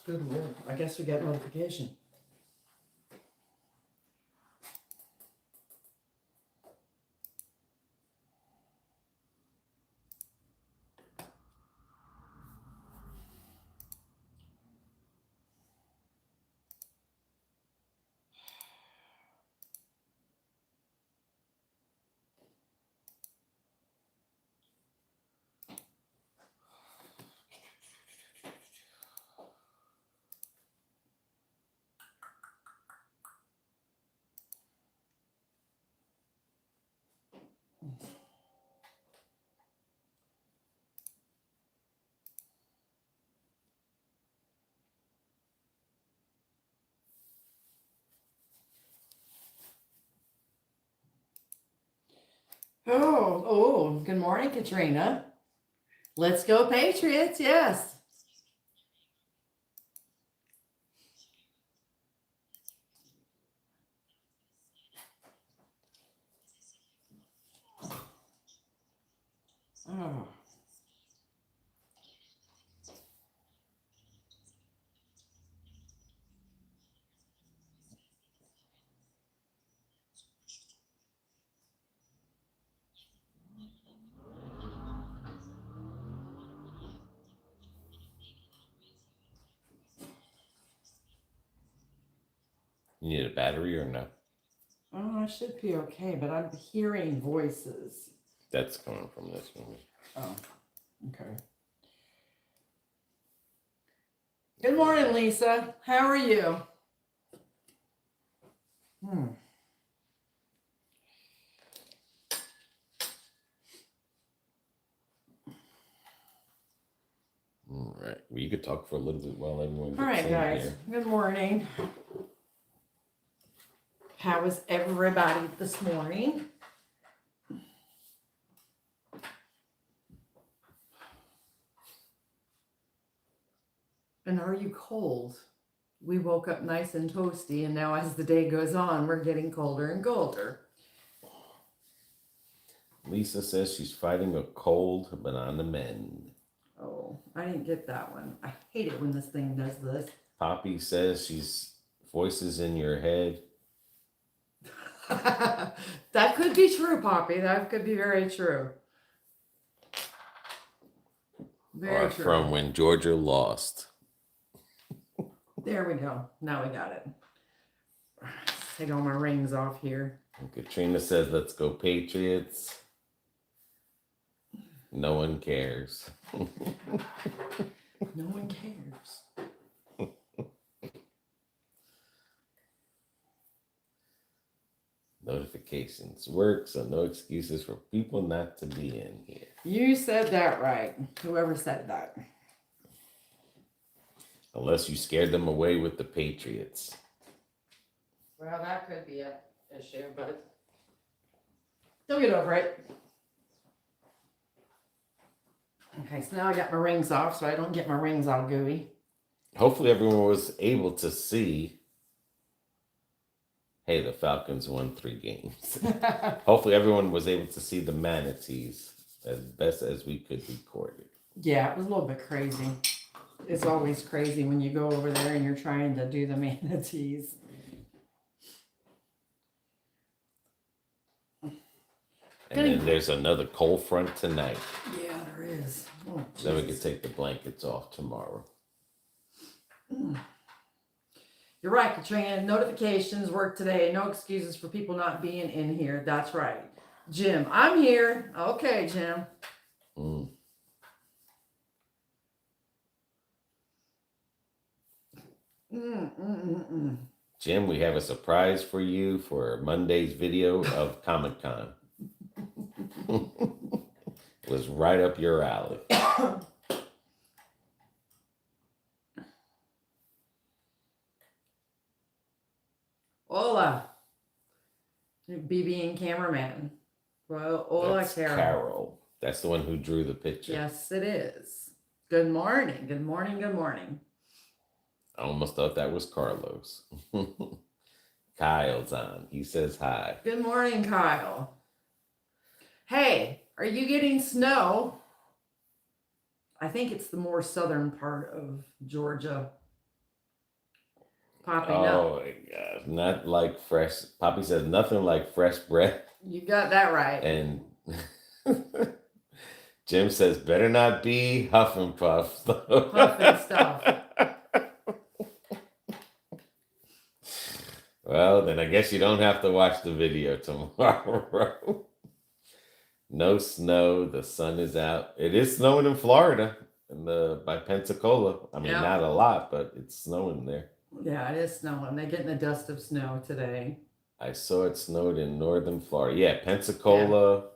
Good Lord. I guess we got notification. Oh, good morning, Katrina. Let's go, Patriots. Yes. Oh. You need a battery or no? Oh, I should be okay, but I'm hearing voices. That's coming from this one. Oh, okay. Good morning, Lisa. How are you? All right. Well, you could talk for a little bit while everyone gets All right, in guys. here. Good morning. How is everybody this morning? And are you cold? We woke up nice and toasty, and now as the day goes on, we're getting colder and colder. Lisa says she's fighting a cold, but on the mend. Oh, I didn't get that one. I hate it when this thing does this. Poppy says she's voices in your head. That could be true, Poppy. That could be very true. Very true. From when Georgia lost. There we go. Now we got it. Take all my rings off here. And Katrina says, let's go Patriots. No one cares. No one cares. Notifications work, so no excuses for people not to be in here. You said that right. Whoever said that. Unless you scared them away with the Patriots. Well, that could be an issue, but they'll get over it. Okay, so now I got my rings off so I don't get my rings all gooey. Hopefully everyone was able to see. Hey, the Falcons won 3 games. Hopefully everyone was able to see the manatees as best as we could record it. Yeah, it was a little bit crazy. It's always crazy when you go over there and you're trying to do the manatees. And then there's another cold front tonight. Yeah, there is. Oh, then we can take the blankets off tomorrow. You're right, Katrina. Notifications work today. No excuses for people not being in here. That's right. Jim, I'm here. Okay, Jim. Jim, we have a surprise for you for Monday's video of Comic-Con. It was right up your alley. Hola. BB and cameraman. Well, hola, That's Carol. That's the one who drew the picture. Yes, it is. Good morning. Good morning. Good morning. I almost thought that was Carlos. Kyle's on. He says hi. Good morning, Kyle. Hey, are you getting snow? I think it's the more southern part of Georgia. Poppy, no. Oh my God. Not like fresh. Poppy says nothing like fresh bread. You got that right. And Jim says, better not be huffing puff. Huffing stuff. Well, then I guess you don't have to watch the video tomorrow. No snow. The sun is out. It is snowing in Florida, by Pensacola. I mean, Yeah. not a lot, but it's snowing there. Yeah, it is snowing. They're getting a dust of snow today. I saw it snowed in northern Florida. Yeah, Pensacola,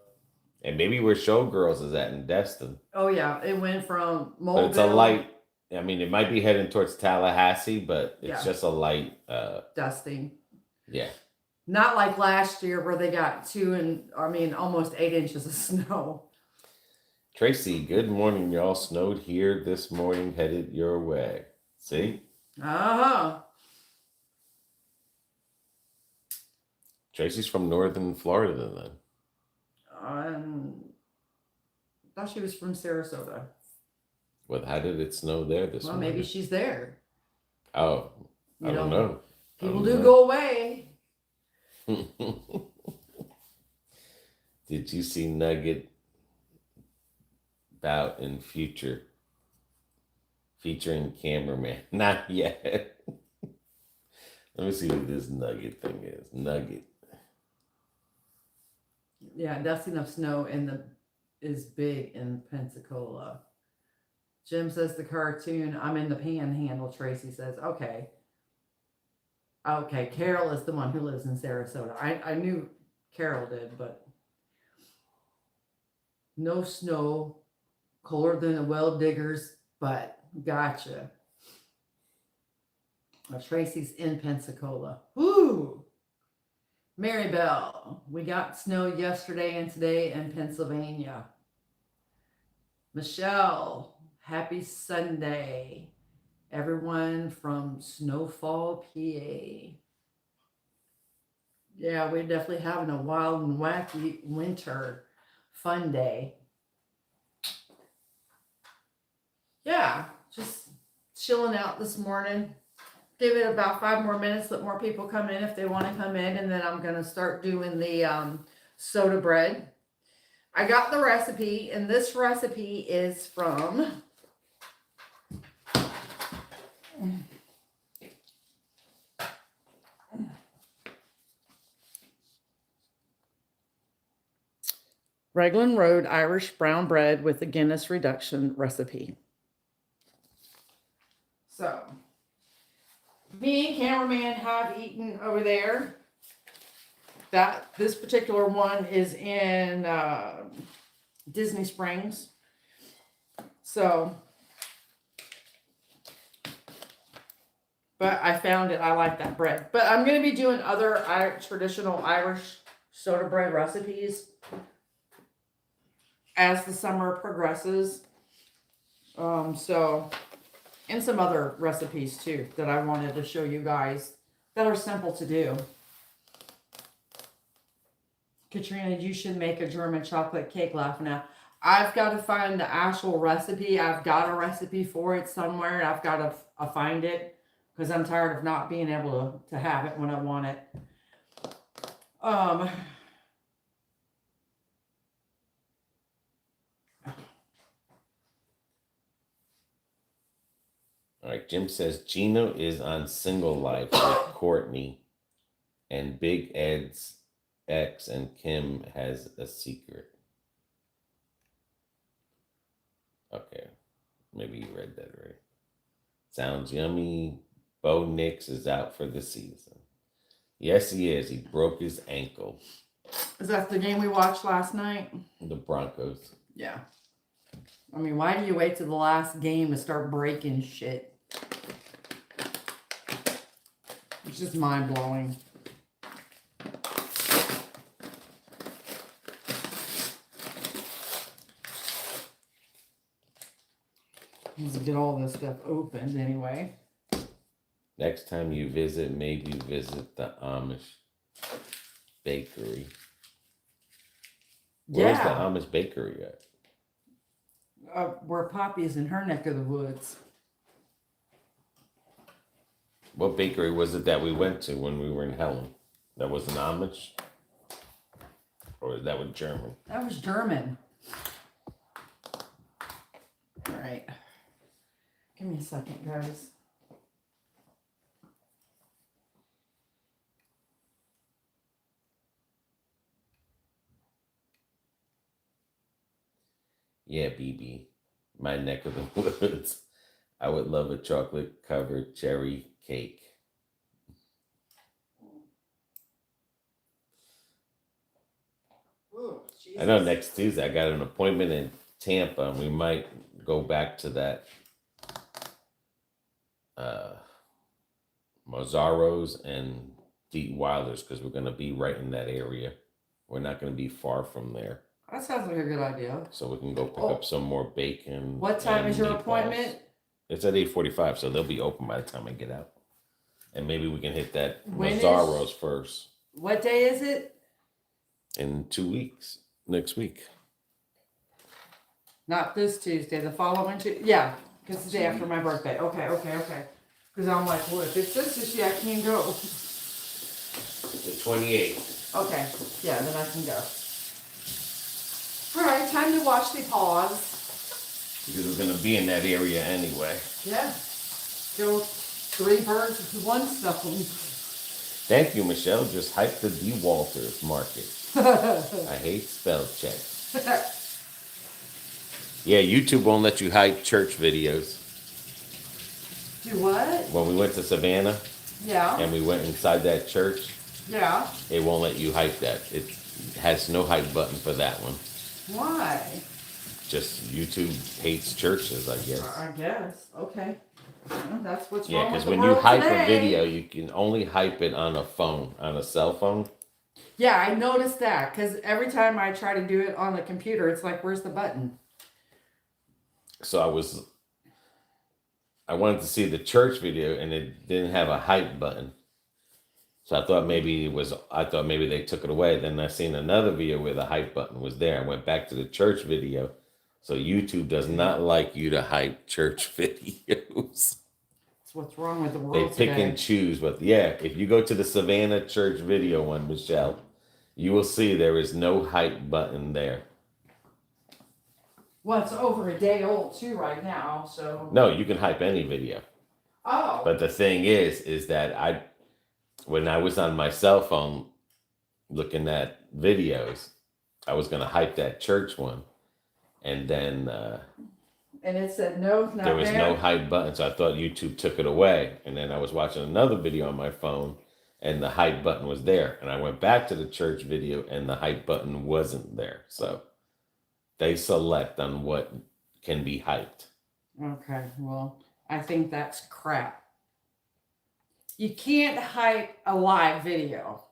and maybe where Showgirls is at in Destin. Oh yeah, it went from Mobile. But it's a light. I mean, it might be heading towards Tallahassee, but it's just a light dusting. Yeah. Not like last year where they got almost 8 inches of snow. Tracy, good morning. Y'all snowed here this morning, headed your way. See? Uh-huh. Tracy's from northern Florida then. I thought she was from Sarasota. Well, how did it snow there this morning? Well, maybe she's there. Oh, I don't know. People do go away. Did you see Nugget bout in future featuring cameraman? Not yet. Let me see what this Nugget thing is. Nugget. Yeah, dusting of snow is big in Pensacola. Jim says the cartoon, I'm in the panhandle, Tracy says. Okay. Okay, Carol is the one who lives in Sarasota. I knew Carol did, but no snow, colder than the well diggers, but gotcha. Tracy's in Pensacola. Woo! Mary Bell, we got snow yesterday and today in Pennsylvania. Michelle, happy Sunday. Everyone from Snowfall, PA. Yeah, we're definitely having a wild and wacky winter fun day. Yeah, just chilling out this morning. Give it about 5 more minutes, let more people come in if they want to come in, and then I'm going to start doing the soda bread. I got the recipe, and this recipe is from Raglan Road Irish brown bread with a Guinness reduction recipe. So, me and cameraman have eaten over there. This particular one is in Disney Springs. So, but I found it. I like that bread. But I'm going to be doing other traditional Irish soda bread recipes as the summer progresses. And some other recipes too that I wanted to show you guys that are simple to do. Katrina, you should make a German chocolate cake. Laughing out. I've got to find the actual recipe. I've got a recipe for it somewhere. I've got to find it because I'm tired of not being able to have it when I want it. All right, Jim says Gino is on Single Life with Courtney, and Big Ed's ex and Kim has a secret. Okay, maybe you read that right. Sounds yummy. Bo Nix is out for the season. Yes, he is. He broke his ankle. Is that the game we watched last night? The Broncos. Yeah. I mean, why do you wait till the last game to start breaking shit? It's just mind-blowing. Let's get all this stuff opened anyway. Next time you visit, maybe visit the Amish bakery. Where's the Amish bakery at? Where Poppy is in her neck of the woods. What bakery was it that we went to when we were in Helen? That was an Amish? Or that was German? That was German. All right. Give me a second, guys. Yeah, BB. My neck of the woods. I would love a chocolate covered cherry cake. Ooh, I know Jesus. next Tuesday I got an appointment in Tampa, and we might go back to that Mazzaro's and Deep Wilders because we're going to be right in that area. We're not going to be far from there. That sounds like a good idea. So we can go pick up some more bacon. What time and is your meatballs. appointment? It's at 8:45, so they'll be open by the time I get out. And maybe we can hit that When is- Mazzaro's first What day is it? in 2 weeks, next week. Not this Tuesday, the following Tuesday. Yeah, because it's the day after my birthday. Okay. Because I'm like, well, if it's this Tuesday, I can't go. The 28th. Okay, yeah, then I can go. All right, time to watch the pause. Because we're going to be in that area anyway. Yeah, kill 3 birds with 1 stone. Thank you, Michelle. Just hype the D. Walters market. I hate spell check. Yeah, YouTube won't let you hype church videos. Do what? When we went to Savannah Yeah, and we went inside that church, yeah. it won't let you hype that. It has no hype button for that one. Why? Just YouTube hates churches, I guess. I guess. Okay. Well, that's what's Yeah, wrong with because the when you world hype today. a video, you can only hype it on a phone, on a cell phone. Yeah, I noticed that because every time I try to do it on the computer, it's like, where's the button? So I wanted to see the church video and it didn't have a hype button. So I thought maybe they took it away. Then I seen another video where the hype button was there. I went back to the church video. So YouTube does not like you to hype church videos. That's what's wrong with the They world pick today. and choose. But yeah, if you go to the Savannah church video one, Michelle, you will see there is no hype button there. Well, it's over a day old too right now, so. No, you can hype any video. Oh. But the thing is that when I was on my cell phone looking at videos, I was going to hype that church one. And then And it said no, not there was there. no hype button. So I thought YouTube took it away. And then I was watching another video on my phone and the hype button was there. And I went back to the church video and the hype button wasn't there. So they select on what can be hyped. Okay, well, I think that's crap. You can't hype a live video.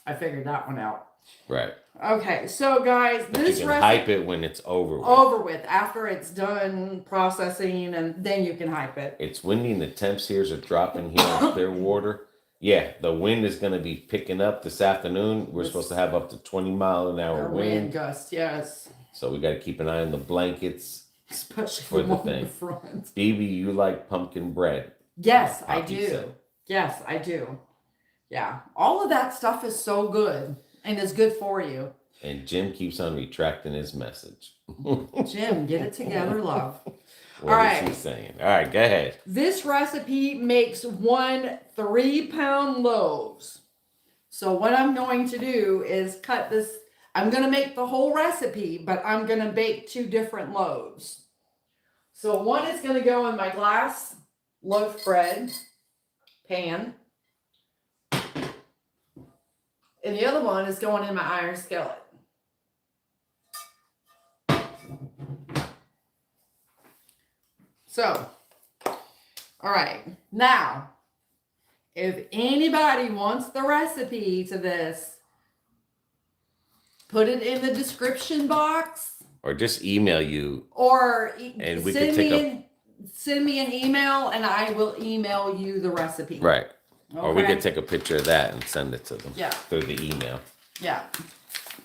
I figured that one out. Right. Okay, so guys, But this you can hype it when it's over with. over with after it's done processing, and then you can hype it. It's windy and the temps here are dropping here in Clearwater. Yeah, the wind is going to be picking up this afternoon. We're supposed to have up to 20-mile-an-hour wind. Gust, yes. So we got to keep an eye on the blankets. Especially For the on thing. the front. Baby, you like pumpkin bread. Yes, I Poppy do. said. Yes, I do. Yeah, all of that stuff is so good and is good for you. And Jim keeps on retracting his message. Jim, get it together, love. What All is right. he saying? All right, go ahead. This recipe makes 1 3-pound loaves. So what I'm going to do is cut this. I'm going to make the whole recipe, but I'm going to bake 2 different loaves. So one is going to go in my glass loaf bread pan. And the other one is going in my iron skillet. So, all right. Now, if anybody wants the recipe to this, put it in the description box Or just email you. or And we can take send me an email and I will email you the recipe. Right. Or we Okay? could take a picture of that and send it to them. Yeah. Through the email. Yeah.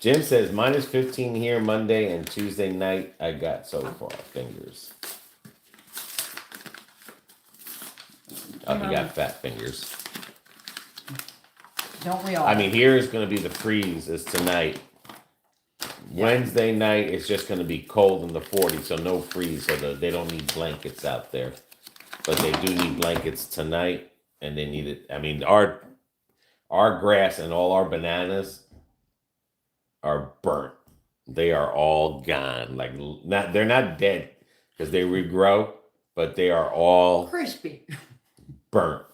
Jim says minus 15 here Monday and Tuesday night I got so far. Fingers. Oh, he got fat fingers. Don't we all? I mean, here's going to be the freeze is tonight. Wednesday night, it's just going to be cold in the 40s, so no freeze. So they don't need blankets out there. But they do need blankets tonight, and they need it. I mean, our grass and all our bananas are burnt. They are all gone. Like, they're not dead because they regrow, but they are all crispy. Burnt.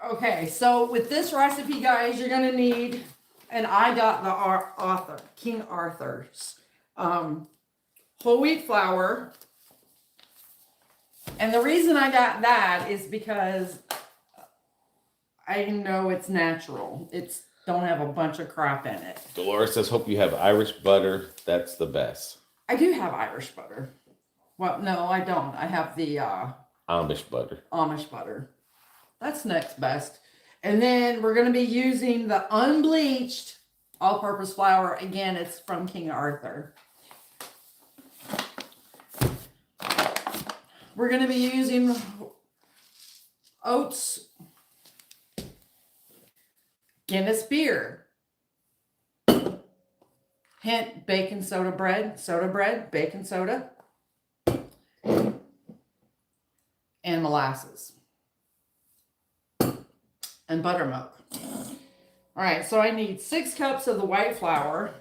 Okay, so with this recipe, guys, you're gonna need, and I got the King Arthur's whole wheat flour. And the reason I got that is because I know it's natural. It's don't have a bunch of crap in it. Dolores says, hope you have Irish butter. That's the best. I do have Irish butter. Well, no, I don't. I have the Amish butter. Amish butter. That's next best. And then we're going to be using the unbleached all-purpose flour. Again, it's from King Arthur. We're going to be using oats, Guinness beer, hint baking soda bread, baking soda, and molasses, and buttermilk. All right, so I need 6 cups of the white flour.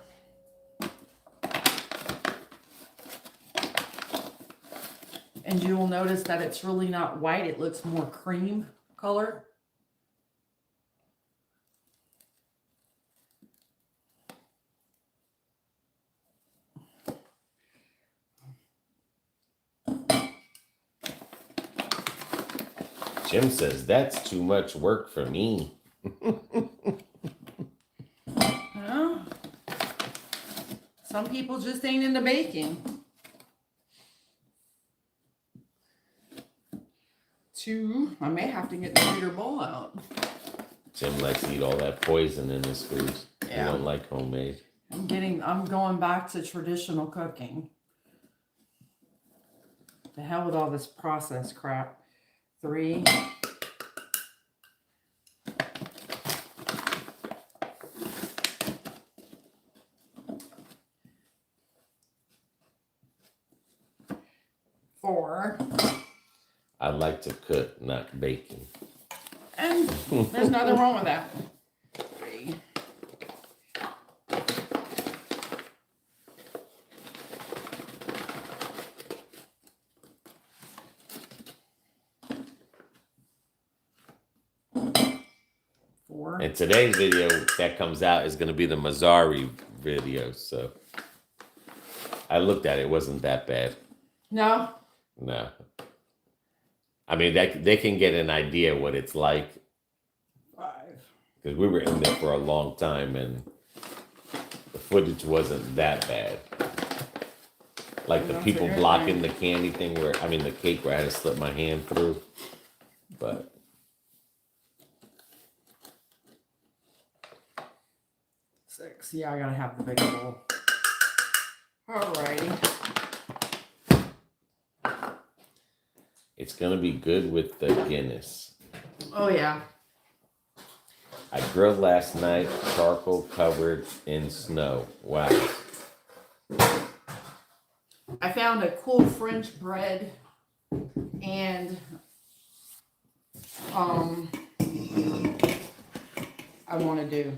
And you will notice that it's really not white. It looks more cream color. Jim says, that's too much work for me. Well, some people just ain't into baking. I may have to get the bigger bowl out. Jim likes to eat all that poison in his food. Yeah. You don't like homemade. I'm going back to traditional cooking. The hell with all this processed crap. 3. Four. I like to cook, not baking. And there's nothing wrong with that. 3. And today's video that comes out is going to be the Mazzari video. So I looked at it. It wasn't that bad. No? No. I mean, they can get an idea what it's like. 5. Because we were in there for a long time and the footage wasn't that bad. Like the people blocking the candy thing the cake where I had to slip my hand through. But 6. Yeah, I gotta have the bigger bowl. Alrighty. it's going to be good with the Guinness. Oh, yeah. I grilled last night, charcoal covered in snow. Wow. I found a cool French bread and I want to do.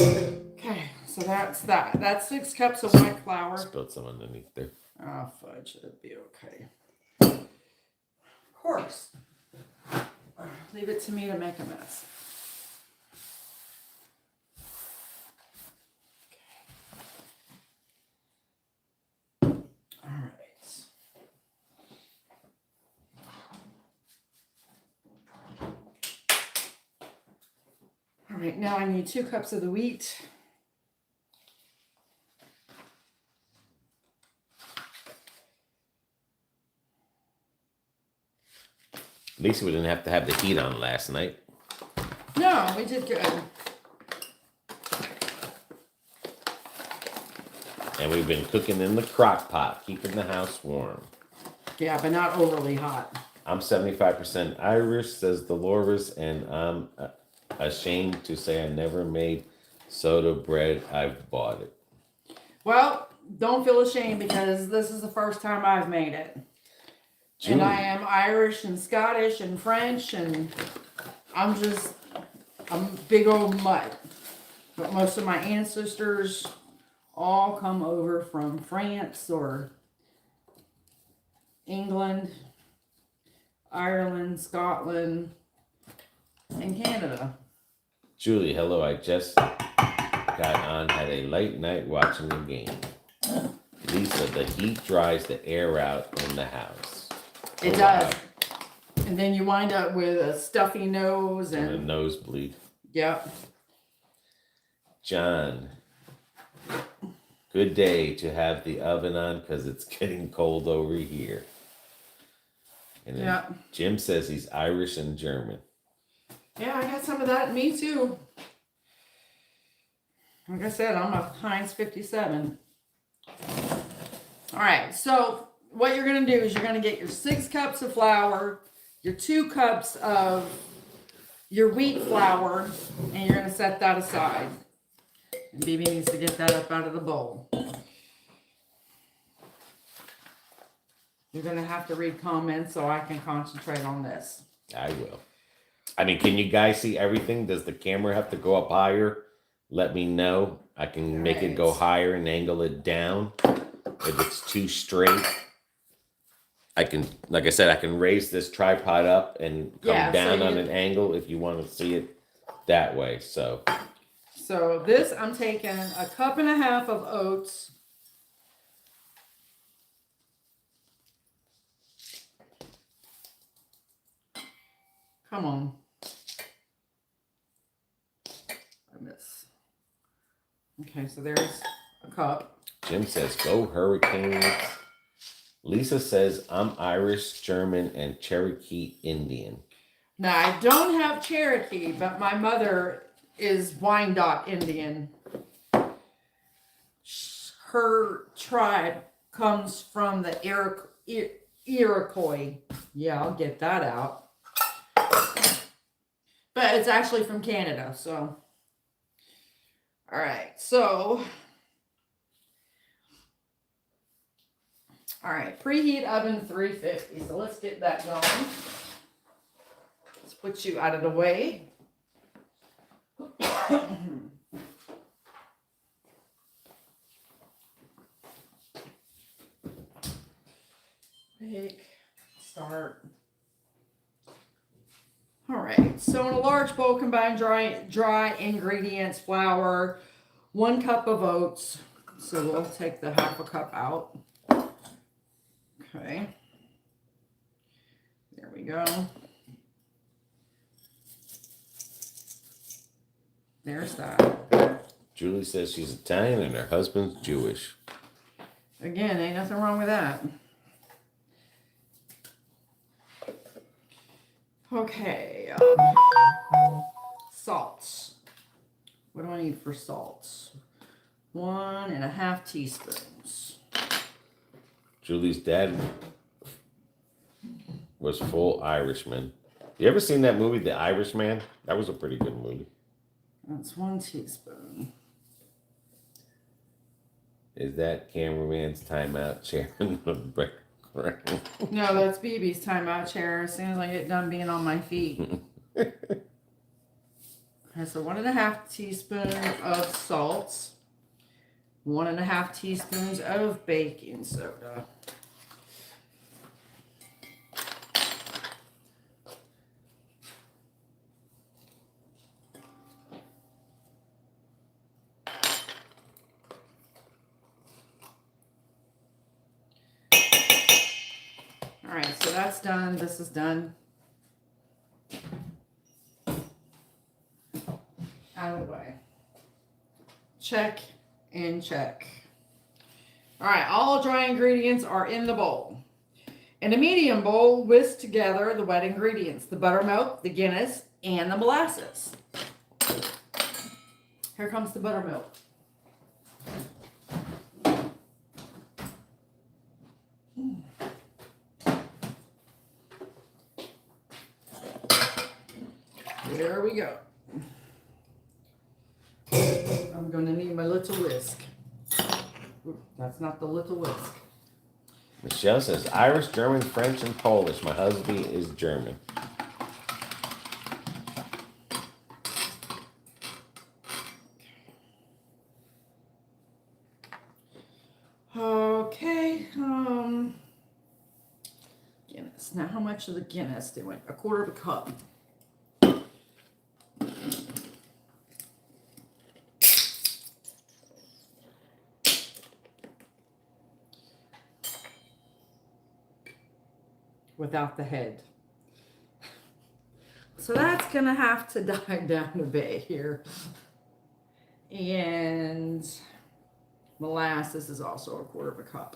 Okay, so that's that. That's 6 cups of white flour. Spilled some underneath there. Oh, fudge, it'll be okay. Of course. Leave it to me to make a mess. All right. All right, now I need 2 cups of the wheat. At least we didn't have to have the heat on last night. No, we did good. And we've been cooking in the crock pot, keeping the house warm. Yeah, but not overly hot. I'm 75% Irish, says Dolores, and I'm ashamed to say I never made soda bread. I've bought it. Well, don't feel ashamed because this is the first time I've made it. And I am Irish and Scottish and French, and I'm just a big old mutt. But most of my ancestors all come over from France or England, Ireland, Scotland, and Canada. Julie, hello. I just got on, had a late night watching the game. Lisa, the heat dries the air out in the house. It does. And then you wind up with a stuffy nose And a and nosebleed. yep. John, good day to have the oven on because it's getting cold over here. And then Yeah. Jim says he's Irish and German. Yeah, I got some of that in me too. Like I said, I'm a Heinz 57. All right, so what you're going to do is you're going to get your 6 cups of flour, your 2 cups of your wheat flour, and you're going to set that aside. And BB needs to get that up out of the bowl. You're going to have to read comments so I can concentrate on this. I will. I mean, can you guys see everything? Does the camera have to go up higher? Let me know. I can make it go higher and angle it down. If it's too straight, I can, like I said, I can raise this tripod up and come down on an angle if you want to see it that way. So this, I'm taking a cup and a half of oats. Come on. I miss. Okay, so there's a cup. Jim says, go Hurricanes. Lisa says, I'm Irish, German, and Cherokee Indian. Now, I don't have Cherokee, but my mother is Wyandotte Indian. Her tribe comes from the Iroquois. Yeah, I'll get that out. But it's actually from Canada, so. All right, so. All right, preheat oven 350. So let's get that going. Let's put you out of the way. Bake, start. All right, so in a large bowl, combine dry ingredients, flour, 1 cup of oats. So we'll take the half a cup out. Okay. There we go. There's that. Julie says she's Italian and her husband's Jewish. Again, ain't nothing wrong with that. Okay. Salt. What do I need for salt? 1.5 teaspoons. Julie's dad was full Irishman. You ever seen that movie, The Irishman? That was a pretty good movie. That's 1 teaspoon. Is that cameraman's timeout chair in the background? No, that's BB's timeout chair as soon as I get done being on my feet. Okay, so 1.5 teaspoons of salt. 1.5 teaspoons of baking soda. All right, so that's done. This is done. Out of the way. Check and check. All right, all dry ingredients are in the bowl. In a medium bowl, whisk together the wet ingredients, the buttermilk, the Guinness, and the molasses. Here comes the buttermilk. There we go. I'm going to need my little whisk. Oop, that's not the little whisk. Michelle says Irish, German, French, and Polish. My husband is German. Okay. Guinness. Now, how much of the Guinness do we? 1/4 of a cup. Without the head. So that's gonna have to die down a bit here. And molasses is also 1/4 of a cup.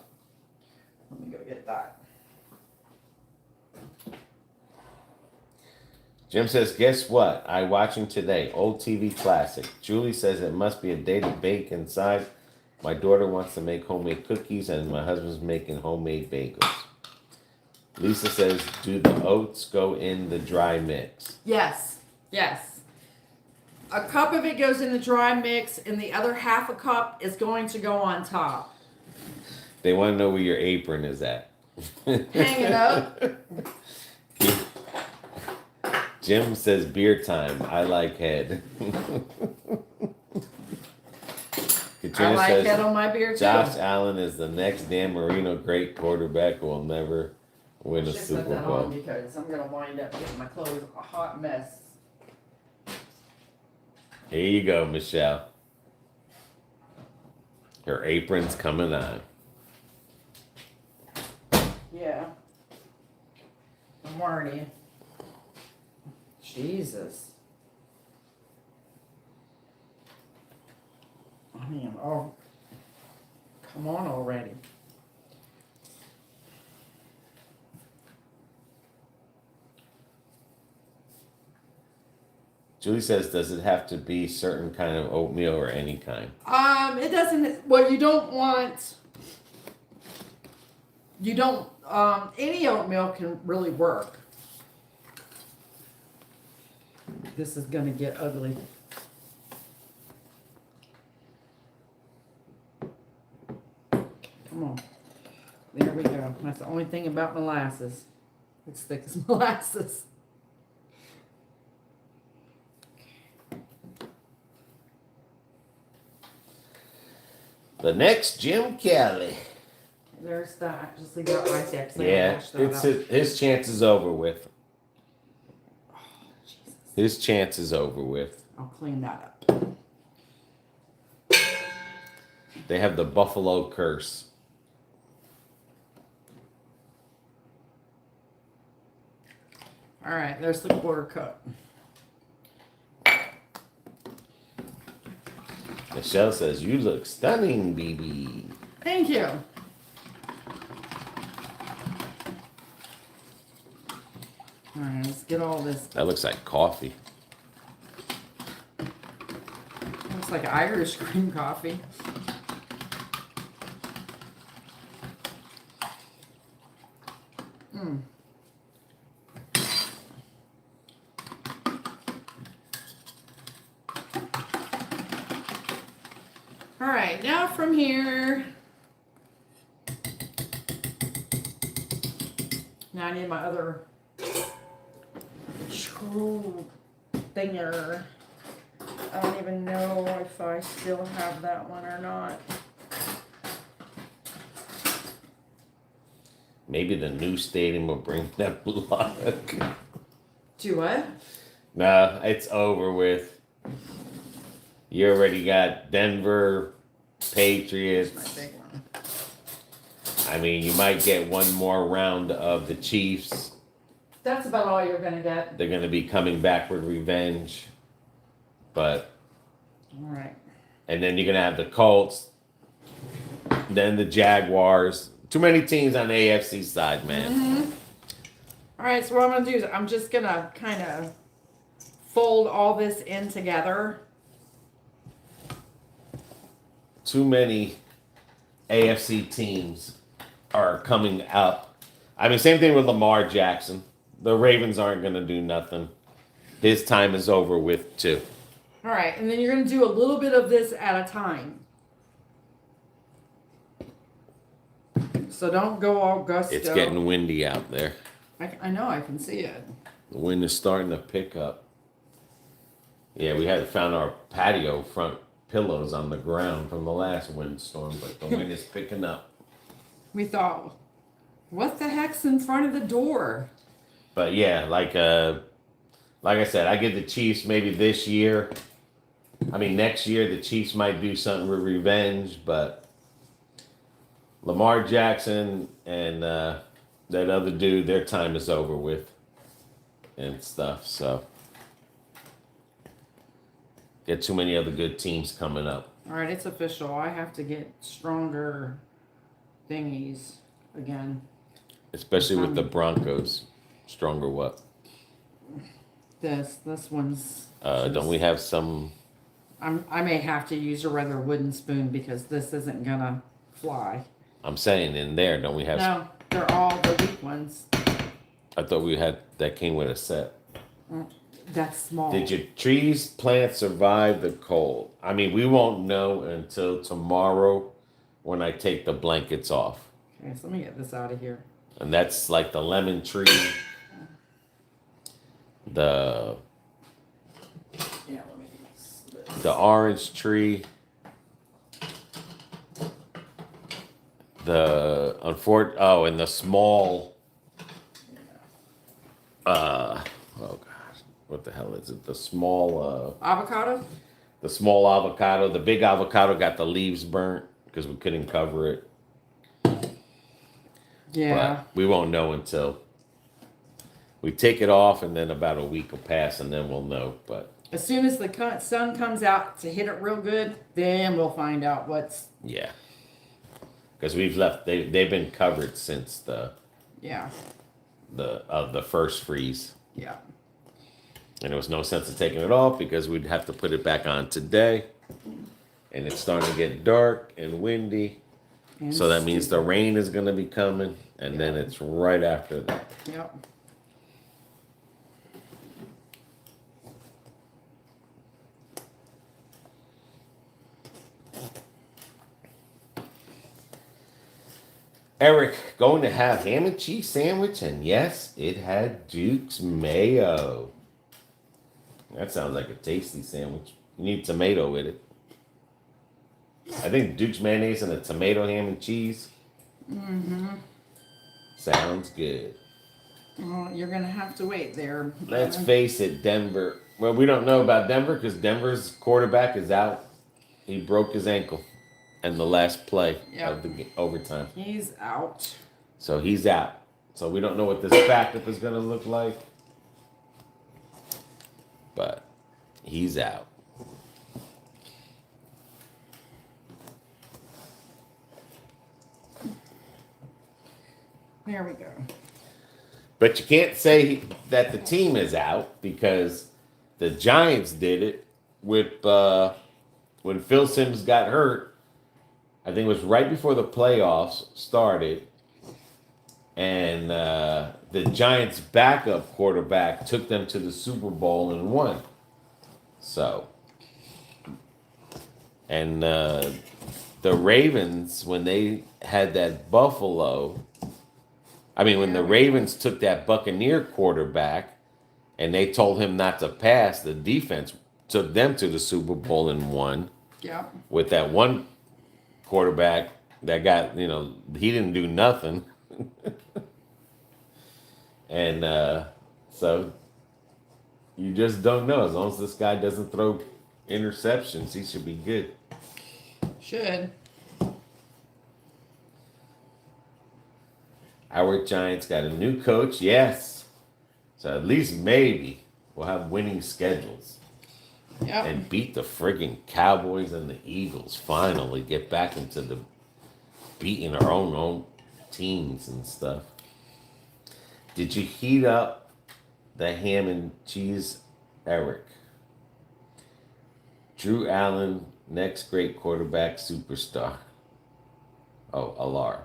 Let me go get that. Jim says, guess what? I watching today. Old TV classic. Julie says it must be a day to bake inside. My daughter wants to make homemade cookies and my husband's making homemade bagels. Lisa says, do the oats go in the dry mix? Yes, yes. A cup of it goes in the dry mix and the other 1/2 a cup is going to go on top. They want to know where your apron is at. Hang it up. Jim says, beer time. I like head. Katrina I like says, that on my beer too. Josh Allen is the next Dan Marino great quarterback who will never win a Should put Super that Bowl. on because I'm gonna wind up getting my clothes a hot mess. Here you go, Michelle. Her apron's coming on. Yeah. I'm already. Jesus. I mean, oh, come on already. Julie says, does it have to be certain kind of oatmeal or any kind? It doesn't, well, you don't want, any oatmeal can really work. This is gonna get ugly. Come on. There we go. That's the only thing about molasses. It's thick as molasses. The next Jim Kelly. There's that. Just leave that right there. 'Cause I Yeah, mashed that it's up. his chance is over with. Oh, Jesus. His chance is over with. I'll clean that up. They have the Buffalo curse. All right, there's the 1/4 cup. Michelle says, you look stunning, BB. Thank you. All right, let's get all this. That looks like coffee. Looks like Irish cream coffee. Mm. All right, now from here. Now I need my other screw thinger. I don't even know if I still have that one or not. Maybe the new stadium will bring them luck. Do what? No, it's over with. You already got Denver Patriots. My big one. I mean, you might get one more round of the Chiefs. That's about all you're gonna get. They're going to be coming back with revenge. But, All right. and then you're going to have the Colts. Then the Jaguars. Too many teams on the AFC side, man. Mm-hmm. All right, so what I'm gonna do is I'm just gonna kind of fold all this in together. Too many AFC teams are coming up. I mean, same thing with Lamar Jackson. The Ravens aren't going to do nothing. his time is over with too. All right, and then you're going to do a little bit of this at a time. So don't go all gusto. It's getting windy out there. I know, I can see it. The wind is starting to pick up. Yeah, we had found our patio front pillows on the ground from the last windstorm, but the wind is picking up. We thought, what the heck's in front of the door? But yeah, like I said, I give the Chiefs maybe this year. I mean, next year the Chiefs might do something with revenge, but Lamar Jackson and that other dude, their time is over with and stuff. So, get too many other good teams coming up. All right, it's official. I have to get stronger thingies again. Especially with the Broncos. Stronger what? This one's. Don't we have some? I may have to use a rather wooden spoon because this isn't gonna fly. I'm saying in there, don't we have? No, they're all the weak ones. I thought we had that came with a set. That's small. Did your trees, plants survive the cold? I mean, we won't know until tomorrow when I take the blankets off. Okay, so let me get this out of here. And that's like the lemon tree, the Yeah, let me use this. orange tree, and the small oh gosh, what the hell is it? The small Avocado? the small avocado, the big avocado got the leaves burnt because we couldn't cover it. Yeah. But we won't know until we take it off, and then about a week will pass, and then we'll know. But As soon as the sun comes out to hit it real good, then we'll find out what's. yeah, because we've left. They've been covered since the first freeze, Yeah. and there was no sense in taking it off because we'd have to put it back on today, and it's starting to get dark and windy. And So that means the rain is going to be coming, and then it's right after that. Yep. Eric, going to have ham and cheese sandwich, and yes, it had Duke's mayo. That sounds like a tasty sandwich. You need tomato with it. I think Duke's mayonnaise and a tomato ham and cheese. Mm-hmm. Sounds good. Well, you're gonna have to wait there. Let's face it, Denver. Well, we don't know about Denver because Denver's quarterback is out. He broke his ankle in the last play of the overtime. He's out. So he's out. So we don't know what this backup is going to look like. But he's out. There we go. But you can't say that the team is out because the Giants did it with when Phil Simms got hurt. I think it was right before the playoffs started. And the Giants' backup quarterback took them to the Super Bowl and won. So, and the Ravens, when they had that when the Ravens took that Buccaneer quarterback and they told him not to pass, the defense took them to the Super Bowl and won. Yeah. With that one quarterback that got, he didn't do nothing. And so you just don't know. As long as this guy doesn't throw interceptions, he should be good. Should. Our Giants got a new coach, yes. So at least maybe we'll have winning schedules. Yep. And beat the friggin' Cowboys and the Eagles. Finally get back into the beating our own teams and stuff. Did you heat up the ham and cheese, Eric? Drew Allen, next great quarterback superstar. Oh, Alar.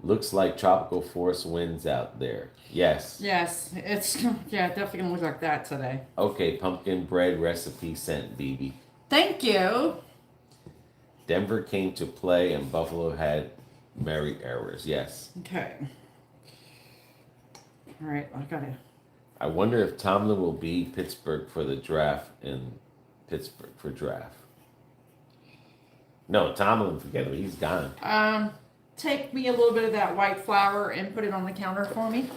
Looks like tropical force winds out there. Yes. Yes, it's definitely gonna look like that today. Okay, pumpkin bread recipe sent, BB. Thank you. Denver came to play and Buffalo had merry errors. Yes. Okay. All right, I wonder if Tomlin will be Pittsburgh for the draft in Pittsburgh for draft. No, Tomlin, forget it. He's gone. Take me a little bit of that white flour and put it on the counter for me.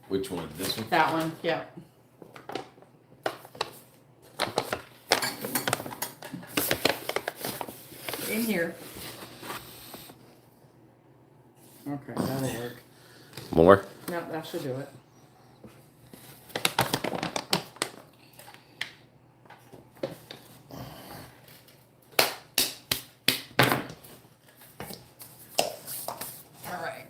Which one? This one? That one, yeah. In here. Okay, that'll work. More? No, that should do it. All right.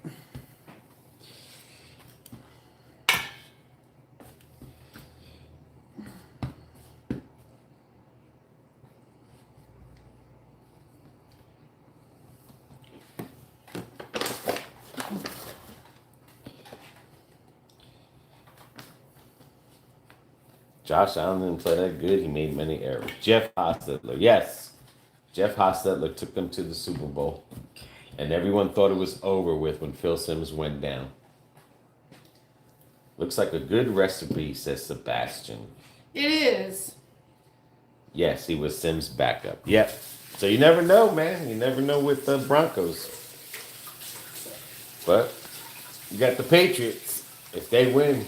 Josh Allen didn't play that good. He made many errors. Jeff Hostetler. Yes. Jeff Hostetler took them to the Super Bowl. And everyone thought it was over with when Phil Simms went down. Looks like a good recipe, says Sebastian. It is. Yes, he was Simms' backup. Yep. So you never know, man. You never know with the Broncos. But you got the Patriots. If they win,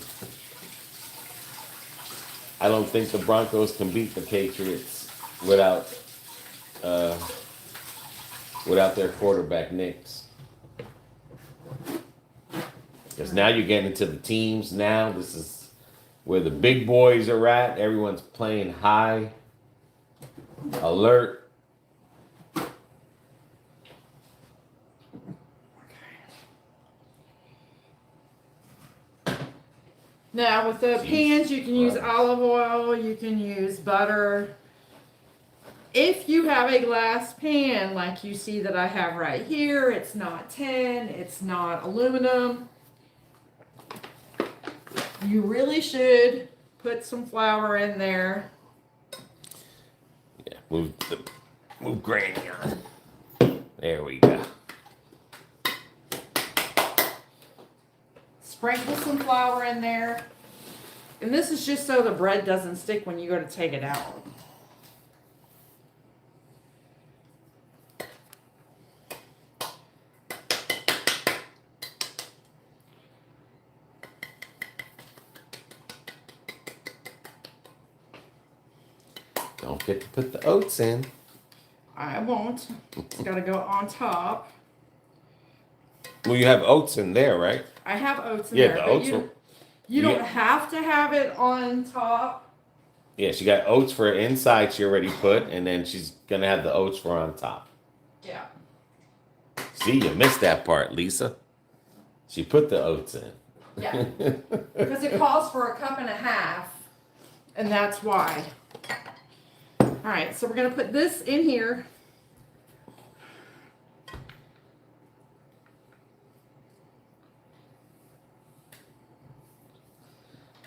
I don't think the Broncos can beat the Patriots without their quarterback Nicks. Because now you're getting into the teams now. This is where the big boys are at. Everyone's playing high alert. Now with the pans, you can use olive oil, you can use butter. If you have a glass pan like you see that I have right here, it's not tin, it's not aluminum. You really should put some flour in there. Yeah, move Granny on. There we go. Sprinkle some flour in there. And this is just so the bread doesn't stick when you go to take it out. Don't forget to put the oats in. I won't. It's got to go on top. Well, you have oats in there, right? I have oats in Yeah, there. the but oats you, will- you don't have to have it on top. Yeah, she got oats for inside she already put, and then she's going to have the oats for on top. Yeah. See, you missed that part, Lisa. She put the oats in. Yeah. Because it calls for a cup and a half. And that's why. All right, so we're going to put this in here.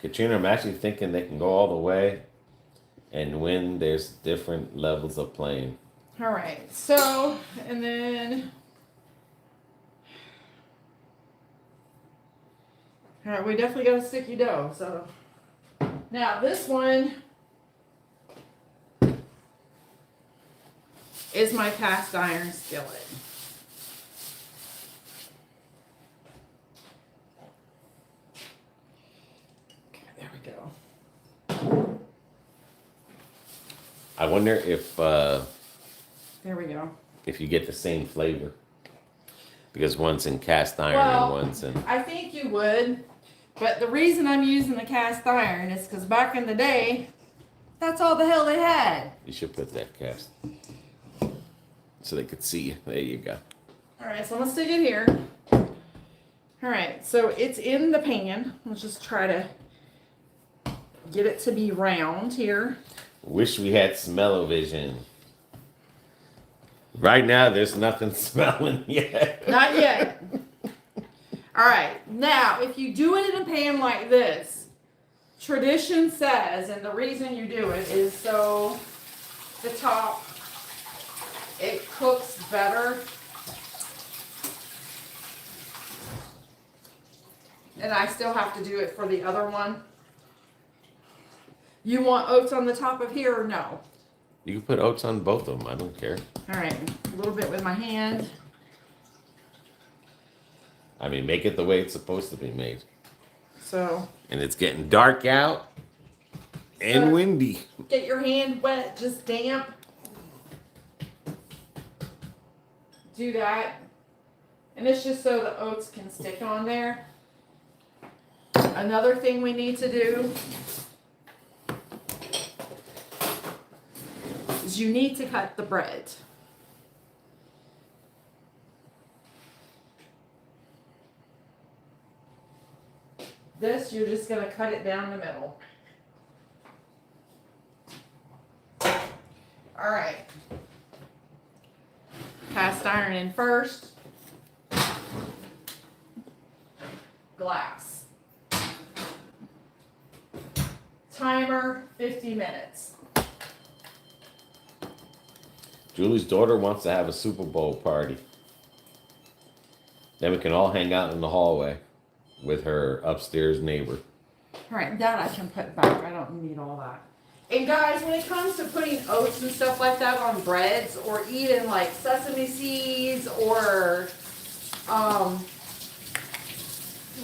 Katrina, I'm actually thinking they can go all the way and win. There's different levels of playing. All right, so, and then, all right, we definitely got a sticky dough. So now this one is my cast iron skillet. There we go. I wonder if There we go. if you get the same flavor. Because one's in cast iron Well, and one's in... I think you would, but the reason I'm using the cast iron is because back in the day, that's all the hell they had. You should put that cast. So they could see you. There you go. All right, so I'm gonna stick it here. All right, so it's in the pan. Let's just try to get it to be round here. Wish we had smell-o-vision. Right now, there's nothing smelling yet. Not yet. All right, now if you do it in a pan like this, tradition says, and the reason you do it is so the top, it cooks better. And I still have to do it for the other one. You want oats on the top of here or no? You can put oats on both of them. I don't care. All right, a little bit with my hand. I mean, make it the way it's supposed to be made. So. And it's getting dark out and windy. Get your hand wet, just damp. Do that. And it's just so the oats can stick on there. Another thing we need to do is you need to cut the bread. This, you're just going to cut it down the middle. All right. Cast iron in first. Glass. Timer, 50 minutes. Julie's daughter wants to have a Super Bowl party. Then we can all hang out in the hallway with her upstairs neighbor. All right, that I can put back. I don't need all that. And guys, when it comes to putting oats and stuff like that on breads, or even like sesame seeds, or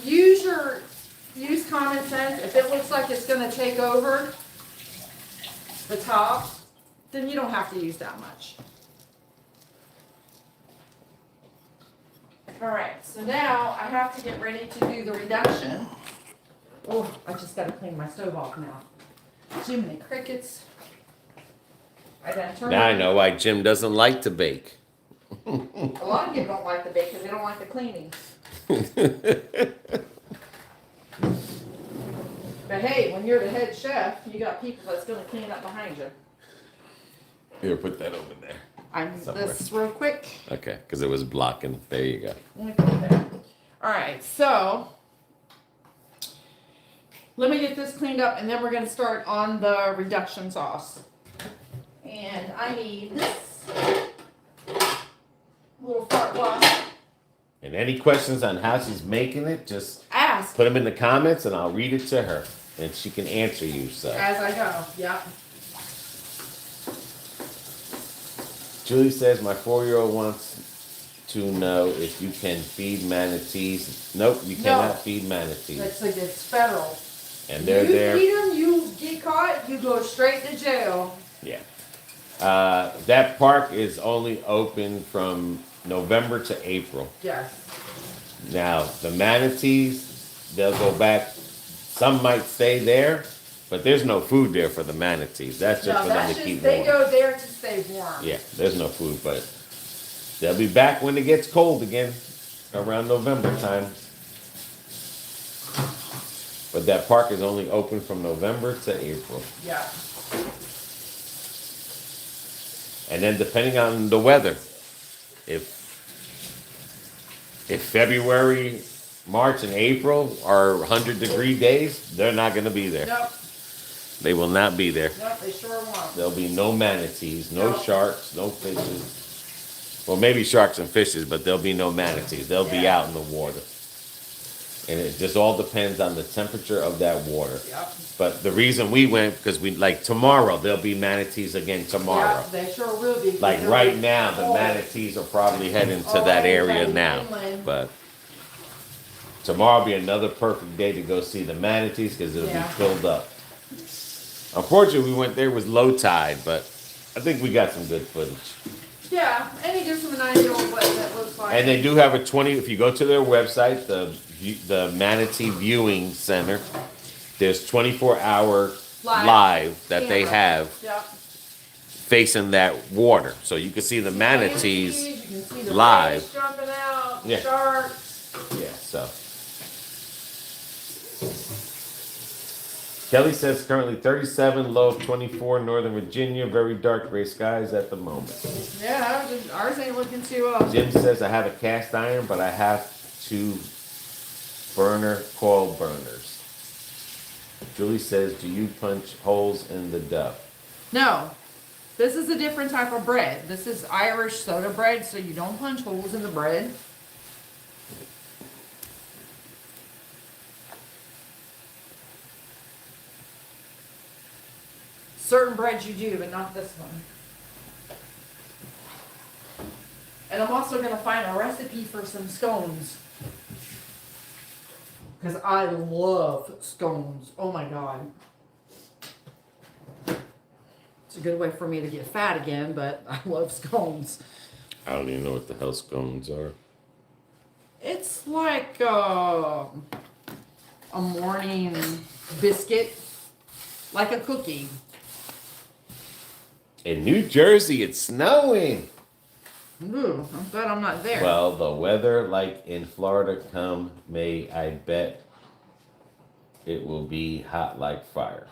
use common sense. If it looks like it's going to take over the top, then you don't have to use that much. All right, so now I have to get ready to do the reduction. Oh, I just got to clean my stove off now. Jiminy crickets. Now I know why Jim doesn't like to bake. A lot of people don't like the bake because they don't like the cleaning. But hey, when you're the head chef, you got people that's going to clean up behind you. Here, put that over there. I need this real quick. Okay, because it was blocking. There you go. Let me put it there. All right, so let me get this cleaned up, and then we're going to start on the reduction sauce. And I need this little fart block. And any questions on how she's making it, just Ask put them in the comments, and I'll read it to her, and she can answer you. So as I go. Yep. Julie says my 4-year-old wants to know if you can feed manatees. Nope, you cannot feed manatees. It's federal. And they're you there. feed them, you get caught, you go straight to jail. Yeah. That park is only open from November to April. Yes. Now, the manatees, they'll go back. Some might stay there, but there's no food there for the manatees. That's just for them to keep warm. They go there to stay warm. Yeah, there's no food, but they'll be back when it gets cold again, around November time. But that park is only open from November to April. Yeah. And then depending on the weather, if February, March, and April are 100-degree days, they're not going to be there. Nope. They will not be there. Nope, they sure won't. There'll be no manatees, no sharks, no fishes. Well, maybe sharks and fishes, but there'll be no manatees. They'll be out in the water. And it just all depends on the temperature of that water. Yep. But the reason we went, because tomorrow, there'll be manatees again tomorrow. Yeah, they sure will be. Like right now, the manatees are probably heading to that area now. Inland. But tomorrow will be another perfect day to go see the manatees because it'll be filled up. Unfortunately, we went there, it was low tide, but I think we got some good footage. Yeah, and it gives them an idea of what that looks like. And they do have if you go to their website, the Manatee Viewing Center, there's 24-hour live that they have facing that water. So you can see the manatees you can see the live. rays jumping out, Yeah. sharks. Yeah, so. Kelly says currently 37, low of 24, Northern Virginia, very dark gray skies at the moment. Yeah, ours ain't looking too well. Jim says I have a cast iron, but I have to burner coil burners. Julie says, do you punch holes in the dough? No, this is a different type of bread. This is Irish soda bread, so you don't punch holes in the bread. Certain breads you do, but not this one. And I'm also going to find a recipe for some scones. Because I love scones. Oh my God. It's a good way for me to get fat again, but I love scones. I don't even know what the hell scones are. It's like a morning biscuit, like a cookie. In New Jersey, it's snowing. Ooh, I'm glad I'm not there. Well, the weather like in Florida come May, I bet it will be hot like fire.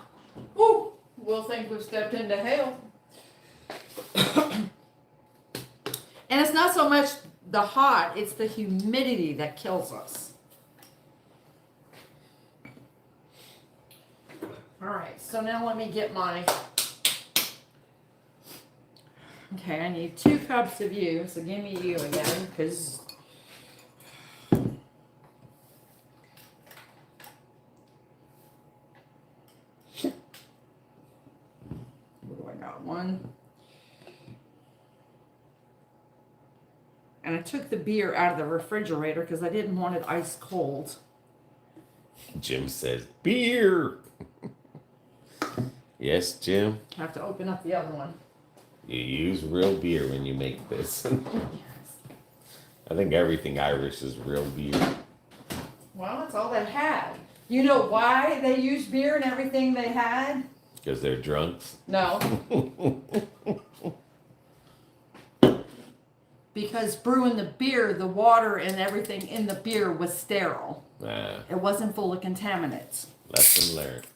Woo! We'll think we've stepped into hell. And it's not so much the hot, it's the humidity that kills us. All right, so now let me get my... Okay, I need 2 cups of you, so give me you again, because... What do I got? 1. And I took the beer out of the refrigerator because I didn't want it ice cold. Jim says, beer. Yes, Jim. I have to open up the other one. You use real beer when you make this. I think everything Irish is real beer. Well, that's all they had. You know why they used beer in everything they had? Because they're drunks. No. Because brewing the beer, the water and everything in the beer was sterile. It wasn't full of contaminants. Lesson learned.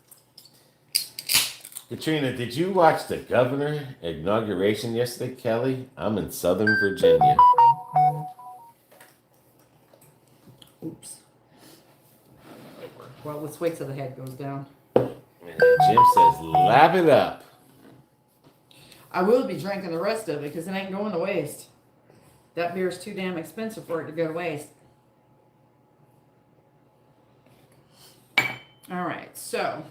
Katrina, did you watch the governor inauguration yesterday, Kelly? I'm in Southern Virginia. Oops. Well, let's wait till the head goes down. And Jim says, lap it up. I will be drinking the rest of it because it ain't going to waste. That beer is too damn expensive for it to go to waste. All right, so.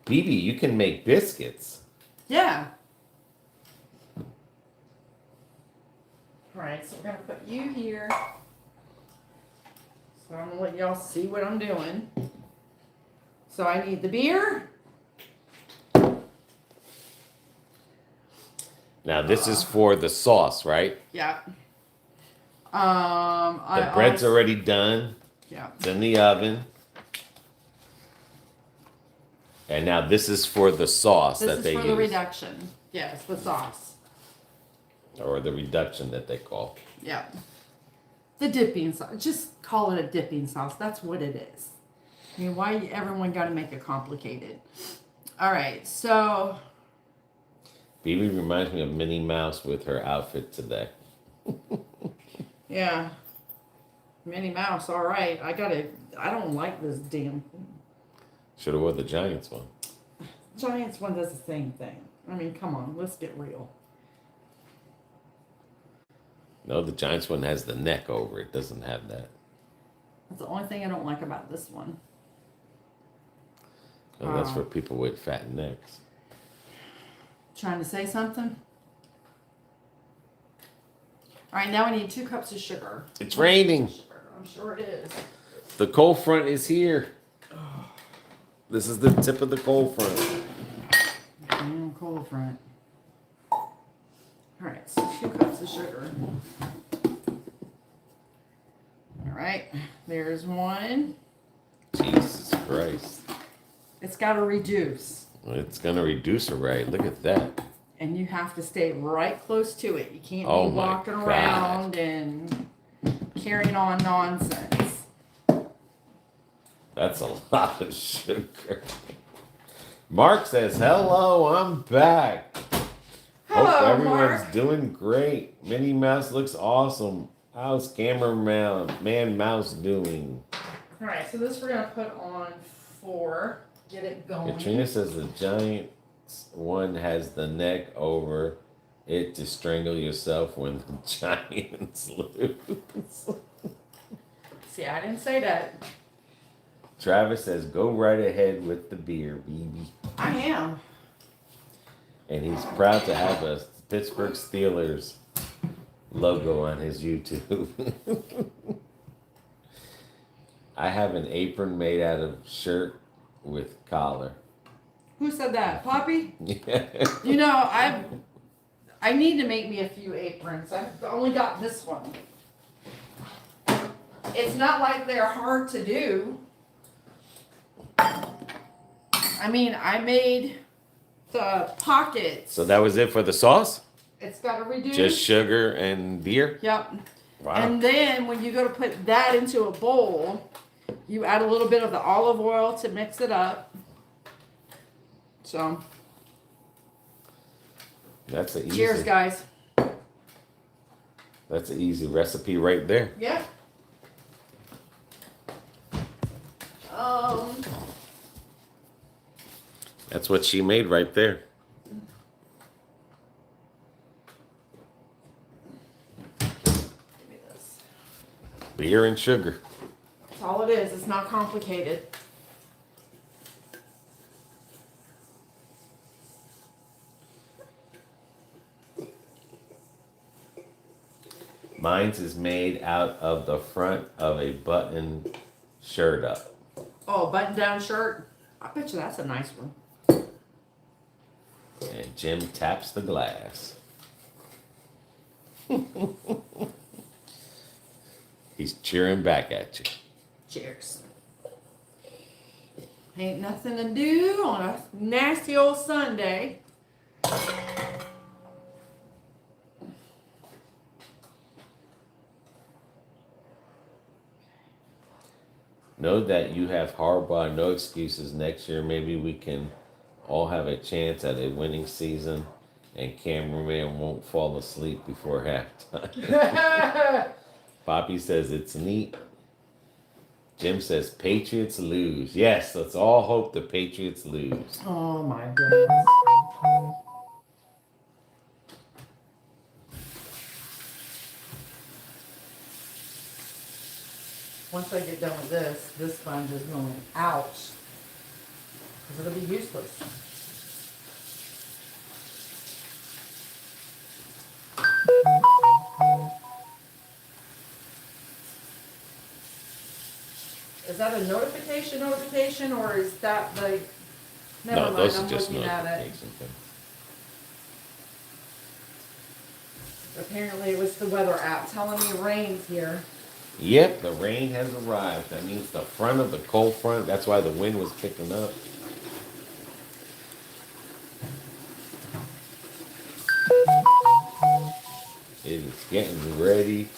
BB, you can make biscuits. Yeah. All right, so we're going to put you here. So I'm going to let y'all see what I'm doing. So I need the beer. Now, this is for the sauce, right? Yeah. The bread's already done. Yeah. It's in the oven. And now this is for the sauce that they use. This is for the reduction. Yes, the sauce. Or the reduction that they call. Yeah. The dipping sauce. Just call it a dipping sauce. That's what it is. I mean, why everyone got to make it complicated? All right, so. Phoebe reminds me of Minnie Mouse with her outfit today. Yeah. Minnie Mouse, all right. I don't like this damn. Should have worn the Giants one. Giants one does the same thing. I mean, come on, let's get real. No, the Giants one has the neck over it. Doesn't have that. That's the only thing I don't like about this one. And that's for people with fat necks. Trying to say something? All right, now we need 2 cups of sugar. It's raining. I'm sure it is. The cold front is here. This is the tip of the cold front. Cold front. All right, so 2 cups of sugar. All right, there's 1. Jesus Christ. It's got to reduce. It's going to reduce it right. Look at that. And you have to stay right close to it. You can't Oh be my walking God. around and carrying on nonsense. That's a lot of sugar. Mark says, hello, I'm back. Hello, Hope everyone's Mark. doing great. Minnie Mouse looks awesome. How's man mouse doing? All right, so this we're gonna put on 4. Get it going. Katrina says the giant one has the neck over it to strangle yourself when the giants lose. See, I didn't say that. Travis says, go right ahead with the beer, baby. I am. And he's proud to have a Pittsburgh Steelers logo on his YouTube. I have an apron made out of shirt with collar. Who said that? Poppy? Yeah. You know, I need to make me a few aprons. I've only got this one. It's not like they're hard to do. I mean, I made the pockets. So that was it for the sauce? It's got to reduce. Just sugar and beer? Yep. Wow. And then when you go to put that into a bowl, you add a little bit of the olive oil to mix it up. So. That's an easy. Cheers, guys. That's an easy recipe right there. Yeah. That's what she made right there. Give me this. Beer and sugar. That's all it is. It's not complicated. Mine's is made out of the front of a button shirt up. Oh, button-down shirt. I bet you that's a nice one. And Jim taps the glass. He's cheering back at you. Cheers. Ain't nothing to do on a nasty old Sunday. Know that you have Harbaugh, no excuses. Next year, maybe we can all have a chance at a winning season and cameraman won't fall asleep before halftime. Poppy says it's neat. Jim says Patriots lose. Yes, let's all hope the Patriots lose. Oh my goodness. Once I get done with this sponge is going out. Because it'll be useless. Is that a notification or is that the... Never mind, those I'm are just looking at it. notifications. Apparently it was the weather app telling me rain's here. Yep, the rain has arrived. That means the front of the cold front. That's why the wind was picking up. It is getting ready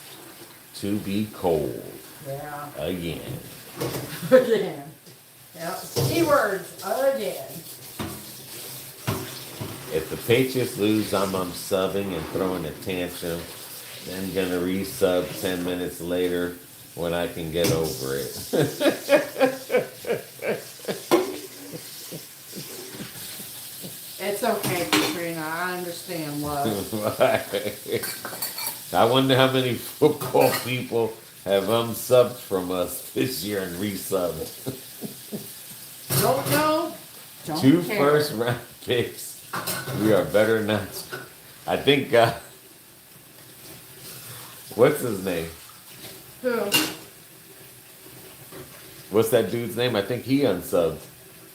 to be cold. Yeah. Again. Again. Yep. Keywords again. If the Patriots lose, I'm subbing and throwing a tantrum. Then gonna resub 10 minutes later when I can get over it. It's okay, Katrina. I understand, love. I wonder how many football people have unsubbed from us this year and resubbed. Don't know. Don't 2 care. first round picks. We are better not. I think, what's his name? Who? What's that dude's name? I think he unsubbed.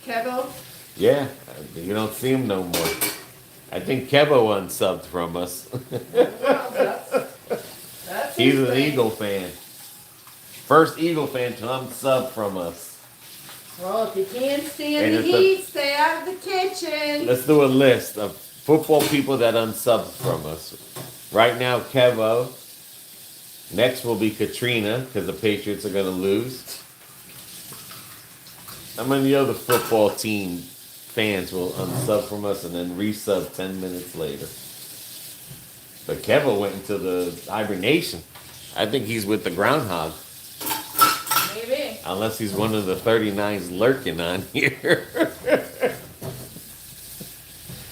Kevo? Yeah, you don't see him no more. I think Kevo unsubbed from us. Well, that's He's his an thing. Eagle fan. First Eagle fan to unsub from us. Well, if you can't stand And the it's a- heat, stay out of the kitchen. Let's do a list of football people that unsubbed from us. Right now, Kevo. Next will be Katrina, because the Patriots are going to lose. How many other football team fans will unsub from us and then resub 10 minutes later? But Kevo went into the hibernation. I think he's with the groundhog. Maybe. Unless he's one of the 39s lurking on here.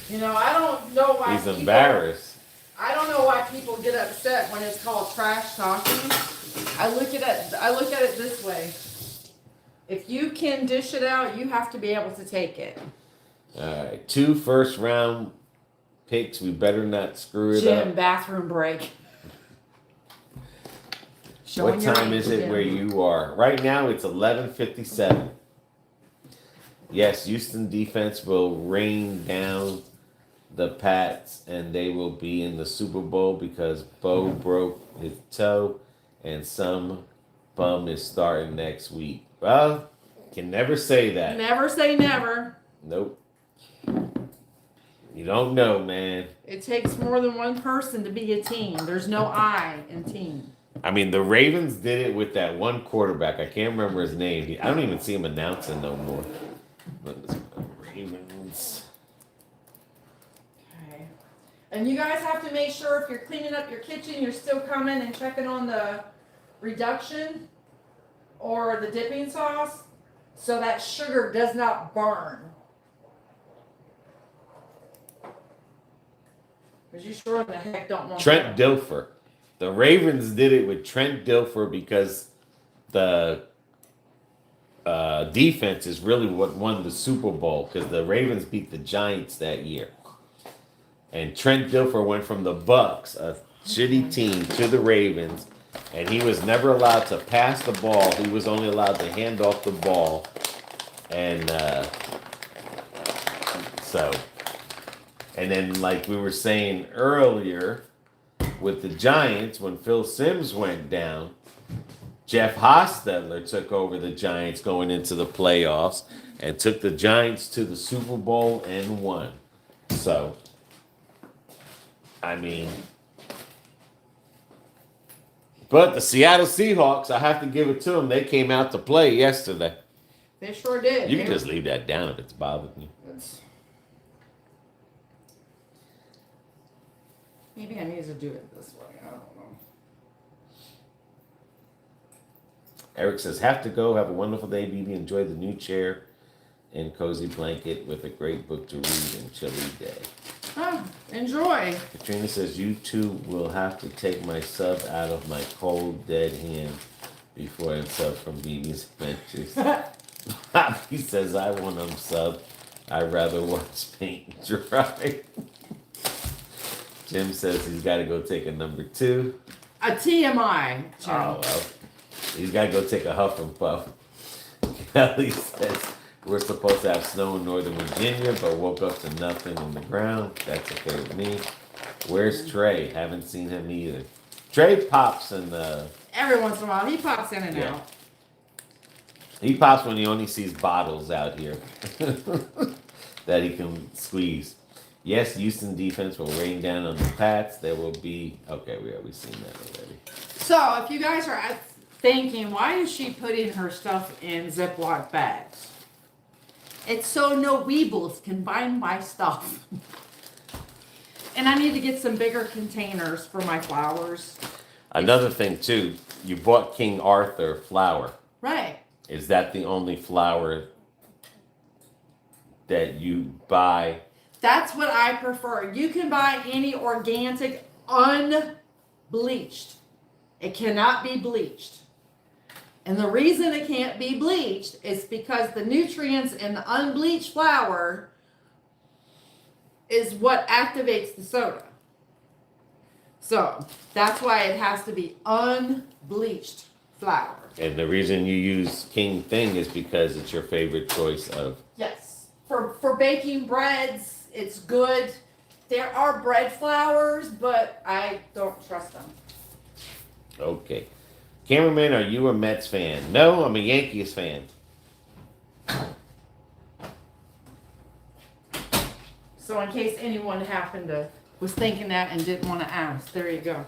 You know, I don't know why He's embarrassed. I don't know why people get upset when it's called trash talking. I look at it this way. If you can dish it out, you have to be able to take it. All right, 2 first-round picks. We better not screw it Gym, up. bathroom break. What time is it where you are? Right now, it's 11:57. Yes, Houston defense will rain down the Pats, and they will be in the Super Bowl because Bo broke his toe, and some bum is starting next week. Well, can never say that. Never say never. Nope. You don't know, man. It takes more than one person to be a team. There's no I in team. I mean, the Ravens did it with that one quarterback. I can't remember his name. I don't even see him announcing no more. Ravens. Okay. And you guys have to make sure if you're cleaning up your kitchen, you're still coming and checking on the reduction or the dipping sauce so that sugar does not burn. Because you sure in the heck don't want Trent that. Dilfer. The Ravens did it with Trent Dilfer because the defense is really what won the Super Bowl because the Ravens beat the Giants that year. And Trent Dilfer went from the Bucks, a shitty team, to the Ravens, and he was never allowed to pass the ball. He was only allowed to hand off the ball. And and then like we were saying earlier with the Giants, when Phil Simms went down, Jeff Hostetler took over the Giants going into the playoffs and took the Giants to the Super Bowl and won. So, I mean, but the Seattle Seahawks, I have to give it to them. They came out to play yesterday. They sure did. You can just leave that down if it's bothering you. Maybe I need to do it this way. I don't know. Eric says, have to go. Have a wonderful day, BB. Enjoy the new chair and cozy blanket with a great book to read and chilly day. Oh, enjoy. Katrina says, you two will have to take my sub out of my cold, dead hand before I sub from BB's Adventures. Poppy says, I want them sub. I'd rather watch paint dry. Jim says he's got to go take a number 2. A TMI. Jim. Oh, well. He's got to go take a huff and puff. Kelly says, we're supposed to have snow in Northern Virginia, but woke up to nothing on the ground. That's okay with me. Where's Trey? Haven't seen him either. Trey pops in the... Every once in a while, he pops in and out. He pops when he only sees bottles out here that he can squeeze. Yes, Houston defense will rain down on the Pats. There will be... Okay, we've seen that already. So, if you guys are thinking, why is she putting her stuff in Ziploc bags? It's so no weebles can find my stuff. And I need to get some bigger containers for my flowers. Another thing, too, you bought King Arthur flour. Right. Is that the only flour that you buy? That's what I prefer. You can buy any organic, unbleached. It cannot be bleached. And the reason it can't be bleached is because the nutrients in the unbleached flour is what activates the soda. So that's why it has to be unbleached flour. And the reason you use King Thing is because it's your favorite choice of... Yes. For baking breads, it's good. There are bread flours, but I don't trust them. Okay. Cameraman, are you a Mets fan? No, I'm a Yankees fan. So in case anyone was thinking that and didn't want to ask, there you go.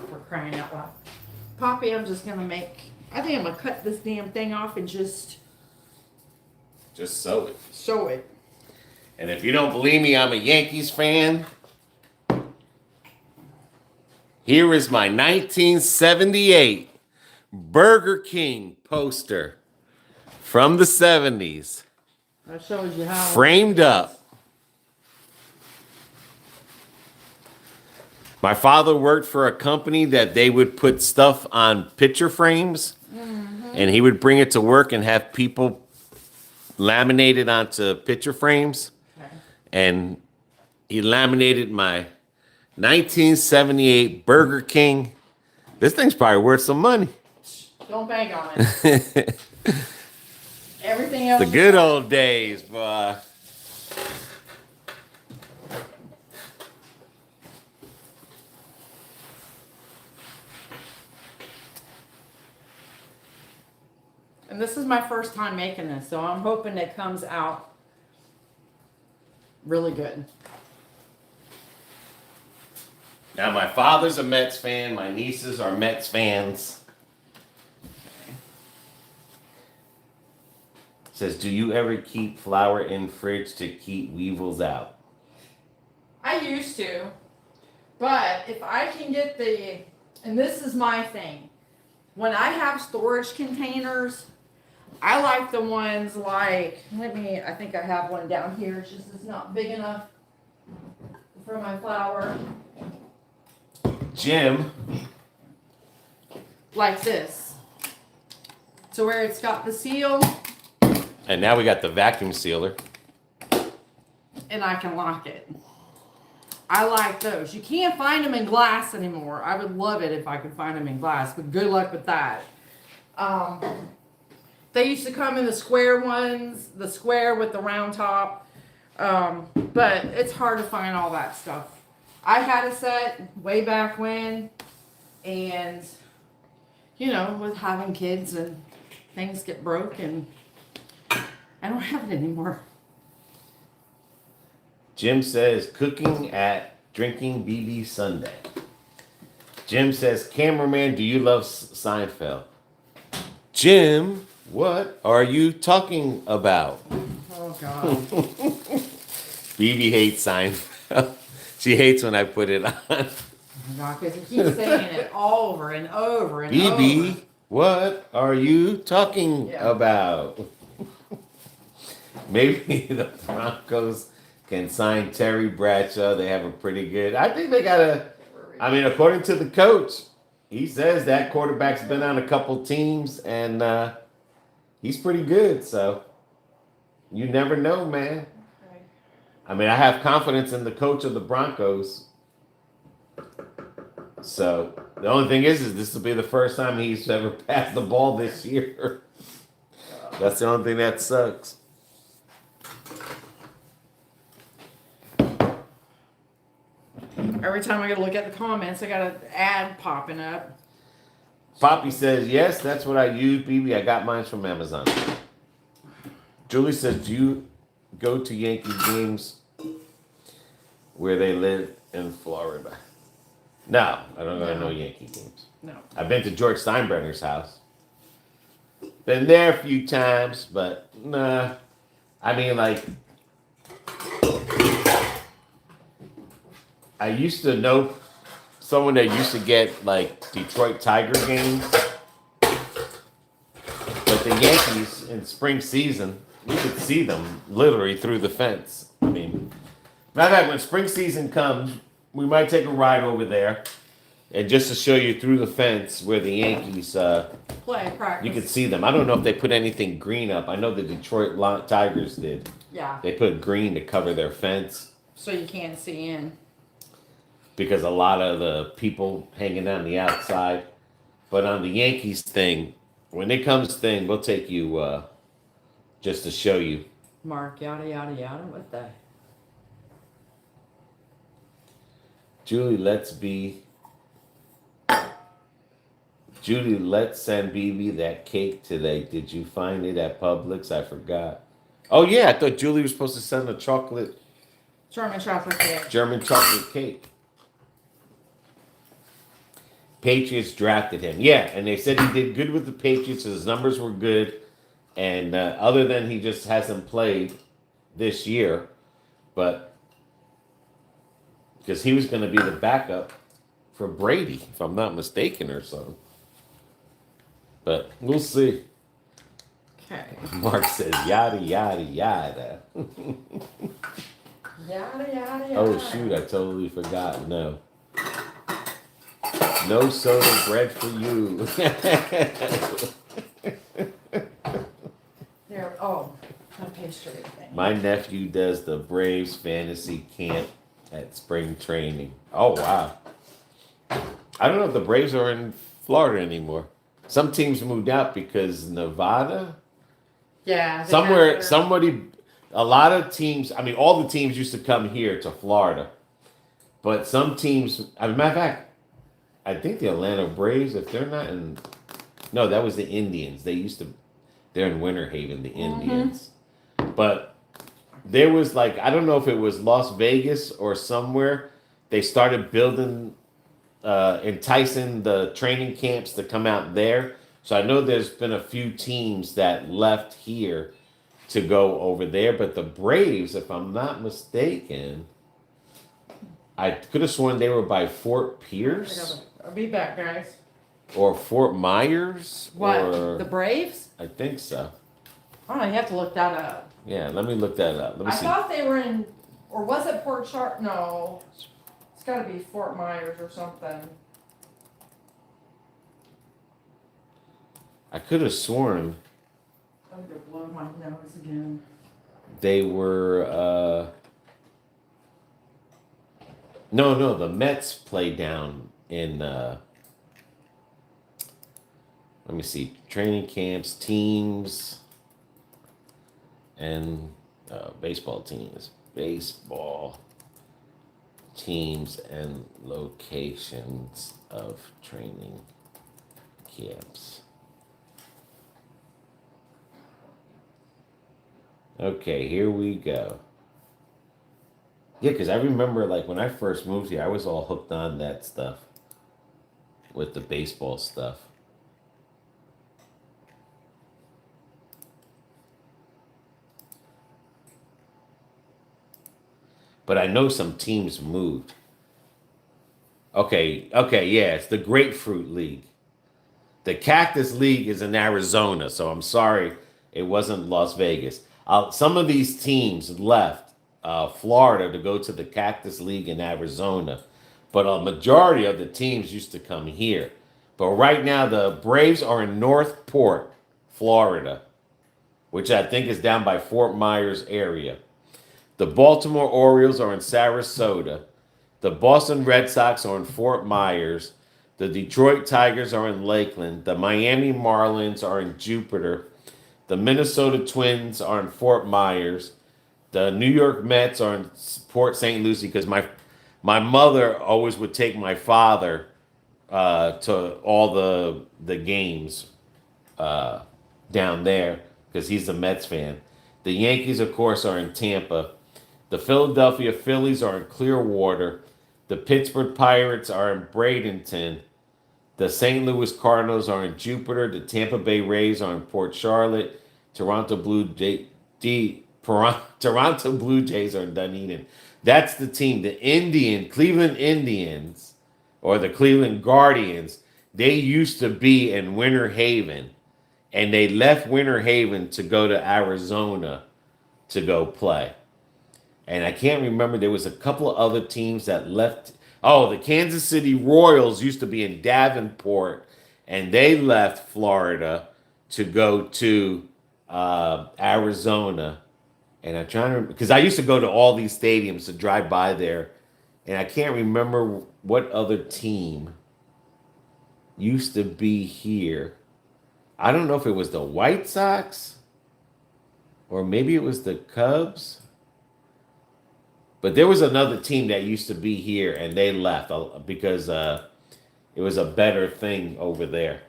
For crying out loud. Poppy, I'm just going to make I think I'm gonna cut this damn thing off and just sew it. sew it. And if you don't believe me, I'm a Yankees fan. Here is my 1978 Burger King poster from the 70s. That shows you how. Framed up. My father worked for a company that they would put stuff on picture frames, and he would bring it to work and have people laminate it onto picture frames. Okay. And he laminated my 1978 Burger King. This thing's probably worth some money. Don't bank on it. Everything else. The good old days, boy. And this is my first time making this, so I'm hoping it comes out really good. Now, my father's a Mets fan. My nieces are Mets fans. Says, do you ever keep flour in fridge to keep weevils out? I used to, but if I can get and this is my thing, when I have storage containers, I like the ones like, I think I have one down here, it's not big enough for my flour. Jim. Like this. So where it's got the seal. And now we got the vacuum sealer. And I can lock it. I like those. You can't find them in glass anymore. I would love it if I could find them in glass, but good luck with that. They used to come in the square ones, the square with the round top. But it's hard to find all that stuff. I had a set way back when, and with having kids and things get broke, and I don't have it anymore. Jim says, cooking at drinking BB Sunday. Jim says, cameraman, do you love Seinfeld? Jim, what are you talking about? Oh, God. BB hates Seinfeld. She hates when I put it on. Oh, God, because he keeps saying it over and over and BB, over. what are you talking about? Maybe the Broncos can sign Terry Bradshaw. They have a pretty good. I think they got according to the coach, he says that quarterback's been on a couple teams and he's pretty good. So you never know, man. Okay. I have confidence in the coach of the Broncos. So the only thing is this will be the first time he's ever passed the ball this year. That's the only thing that sucks. Every time I gotta look at the comments, I got an ad popping up. Poppy says, yes, that's what I use, BB. I got mine from Amazon. Julie says, do you go to Yankee games where they live in Florida? No, I don't go to no Yankee games. No. I've been to George Steinbrenner's house. Been there a few times, but nah. I used to know someone that used to get like Detroit Tiger games. But the Yankees in spring season, you could see them literally through the fence. Matter of fact, when spring season comes, we might take a ride over there. And just to show you through the fence where the Yankees Play practice. you could see them. I don't know if they put anything green up. I know the Detroit Tigers did. Yeah. They put green to cover their fence. So you can't see in. Because a lot of the people hanging on the outside. But on the Yankees thing, when it comes thing, we'll take you just to show you. Mark, yada, yada, yada. What the? Julie, let's send BB that cake today. Did you find it at Publix? I forgot. Oh, yeah. I thought Julie was supposed to send a German chocolate cake. German chocolate cake. Patriots drafted him. Yeah, and they said he did good with the Patriots. His numbers were good, and other than he just hasn't played this year, but because he was going to be the backup for Brady, if I'm not mistaken, or something. But we'll see. Okay. Mark says yada yada yada. Yada, yada, yada. Oh shoot! I totally forgot. No. No soda bread for you. There. Oh, a pastry thing. My nephew does the Braves fantasy camp at spring training. Oh wow! I don't know if the Braves are in Florida anymore. Some teams moved out because Nevada. Yeah. Somewhere, somebody, a lot of teams. I mean, all the teams used to come here to Florida, but some teams. As a matter of fact, I think the Atlanta Braves, if they're not in, no, that was the Indians. They used to, they're in Winter Haven, the Indians. But there was like, I don't know if it was Las Vegas or somewhere, they started building, enticing the training camps to come out there. So I know there's been a few teams that left here to go over there. But the Braves, if I'm not mistaken, I could have sworn they were by Fort Pierce. I'll be back, guys. Or Fort Myers? What? Or, The Braves? I think so. Oh, you have to look that up. Yeah, let me look that up. Let me I see. thought they were in, or was it Port Charlotte? No. It's got to be Fort Myers or something. I could have sworn I'm going to blow my nose again. they were. No, the Mets play down in. Let me see. Training camps, teams, and baseball teams. Baseball teams and locations of training camps. Okay, here we go. Yeah, because I remember, like, when I first moved here, I was all hooked on that stuff with the baseball stuff. But I know some teams moved. Okay, yeah, it's the Grapefruit League. The Cactus League is in Arizona, so I'm sorry it wasn't Las Vegas. Some of these teams left Florida to go to the Cactus League in Arizona, but a majority of the teams used to come here. But right now, the Braves are in Northport, Florida, which I think is down by Fort Myers area. The Baltimore Orioles are in Sarasota. The Boston Red Sox are in Fort Myers. The Detroit Tigers are in Lakeland. The Miami Marlins are in Jupiter. The Minnesota Twins are in Fort Myers. The New York Mets are in Port St. Lucie because my mother always would take my father to all the games down there because he's a Mets fan. The Yankees, of course, are in Tampa. The Philadelphia Phillies are in Clearwater. The Pittsburgh Pirates are in Bradenton. The St. Louis Cardinals are in Jupiter. The Tampa Bay Rays are in Port Charlotte. Toronto Blue Jays are in Dunedin. That's the team. The Cleveland Indians, or the Cleveland Guardians, they used to be in Winter Haven. And they left Winter Haven to go to Arizona to go play. And I can't remember, there was a couple of other teams that left. Oh, the Kansas City Royals used to be in Davenport, and they left Florida to go to Arizona. And I'm trying to remember, because I used to go to all these stadiums to drive by there, and I can't remember what other team used to be here. I don't know if it was the White Sox, or maybe it was the Cubs. But there was another team that used to be here, and they left because it was a better thing over there.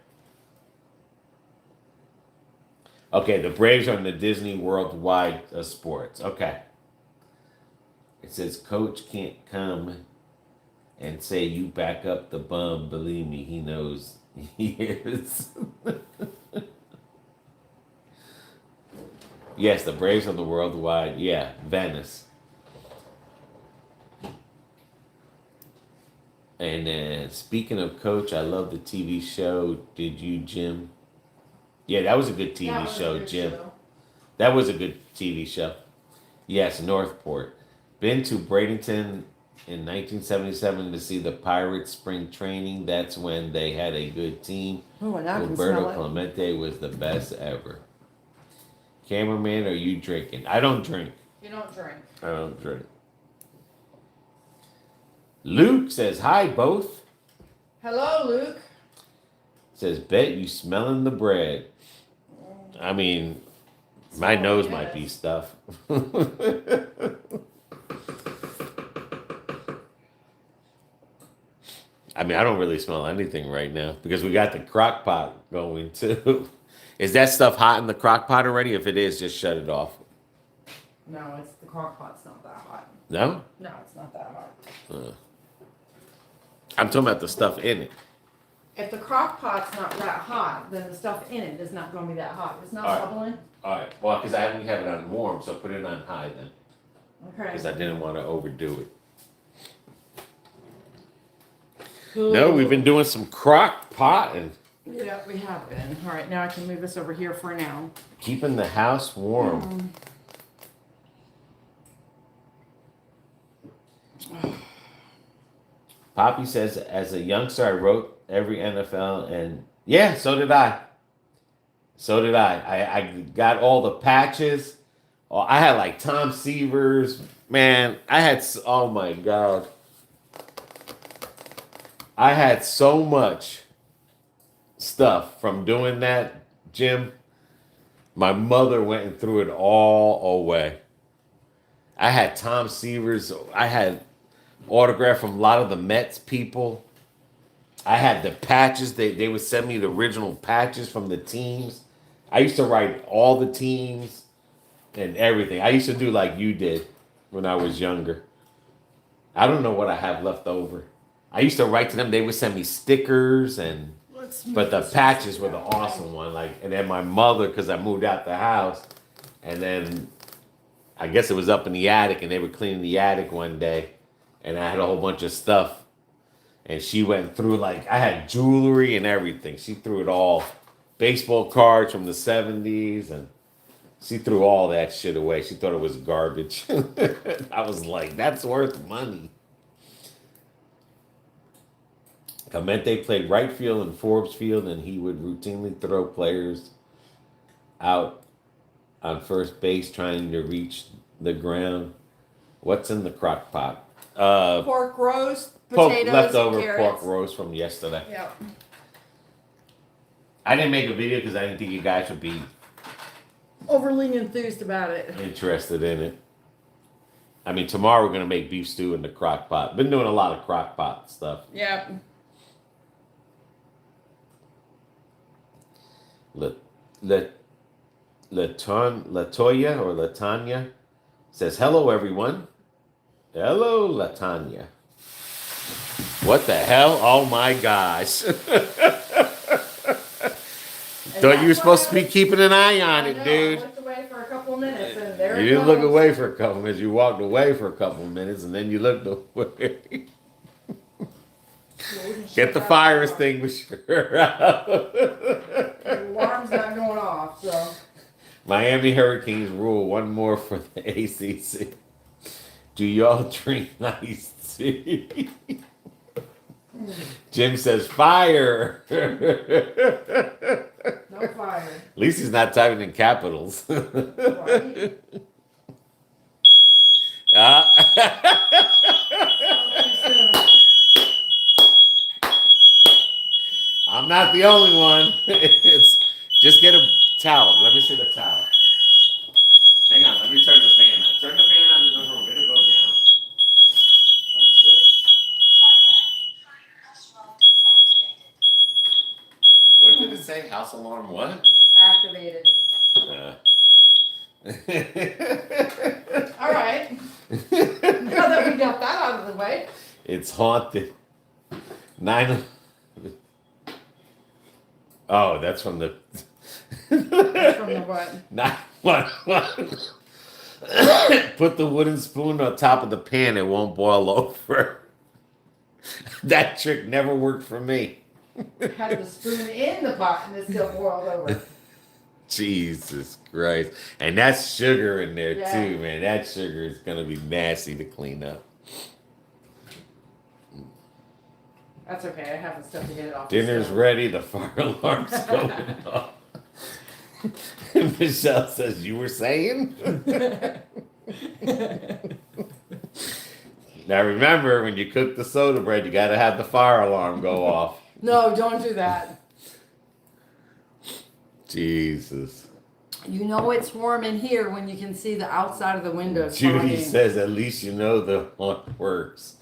Okay, the Braves are in the Disney Worldwide Sports. Okay. It says coach can't come and say you back up the bum. Believe me, he knows he is. Yes, the Braves are the worldwide. Yeah, Venice. And then speaking of Coach, I love the TV show. Did you, Jim? Yeah, that was a good That TV was a show, good Jim. show. That was a good TV show. Yes, Northport. Been to Bradenton in 1977 to see the Pirates spring training. That's when they had a good team. Oh, and I can Roberto smell it. Clemente was the best ever. Cameraman, are you drinking? I don't drink. You don't drink. I don't drink. Luke says, hi, both. Hello, Luke. Says, bet you smelling the bread. I mean, my nose might be stuff. I mean, I don't really smell anything right now because we got the crock pot going too. Is that stuff hot in the crock pot already? If it is, just shut it off. No, it's the crock pot's not that hot. No? No, it's not that hot. I'm talking about the stuff in it. If the crock pot's not that hot, then the stuff in it is not going to be that hot. It's not All right. bubbling. All right. Well, because I didn't have it on warm, so put it on high then. Okay. Because I didn't want to overdo it. Cool. No, we've been doing some crock potting. Yeah, we have been. All right, now I can move this over here for now. Keeping the house warm. Poppy says, as a youngster, I wrote every NFL, and yeah, so did I. So did I. I got all the patches. Oh, I had like Tom Seavers. Man, I had, oh my God. I had so much stuff from doing that, Jim. My mother went and threw it all away. I had Tom Seavers. I had autograph from a lot of the Mets people. I had the patches. They would send me the original patches from the teams. I used to write all the teams and everything. I used to do like you did when I was younger. I don't know what I have left over. I used to write to them. They would send me stickers but the patches were the awesome one. Like, and then my mother, because I moved out the house, and then I guess it was up in the attic, and they were cleaning the attic one day, and I had a whole bunch of stuff, and she went through, like, I had jewelry and everything. She threw it all, baseball cards from the 70s, and she threw all that shit away. She thought it was garbage. I was like, that's worth money. Clemente played right field in Forbes Field, and he would routinely throw players out on first base trying to reach the ground. What's in the crock pot? Pork roast, potatoes, leftover carrots. pork roast from yesterday. Yep. I didn't make a video because I didn't think you guys would be Overly enthused about it. interested in it. I mean, tomorrow we're going to make beef stew in the crock pot. Been doing a lot of crock pot stuff. Yep. Latoya or Latanya says, hello, everyone. Hello, Latanya. What the hell? Oh, my gosh. Thought you were supposed to be keeping an eye on it, dude. I looked away for a couple of minutes, and there You it didn't look goes. away for a couple minutes. You walked away for a couple of minutes, and then you looked away. Get the fire extinguisher out. The alarm's not going off, so. Miami Hurricanes rule one more for the ACC. Do y'all drink iced tea? Jim says fire. No fire. At least he's not typing in capitals. Right? Ah. I'm not the only one. It's just get a towel. Let me see the towel. Hang on, let me turn the fan on. Turn the fan on in the room. It'll go down. What did it say? House alarm what? Activated. All right. Now that we got that out of the way. It's haunted. 9. Oh, that's from the. That's from the what? 911. Put the wooden spoon on top of the pan, it won't boil over. That trick never worked for me. Had the spoon in the pot and it still boiled over. Jesus Christ. And that's sugar in there Yeah. too, man. That sugar is going to be nasty to clean up. That's okay. I have the stuff to get it off. Dinner's ready. The fire alarm's going off. And Michelle says, "You were saying?" Now remember, when you cook the soda bread, you got to have the fire alarm go off. No, don't do that. Jesus. You know it's warm in here when you can see the outside of the window. Judy says, "At least you know the haunt works."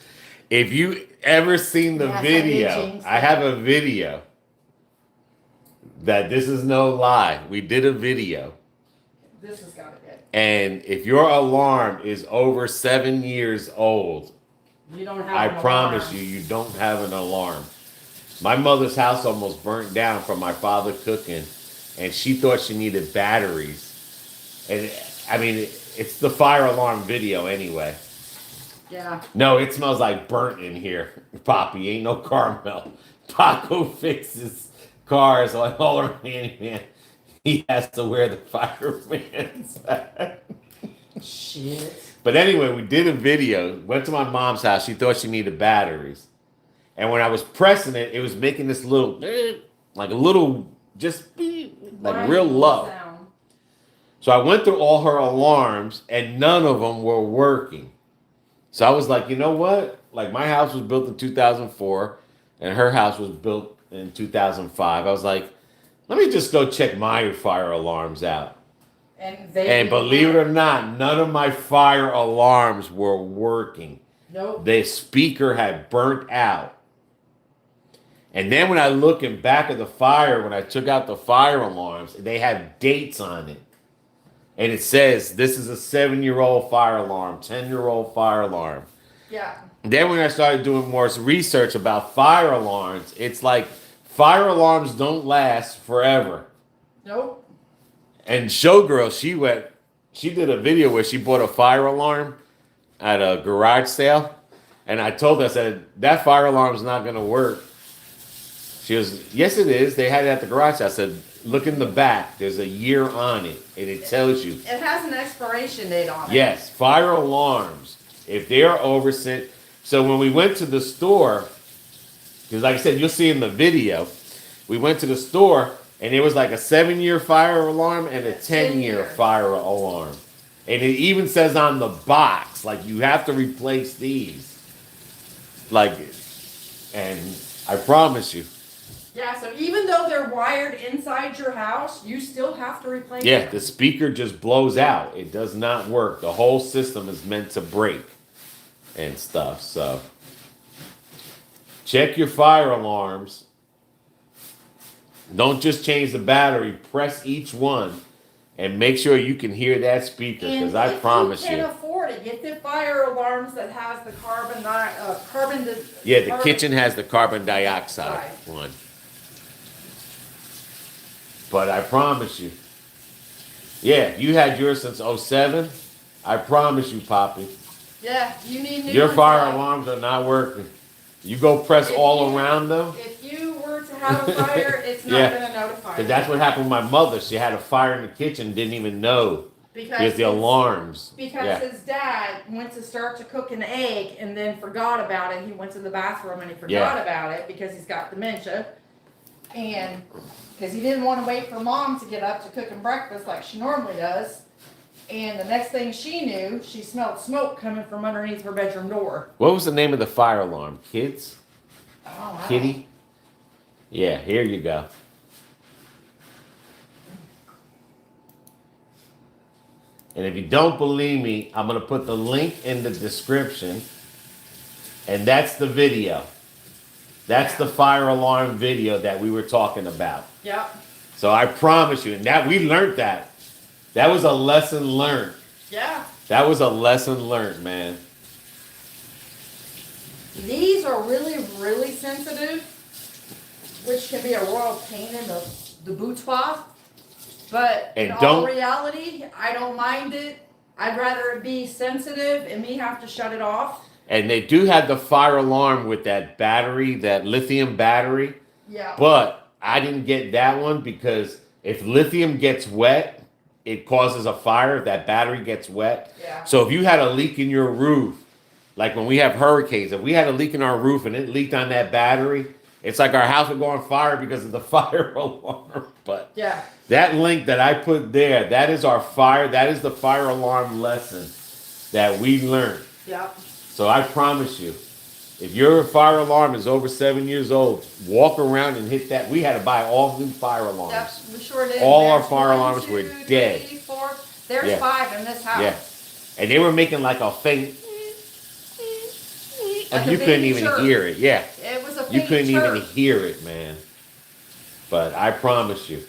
If you ever seen the Yes, video, I have a video that this is no lie. We did a video. This has got to get. And if your alarm is over 7 years old, You don't have. I an promise alarm. you don't have an alarm. My mother's house almost burnt down from my father cooking, and she thought she needed batteries. And I mean, it's the fire alarm video anyway. Yeah. No, it smells like burnt in here, Poppy. Ain't no caramel. Paco fixes cars like all around man. He has to wear the fireman's hat. Shit. But anyway, we did a video. Went to my mom's house. She thought she needed batteries. And when I was pressing it, it was making this little, like a little, just like real low. Sound. So I went through all her alarms and none of them were working. So I was like, you know what? Like my house was built in 2004 and her house was built in 2005. I was like, let me just go check my fire alarms out. And believe it or not, none of my fire alarms were working. Nope. The speaker had burnt out. And then when I look in back of the fire, when I took out the fire alarms, they have dates on it. And it says, this is a 7-year-old fire alarm, 10-year-old fire alarm. Yeah. Then when I started doing more research about fire alarms, it's like fire alarms don't last forever. Nope. And Showgirl, she did a video where she bought a fire alarm at a garage sale. And I told her, I said, that fire alarm's not going to work. She goes, yes, it is. They had it at the garage sale. I said, look in the back. There's a year on it. And it tells you. It has an expiration date on it. Yes, fire alarms, if they are oversent. So when we went to the store, because like I said, you'll see in the video, we went to the store and it was like a 7-year fire alarm and a 10-year fire alarm. And it even says on the box, like you have to replace these. Like, and I promise you. Yeah, so even though they're wired inside your house, you still have to replace Yeah, them. the speaker just blows out. It does not work. The whole system is meant to break and stuff. So check your fire alarms. Don't just change the battery. Press each one and make sure you can hear that speaker, because I promise you. If you can afford it, get the fire alarms that has the Yeah, the kitchen has the carbon dioxide one. But I promise you. Yeah, you had yours since 07. I promise you, Poppy. Yeah, you need new Your ones fire like- alarms are not working. You go press all around them. If you were to have a fire, it's not Yeah. going to notify you. Because that's what happened with my mother. She had a fire in the kitchen, didn't even know. Because the alarms. Because his dad went to start to cook an egg and then forgot about it. He went to the bathroom and he forgot about it because he's got dementia. And because he didn't want to wait for mom to get up to cook him breakfast like she normally does. And the next thing she knew, she smelled smoke coming from underneath her bedroom door. What was the name of the fire alarm? Kids? Oh, wow. Kitty? Yeah, here you go. And if you don't believe me, I'm going to put the link in the description. And that's the video. That's the fire alarm video that we were talking about. Yep. So I promise you, and that we learned that. That was a lesson learned. Yeah. That was a lesson learned, man. These are really, really sensitive, which can be a royal pain in the boudoir. But in all reality, I don't mind it. I'd rather it be sensitive and me have to shut it off. And they do have the fire alarm with that battery, that lithium battery. Yeah. But I didn't get that one because if lithium gets wet, it causes a fire. If that battery gets wet. Yeah. So if you had a leak in your roof, like when we have hurricanes, if we had a leak in our roof and it leaked on that battery, it's like our house would go on fire because of the fire alarm. But yeah, that link that I put there, that is our fire. That is the fire alarm lesson that we learned. Yeah. So I promise you, if your fire alarm is over 7 years old, walk around and hit that. We had to buy all new fire alarms. Yep, we sure did. All There's our fire one, alarms two, were three, dead. 4. There's Yeah. 5 in this house. Yeah. And they were making like a faint, Like and a you couldn't baby even chirp. hear it. Yeah. It was a You faint couldn't chirp. even hear it, man. But I promise you,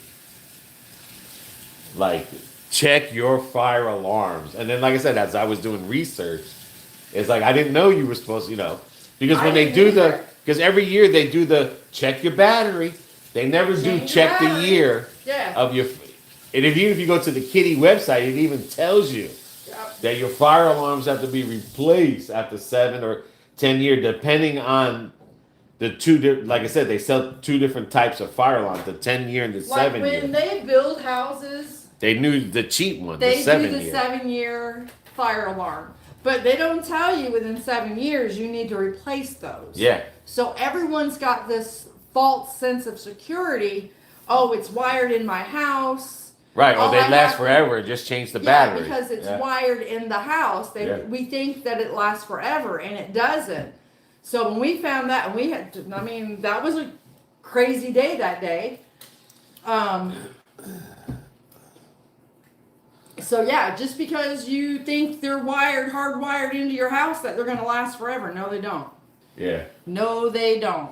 like, check your fire alarms. And then, like I said, as I was doing research, it's like I didn't know you were supposed to, because I when they didn't do either. because every year they do the check your battery. They never do Change check the the battery. year Yeah. of your. And even if you go to the kitty website, it even tells you Yep. that your fire alarms have to be replaced after 7 or 10 years, depending on the like I said, they sell 2 different types of fire alarms: the 10-year and the Like 7-year. when they build houses, They knew the cheap one, they the 7 do the year. 7-year fire alarm. But they don't tell you within 7 years you need to replace those. Yeah, So everyone's got this false sense of security. Oh, it's wired in my house. right. Or All they I last have to- forever. Just change the Yeah, battery. because it's Yeah. wired in the house. Yeah. We think that it lasts forever, and it doesn't. So when we found that, and we had to, that was a crazy day that day. So yeah, just because you think they're hardwired into your house, that they're going to last forever. No, they don't. Yeah. No, they don't.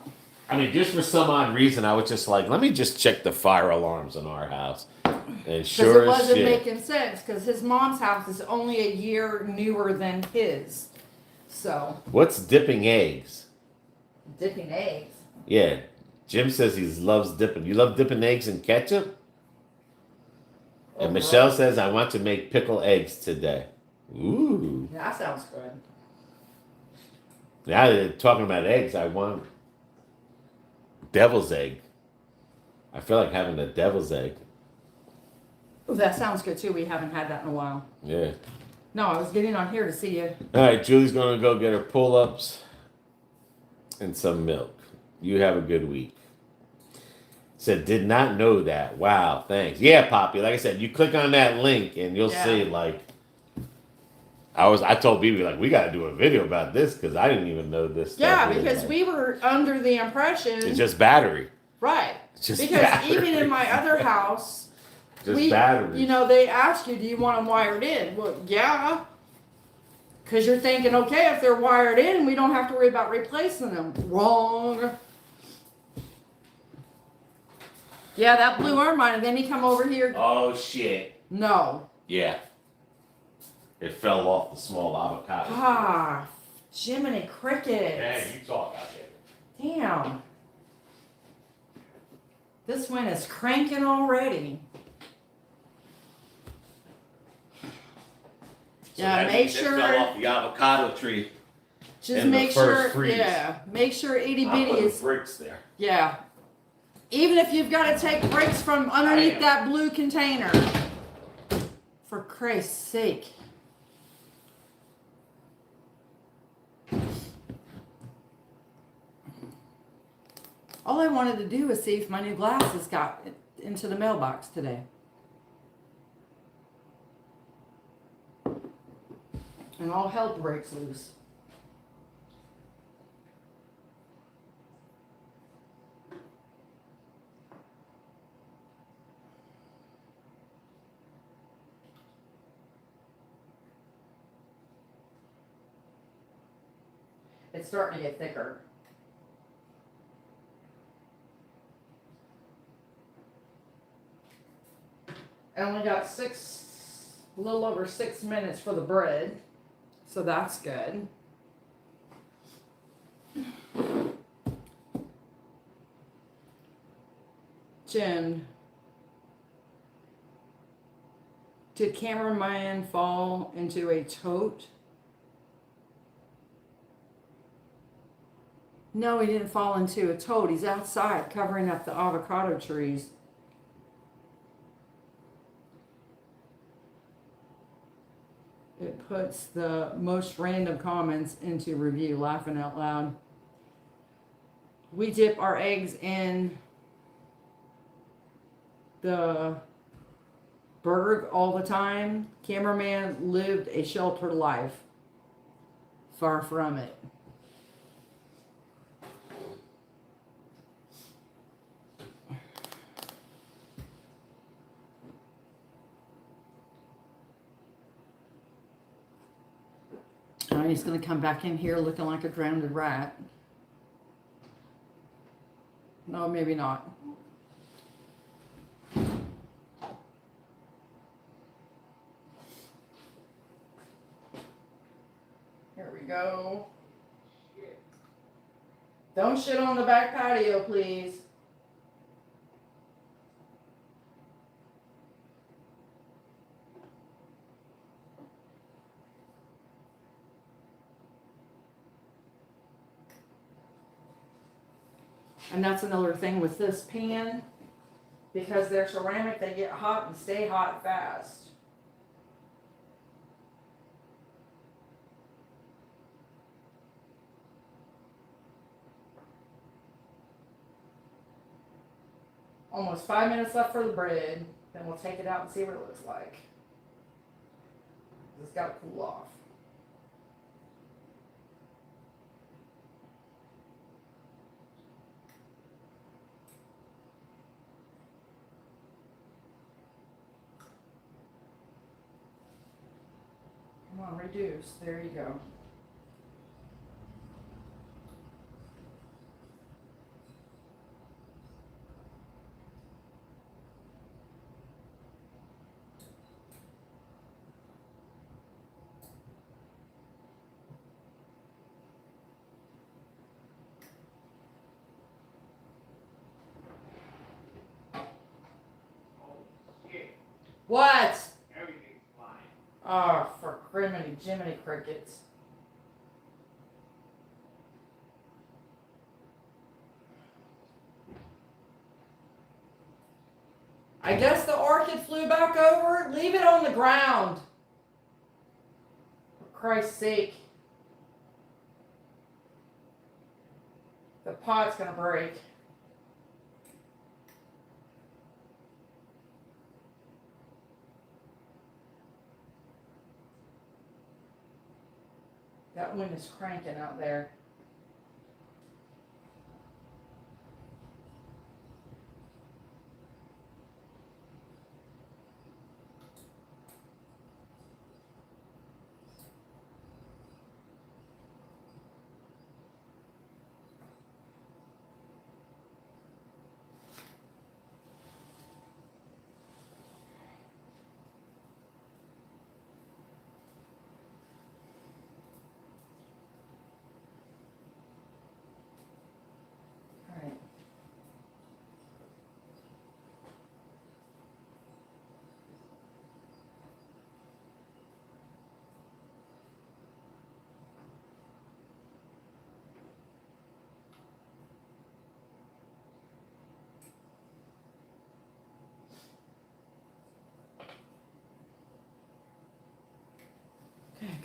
I mean, just for some odd reason, I was just like, let me just check the fire alarms in our house. And Because sure it as wasn't shit. making sense, because his mom's house is only a year newer than his. So, What's dipping eggs? dipping eggs. Yeah. Jim says he loves dipping. You love dipping eggs in ketchup? And Oh, Michelle gross. says, I want to make pickle eggs today. Ooh. Yeah, that sounds good. Now that they're talking about eggs, I want devil's egg. I feel like having a devil's egg. Oh, that sounds good too. We haven't had that in a while. Yeah. No, I was getting on here to see you. All right, Julie's going to go get her pull-ups and some milk. You have a good week. Said, did not know that. Wow, thanks. Yeah, Poppy. Like I said, you click on that link and you'll Yeah. see, like, I told BB, like, we got to do a video about this because I didn't even know this Yeah, stuff was, because like, we were under the impression. it's just battery. Right. It's just Because battery. even in my other house, Just battery. they ask you, do you want them wired in? Well, yeah. Because you're thinking, okay, if they're wired in, we don't have to worry about replacing them. Wrong. Yeah, that blew our mind. And then he come over here. Oh, shit. No. Yeah. It fell off the small avocado. Ah, Jiminy Crickets. Man, you talk out there. Damn. This one is cranking already. So Yeah, that make means it sure. fell off the avocado tree. Just in the make first sure. freeze. Yeah, make sure itty I bitty put is. bricks there. Yeah. Even if you've got to take bricks from underneath that blue container. For Christ's sake. All I wanted to do was see if my new glasses got into the mailbox today. And all hell breaks loose. It's starting to get thicker. I only got a little over 6 minutes for the bread. So that's good. Jen, did cameraman fall into a tote? No, he didn't fall into a tote. He's outside covering up the avocado trees. It puts the most random comments into review, laughing out loud. We dip our eggs in the Berg all the time. Cameraman lived a sheltered life. Far from it. Oh, he's going to come back in here looking like a drowned rat. No, maybe not. Here we go. Don't shit on the back patio, please. And that's another thing with this pan, because they're ceramic, they get hot and stay hot fast. Almost 5 minutes left for the bread, then we'll take it out and see what it looks like. It's got to cool off. Come on, reduce. There you go. What? Everything's fine. Oh, for criminy Jiminy crickets. I guess the orchid flew back over. Leave it on the ground. For Christ's sake. The pot's gonna break. That wind is cranking out there.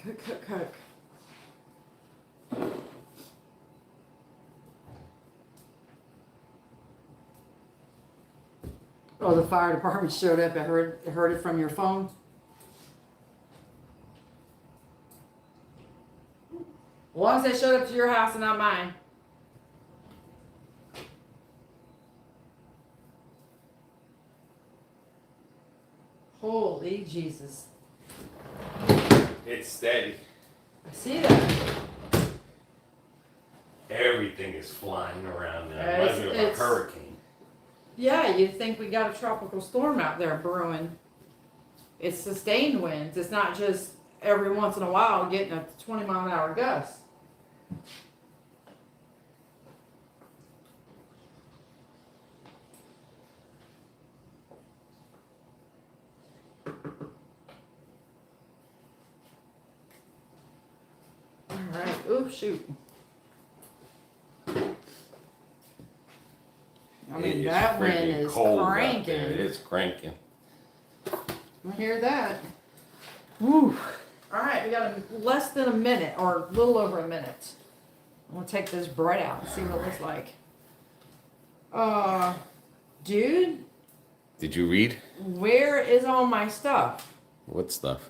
Okay, cook. Oh, the fire department showed up. I heard it from your phone. As long as they showed up to your house and not mine. Holy Jesus. It's steady. I see that. Everything is flying around now. It's- Reminds me of a it's- hurricane. Yeah, you'd think we got a tropical storm out there brewing. It's sustained winds. It's not just every once in a while getting a 20-mile-an-hour gust. Ooh, shoot. I mean, It that wind freaking is cold out cranking. there. It's cranking. I hear that. Woo. All right, we got less than a minute, or a little over a minute. I'm gonna take this bread out and see what it looks like. Dude, Did you read? where is all my stuff? What stuff?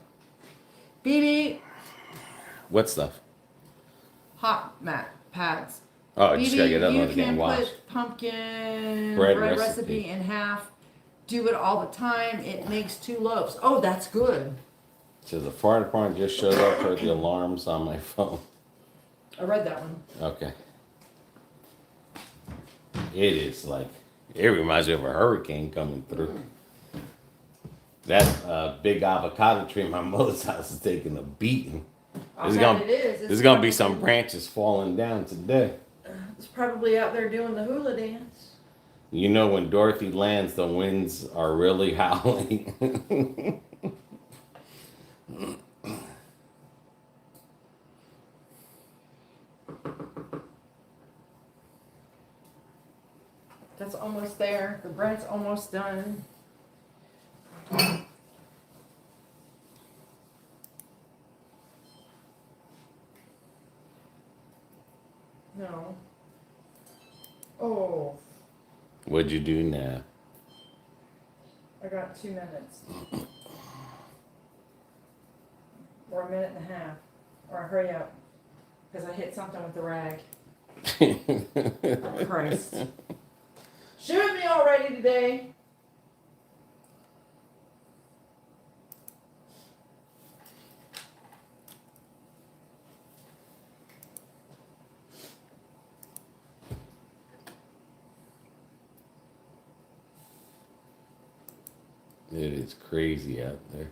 BB, What stuff? hot mat pads. Oh, I just gotta get that you one again. can Wash. put pumpkin Bread bread recipe. recipe in half. Do it all the time. It makes 2 loaves. Oh, that's good. So the fire department just showed up. Heard the alarms on my phone. I read that one. Okay. It is like, it reminds me of a hurricane coming through. That big avocado tree in my mother's house is taking a beating. I'll bet it is. There's gonna be some branches falling down today. It's probably out there doing the hula dance. You know, when Dorothy lands, the winds are really howling. That's almost there. The bread's almost done. No. Oh, What'd you do now? I got 2 minutes. Or a minute and a half. Or hurry up. Because I hit something with the rag. Oh, Christ. Shoot me already today. It is crazy out there.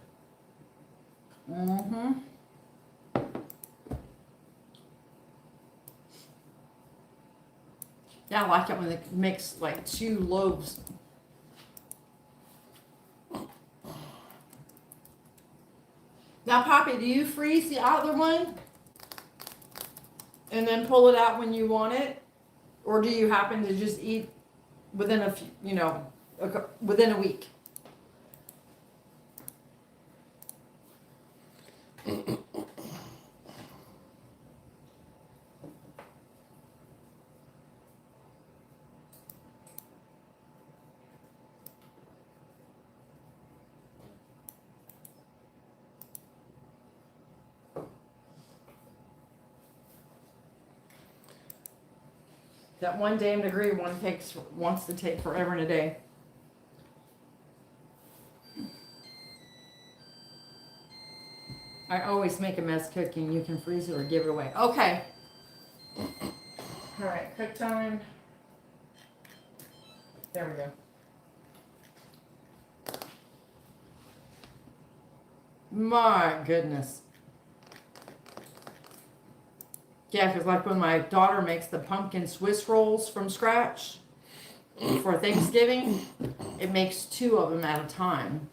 Mm-hmm. Yeah, I like it when they mix like 2 loaves. Now, Poppy, do you freeze the other one and then pull it out when you want it? Or do you happen to just eat within a few, within a week? That 1 damn degree wants to take forever and a day. I always make a mess cooking. You can freeze it or give it away. Okay. All right, cook time. There we go. My goodness. Yeah, because like when my daughter makes the pumpkin Swiss rolls from scratch for Thanksgiving, it makes 2 of them at a time.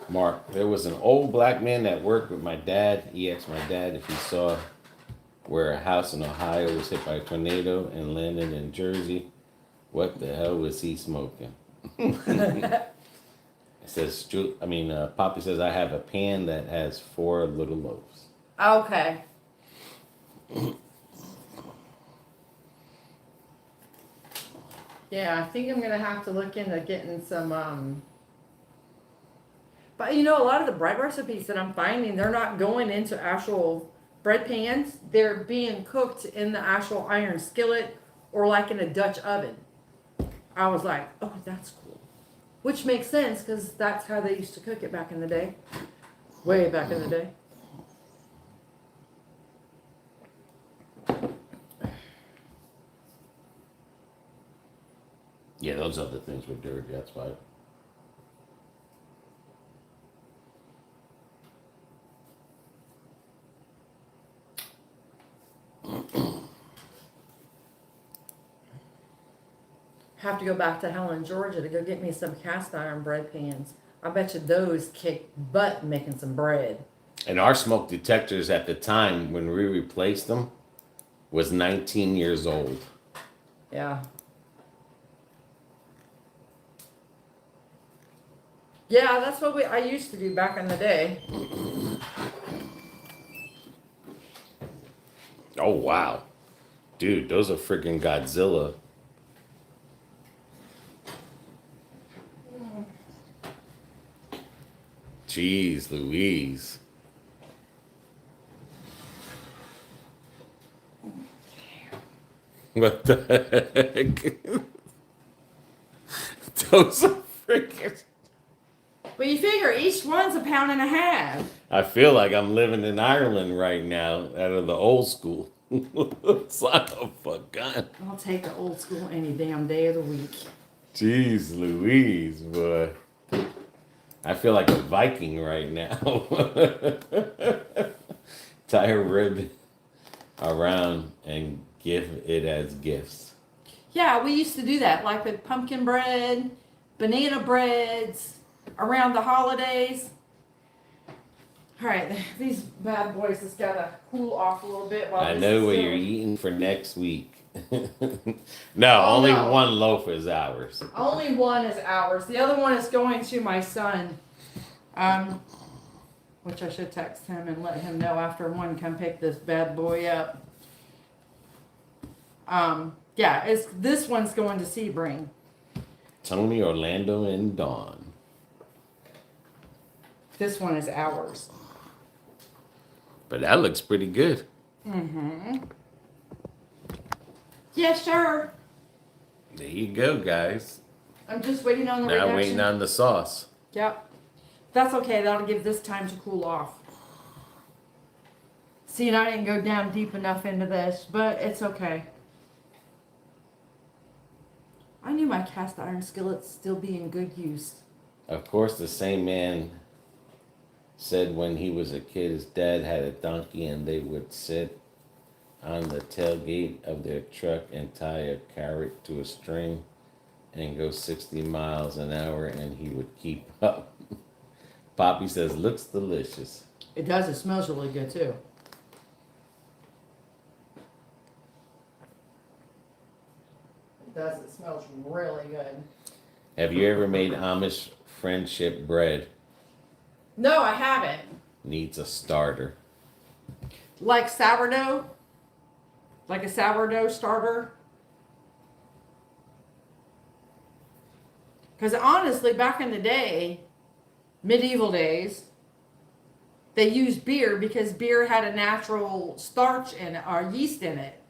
Mark, there was an old black man that worked with my dad. He asked my dad if he saw where a house in Ohio was hit by a tornado and landed in Jersey. What the hell was he smoking? It says, Poppy says, I have a pan that has 4 little loaves. Okay. Yeah, I think I'm going to have to look into getting some, but a lot of the bread recipes that I'm finding, they're not going into actual bread pans. They're being cooked in the actual iron skillet or like in a Dutch oven. I was like, oh, that's cool. Which makes sense because that's how they used to cook it back in the day. Way back in the day. Yeah, those other things were dirty. That's why. have to go back to Helen, Georgia to go get me some cast iron bread pans. I bet you those kick butt making some bread. And our smoke detectors at the time when we replaced them was 19 years old. Yeah. Yeah, that's what I used to do back in the day. Oh, wow. Dude, those are freaking Godzilla. Jeez Louise. What the heck? Those are freaking... But you figure each one's £1.50. I feel like I'm living in Ireland right now, out of the old school. Son of a gun. I'll take the old school any damn day of the week. Jeez Louise, boy. I feel like a Viking right now. Tie a ribbon around and give it as gifts. Yeah, we used to do that, like with pumpkin bread, banana breads, around the holidays. All right, these bad boys just gotta cool off a little bit. While I this know is what still- you're eating for next week. No, only no. one loaf is ours. Only one is ours. The other one is going to my son. Which I should text him and let him know after one come pick this bad boy up. Yeah, this one's going to Sebring. Tony, Orlando, and Dawn. This one is ours. But that looks pretty good. Mm-hmm. Yeah, sure. There you go, guys. I'm just waiting on the Now reduction. waiting on the sauce. Yep. That's okay. That'll give this time to cool off. See, and I didn't go down deep enough into this, but it's okay. I knew my cast iron skillets still be in good use. Of course, the same man said when he was a kid, his dad had a donkey and they would sit on the tailgate of their truck and tie a carrot to a string and go 60 miles an hour and he would keep up. Poppy says, looks delicious. It does. It smells really good, too. It does. It smells really good. Have you ever made Amish friendship bread? No, I haven't. Needs a starter. Like sourdough? Like a sourdough starter? Because honestly, back in the day, medieval days, they used beer because beer had a natural starch in it, or yeast in it,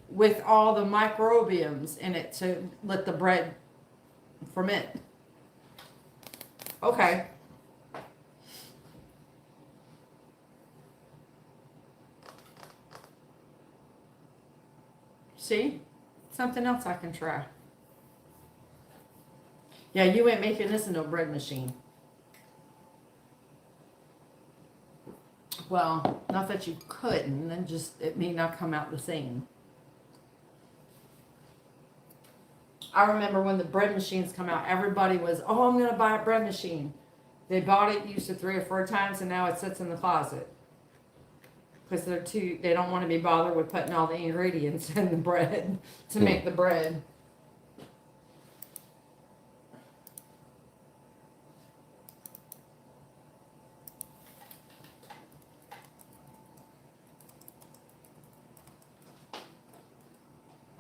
with all the microbials in it to let the bread ferment. Okay. See? Something else I can try. Yeah, you ain't making this in no bread machine. Well, not that you couldn't, and just it may not come out the same. I remember when the bread machines come out, everybody was, oh, I'm gonna buy a bread machine. They bought it, used it 3 or 4 times, and now it sits in the closet. Because they don't want to be bothered with putting all the ingredients in the bread to make the bread.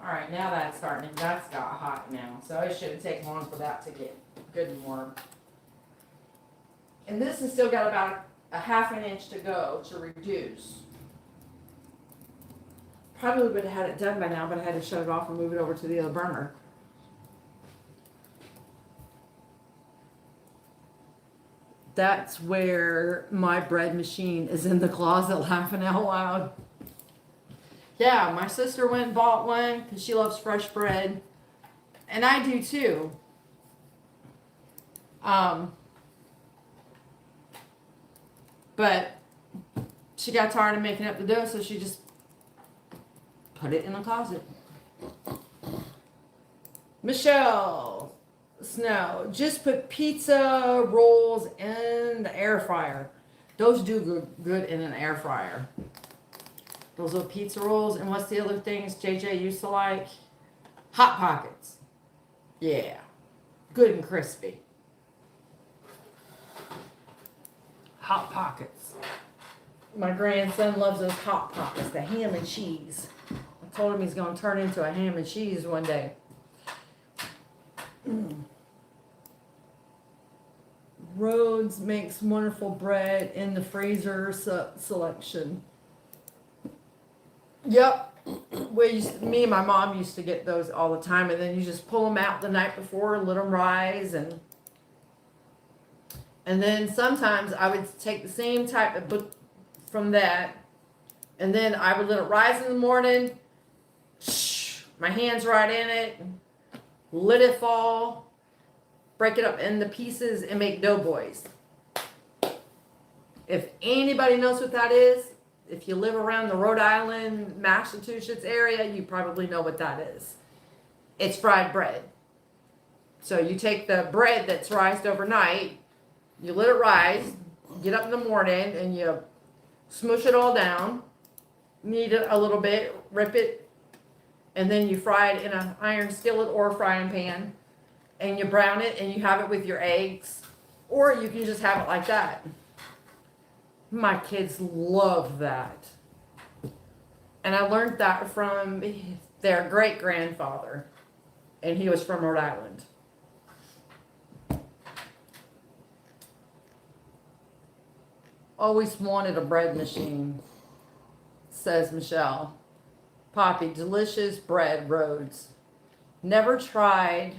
Alright, now that's that's got hot now. So it shouldn't take long for that to get good and warm. And this has still got about a ½ an inch to go to reduce. Probably would have had it done by now, but I had to shut it off and move it over to the other burner. That's where my bread machine is, in the closet, laughing out loud. Yeah, my sister went and bought one because she loves fresh bread. And I do too. But she got tired of making up the dough, so she just put it in the closet. Michelle Snow, just put pizza rolls in the air fryer. Those do good in an air fryer. Those little pizza rolls. And what's the other things JJ used to like? Hot Pockets. Yeah. Good and crispy. Hot Pockets. My grandson loves those Hot Pockets, the ham and cheese. I told him he's going to turn into a ham and cheese one day. Rhodes makes wonderful bread in the freezer selection. Yep. Me and my mom used to get those all the time, and then you just pull them out the night before, let them rise, and then sometimes I would take the same type of book from that, and then I would let it rise in the morning. My hands right in it, let it fall, break it up into pieces, and make doughboys. If anybody knows what that is, if you live around the Rhode Island, Massachusetts area, you probably know what that is. It's fried bread. So you take the bread that's rised overnight, you let it rise, get up in the morning, and you smoosh it all down, knead it a little bit, rip it, and then you fry it in an iron skillet or frying pan, and you brown it, and you have it with your eggs, or you can just have it like that. My kids love that. And I learned that from their great-grandfather, and he was from Rhode Island. Always wanted a bread machine, says Michelle. Poppy, delicious bread, Rhodes. Never tried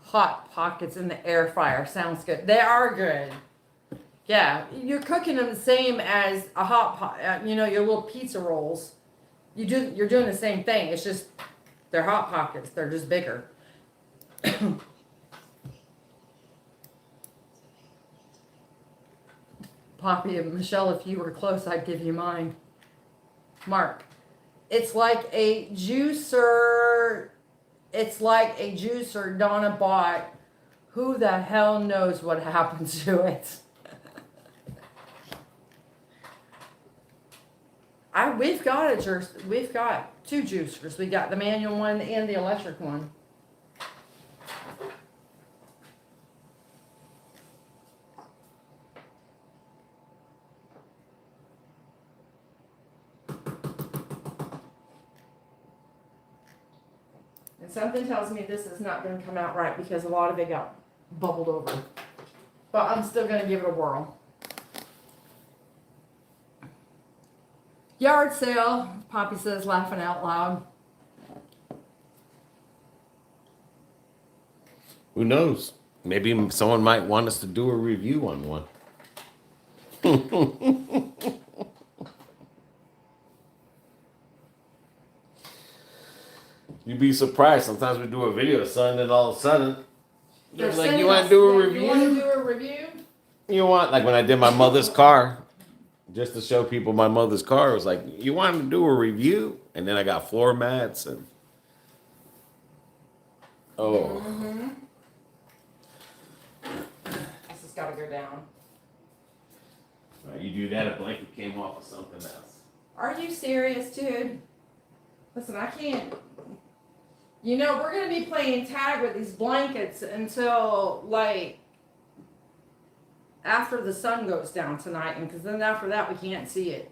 Hot Pockets in the air fryer. Sounds good. They are good. Yeah, you're cooking them the same as a hot pot. Your little pizza rolls. You're doing the same thing. It's just they're Hot Pockets. They're just bigger. Poppy and Michelle, if you were close, I'd give you mine. Mark, it's like a juicer. It's like a juicer Donna bought. Who the hell knows what happened to it? We've got two juicers. We got the manual one and the electric one. And something tells me this is not going to come out right because a lot of it got bubbled over. But I'm still going to give it a whirl. Yard sale, Poppy says, laughing out loud. Who knows? Maybe someone might want us to do a review on one. You'd be surprised. Sometimes we do a video of something, and all of a sudden, they're like, "You want to do a review? You want to do a review? You want, like when I did my mother's car, just to show people my mother's car, it was like, you want to do a review?" And then I got floor mats and This has got to go down. You do that, a blanket came off of something else. Are you serious, dude? Listen, I can't. We're going to be playing tag with these blankets until, after the sun goes down tonight. And because then after that, we can't see it.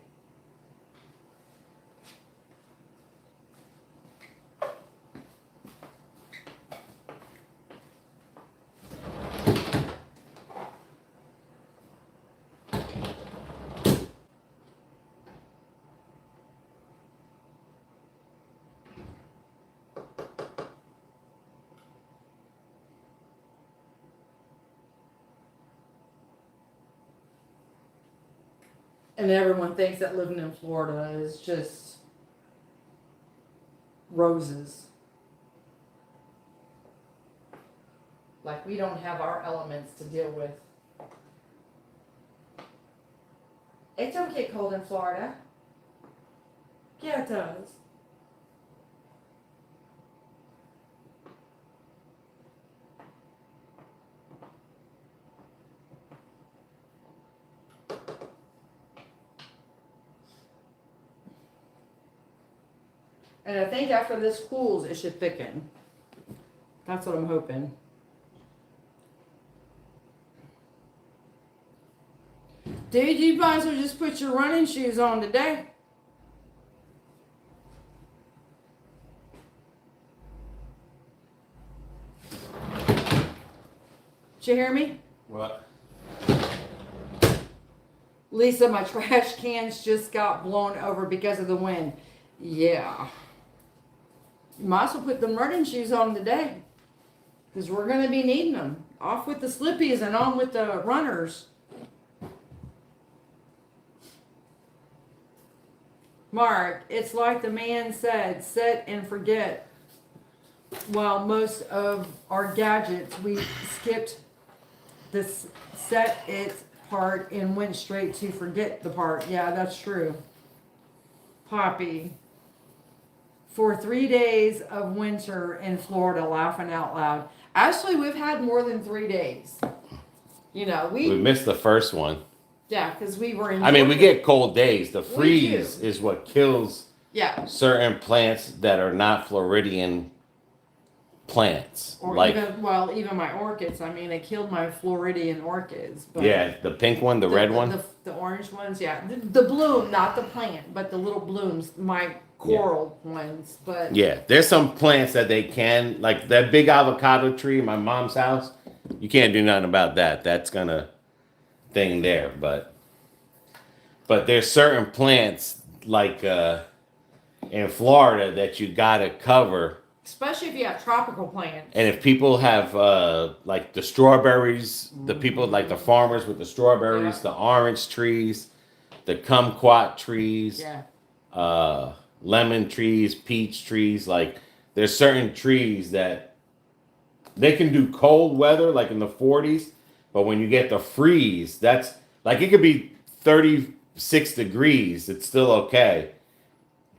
And everyone thinks that living in Florida is just roses. Like we don't have our elements to deal with. It don't get cold in Florida. Yeah, it does. And I think after this cools, it should thicken. That's what I'm hoping. Dude, you might as well just put your running shoes on today. Did you hear me? What? Lisa, my trash cans just got blown over because of the wind. Yeah. You might as well put them running shoes on today. Because we're going to be needing them. Off with the slippies and on with the runners. Mark, it's like the man said, set and forget. While most of our gadgets, we skipped this set it part and went straight to forget the part. Yeah, that's true. Poppy. For 3 days of winter in Florida, laughing out loud. Actually, we've had more than 3 days. You know, We missed the first one. yeah, because we were in. I mean, we Georgia. get cold days. The freeze is what kills Yeah. certain plants that are not Floridian plants. Or like, even my orchids. I mean, it killed my Floridian orchids. But yeah, the pink one, the red one. The orange ones, yeah. The bloom, not the plant, but the little blooms, my coral ones. But yeah, there's some plants that they can, like that big avocado tree in my mom's house. You can't do nothing about that. That's gonna thing there. But there's certain plants like in Florida that you gotta cover. especially if you have tropical plants. And if people have like the strawberries, the people like the farmers with the strawberries, the orange trees, the kumquat trees, lemon trees, peach trees, like there's certain trees that they can do cold weather, like in the 40s, but when you get the freeze, that's like it could be 36 degrees, it's still okay.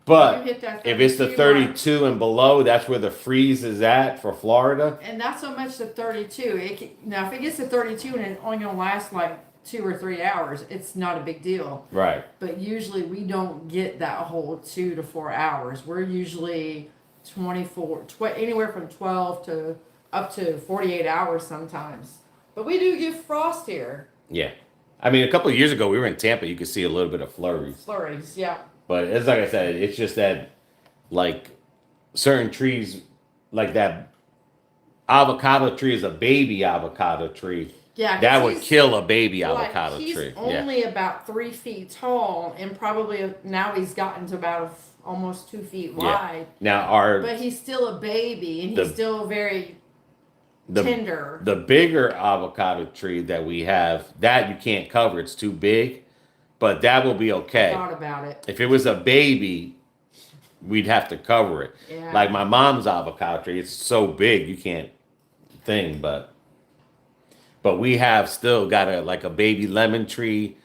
But if it's the 32 and below, that's where the freeze is at for Florida. And not so much the 32. Now, if it gets to 32 and it only gonna last like 2 or 3 hours, it's not a big deal. Right. But usually we don't get that whole 2 to 4 hours. We're usually anywhere from 12 to up to 48 hours sometimes. But we do get frost here. Yeah. I mean, a couple of years ago, we were in Tampa. You could see a little bit of flurries. Flurries, yeah. But it's like I said, it's just that, like, certain trees, like that avocado tree is a baby avocado tree. Yeah, that would kill a baby avocado he's tree. Only about 3 feet tall, and probably now he's gotten to about almost 2 feet wide. Now but he's still a baby, and he's still very tender. The bigger avocado tree that we have, that you can't cover; it's too big. But that will be okay. I thought about it. If it was a baby, we'd have to cover it. Yeah. Like my mom's avocado tree, it's so big you can't thing. But we have still got a baby lemon tree,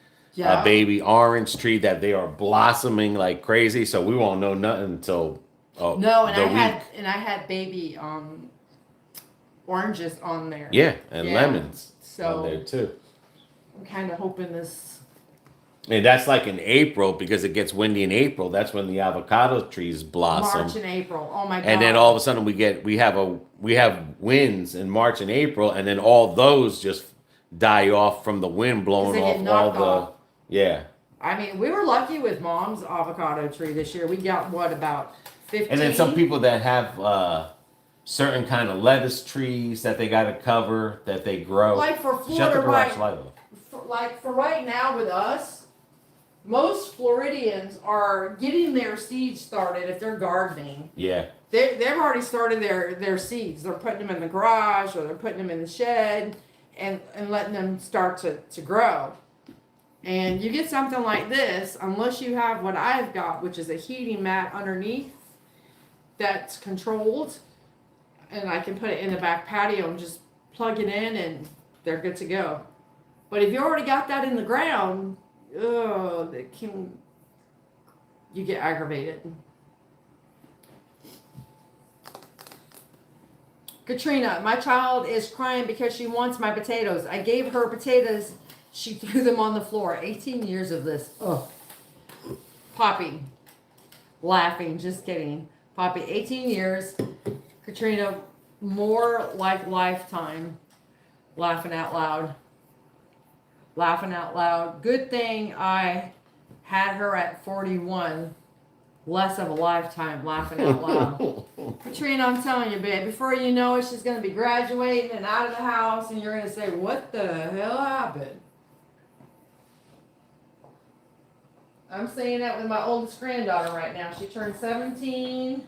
a baby orange tree that they are blossoming like crazy. So we won't know nothing until I had baby oranges on there. Yeah, and lemons on there too. I'm kind of hoping this. And that's like in April because it gets windy in April. That's when the avocado trees blossom. March and April. Oh my God. And then all of a sudden we have winds in March and April, and then all those just die off from the wind blowing off yeah. I mean, we were lucky with Mom's avocado tree this year. We got about 15. And then some people that have certain kind of lettuce trees that they got to cover that they grow. Like for Florida, Shut the garage light off. For right now with us. Most Floridians are getting their seeds started if they're gardening. Yeah. They've already started their seeds. They're putting them in the garage or they're putting them in the shed and letting them start to grow. And you get something like this, unless you have what I've got, which is a heating mat underneath that's controlled. And I can put it in the back patio and just plug it in and they're good to go. But if you already got that in the ground, you get aggravated. Katrina, my child is crying because she wants my potatoes. I gave her potatoes. She threw them on the floor. 18 years of this. Ugh. Poppy. Laughing, just kidding. Poppy, 18 years. Katrina, more like lifetime. Laughing out loud. Laughing out loud. Good thing I had her at 41. Less of a lifetime laughing out loud. Katrina, I'm telling you, babe, before you know it, she's going to be graduating and out of the house, and you're going to say, what the hell happened? I'm saying that with my oldest granddaughter right now. She turned 17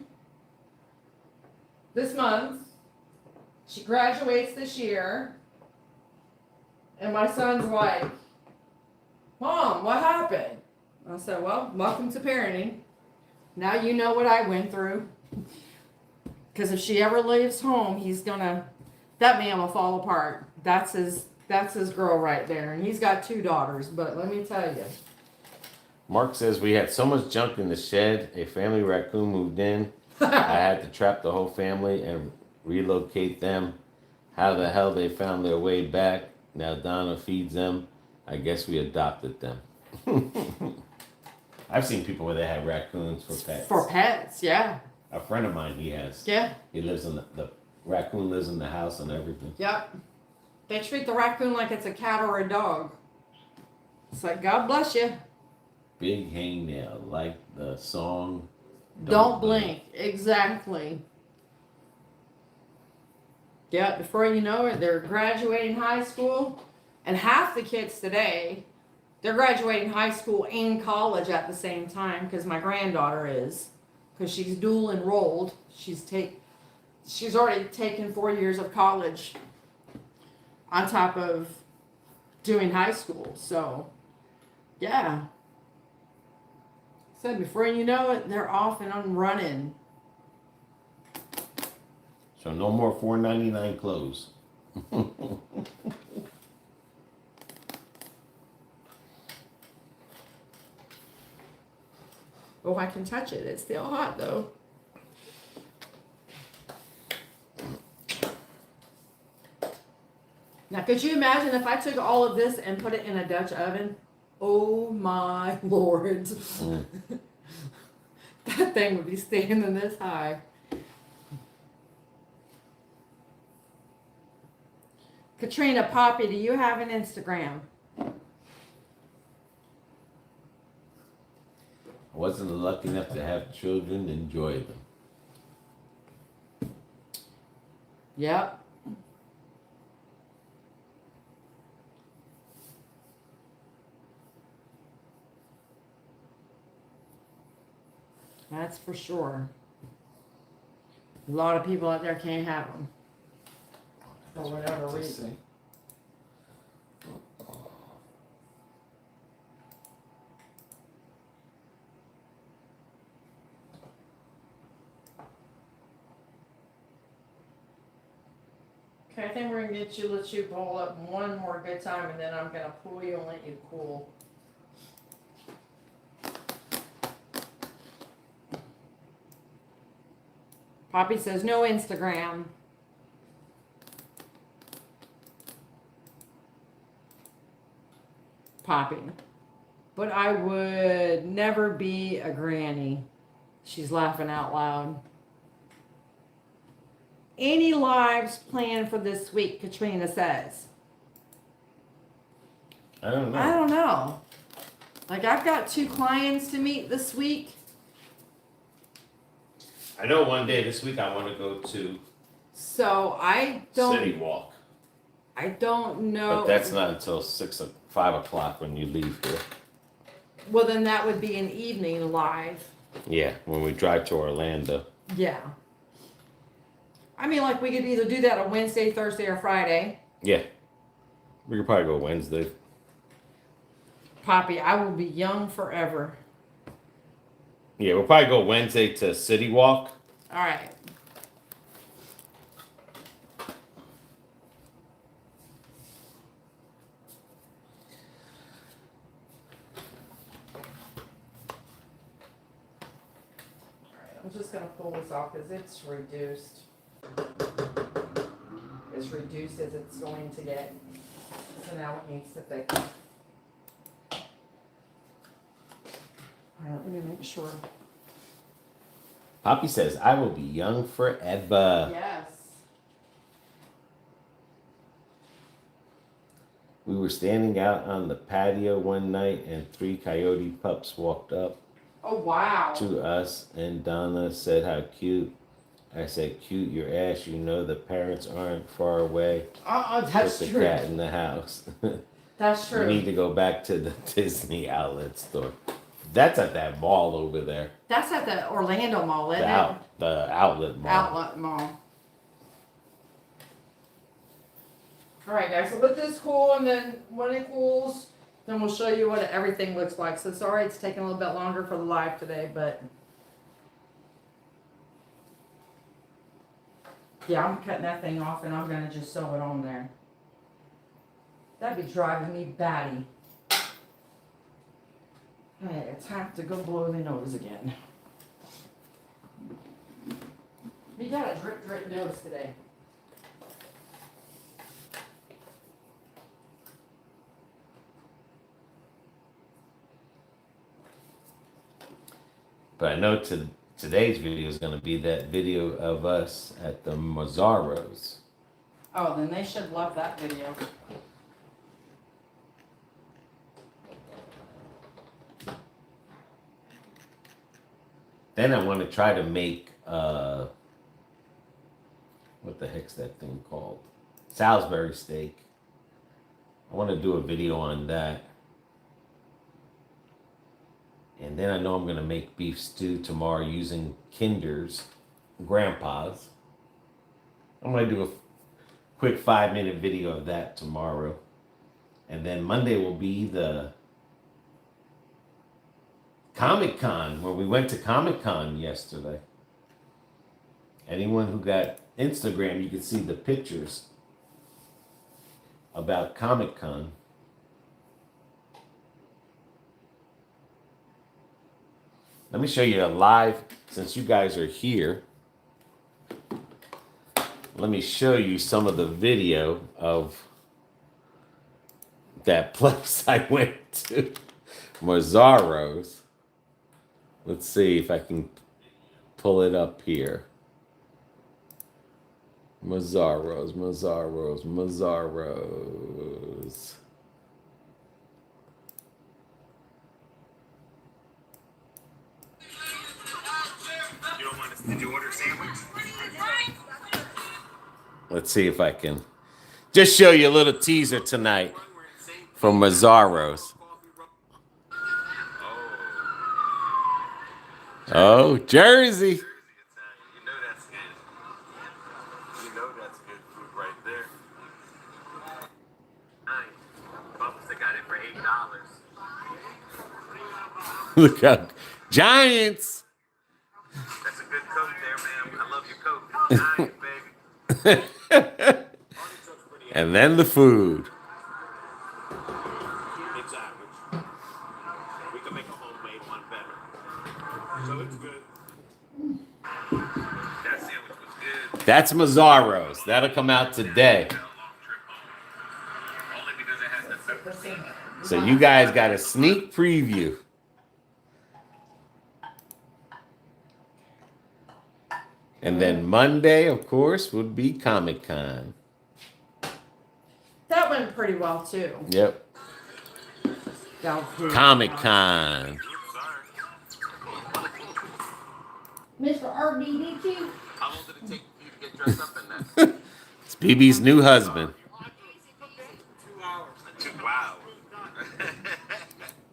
this month. She graduates this year. And my son's like, Mom, what happened? I said, well, welcome to parenting. Now you know what I went through. Because if she ever leaves home, that man will fall apart. That's his girl right there. And he's got 2 daughters, but let me tell you. Mark says we had so much junk in the shed. A family raccoon moved in. I had to trap the whole family and relocate them. How the hell they found their way back? Now Donna feeds them. I guess we adopted them. I've seen people where they have raccoons for pets. For pets, yeah. A friend of mine, he has. Yeah. He lives in the raccoon lives in the house and everything. Yep. They treat the raccoon like it's a cat or a dog. It's like, God bless you. Bighangnail, like the song. Don't blink. Exactly. Yeah, before you know it, they're graduating high school. And half the kids today, they're graduating high school and college at the same time, because my granddaughter is. Because she's dual enrolled. She's already taken 4 years of college on top of doing high school. So, yeah. So before you know it, they're off and I'm running. So no more $4.99 clothes. Oh, I can touch it. It's still hot though. Now, could you imagine if I took all of this and put it in a Dutch oven? Oh my Lord. That thing would be standing this high. Katrina, Poppy, do you have an Instagram? I wasn't lucky enough to have children enjoy them. Yep. That's for sure. A lot of people out there can't have them. For whatever reason. Okay, I think we're gonna let you bowl up one more good time, and then I'm gonna pull you and let you cool. Poppy says no Instagram. Poppy. But I would never be a granny. She's laughing out loud. Any lives planned for this week, Katrina says. I don't know. I don't know. Like, I've got 2 clients to meet this week. I know one day this week I want to go to So I City don't, Walk. I don't know. But that's not until 5 o'clock when you leave here. Well, then that would be an evening live. Yeah, when we drive to Orlando. Yeah. I mean, like, we could either do that on Wednesday, Thursday, or Friday. Yeah. We could probably go Wednesday. Poppy, I will be young forever. Yeah, we'll probably go Wednesday to City Walk. All right. I'm just going to pull this off because it's reduced. As reduced as it's going to get. So now it needs to thicken. All right, let me make sure. Poppy says, I will be young forever. Yes. We were standing out on the patio one night and 3 coyote pups walked up Oh, wow. to us and Donna said, how cute. I said, cute your ass. You know the parents aren't far away. That's Put the true. cat in the house. That's true. You need to go back to the Disney outlet store. That's at that mall over there. That's at the Orlando Mall, isn't it? The outlet mall. Outlet Mall. All right, guys. So let this cool, and then when it cools, then we'll show you what everything looks like. So sorry it's taking a little bit longer for the live today, but yeah, I'm cutting that thing off, and I'm gonna just sew it on there. That'd be driving me batty. Hey, it's time to go blow the nose again. We got a drip drip nose today. But I know today's video is going to be that video of us at the Mazzaros. Oh, then they should love that video. Then I want to try to make, what the heck's that thing called? Salisbury steak. I want to do a video on that. And then I know I'm going to make beef stew tomorrow using Kinder's, Grandpa's. I'm going to do a quick 5-minute video of that tomorrow. And then Monday will be the Comic-Con, where we went to Comic-Con yesterday. Anyone who got Instagram, you can see the pictures about Comic-Con. Let me show you a live, since you guys are here. Let me show you some of the video of that place I went to, Mazzaros. Let's see if I can pull it up here. Mazzaros. Did you order a sandwich? Let's see if I can just show you a little teaser tonight from Mazzaros. Oh, Jersey. You know that's good. You know that's good food right there. Bubbles, they got it for $8. Look out. Giants. That's a good coat there, man. I love your coat. Giants, baby. And then the food. It's average. We can make a homemade one better. So it's good. That sandwich was good. That's Mazzaros. That'll come out today. A long trip home. Only because it has the pepper. So you guys got a sneak preview. And then Monday, of course, would be Comic-Con. That went pretty well too. Yep. Comic-Con. Mr. RBDQ. How long did it take you to get dressed up in that? It's BB's new husband. 2 hours. Wow.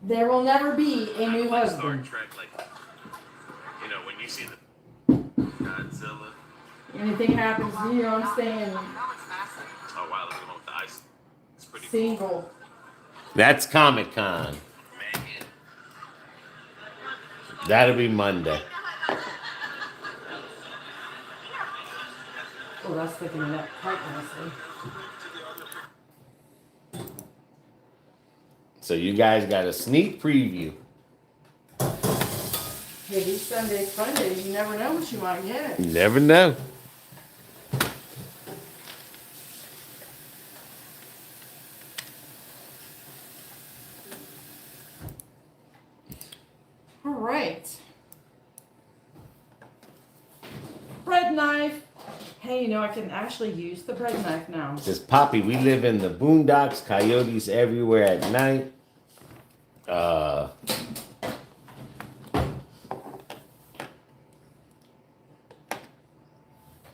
There will never be a new Star husband. Trek, like, you know, when you see the Godzilla. Anything happens to you, I'm staying Oh wow, look at the one with the ice. It's pretty single. That's Comic-Con. cool. Man. That'll be Monday. Oh, that's thickening up quite nicely. So you guys got a sneak preview. Hey, these Sundays, Fundays, you never know what you might get. You never know. All right. knife. Hey, you know, I can actually use the bread knife now. It says, Poppy, we live in the boondocks, coyotes everywhere at night.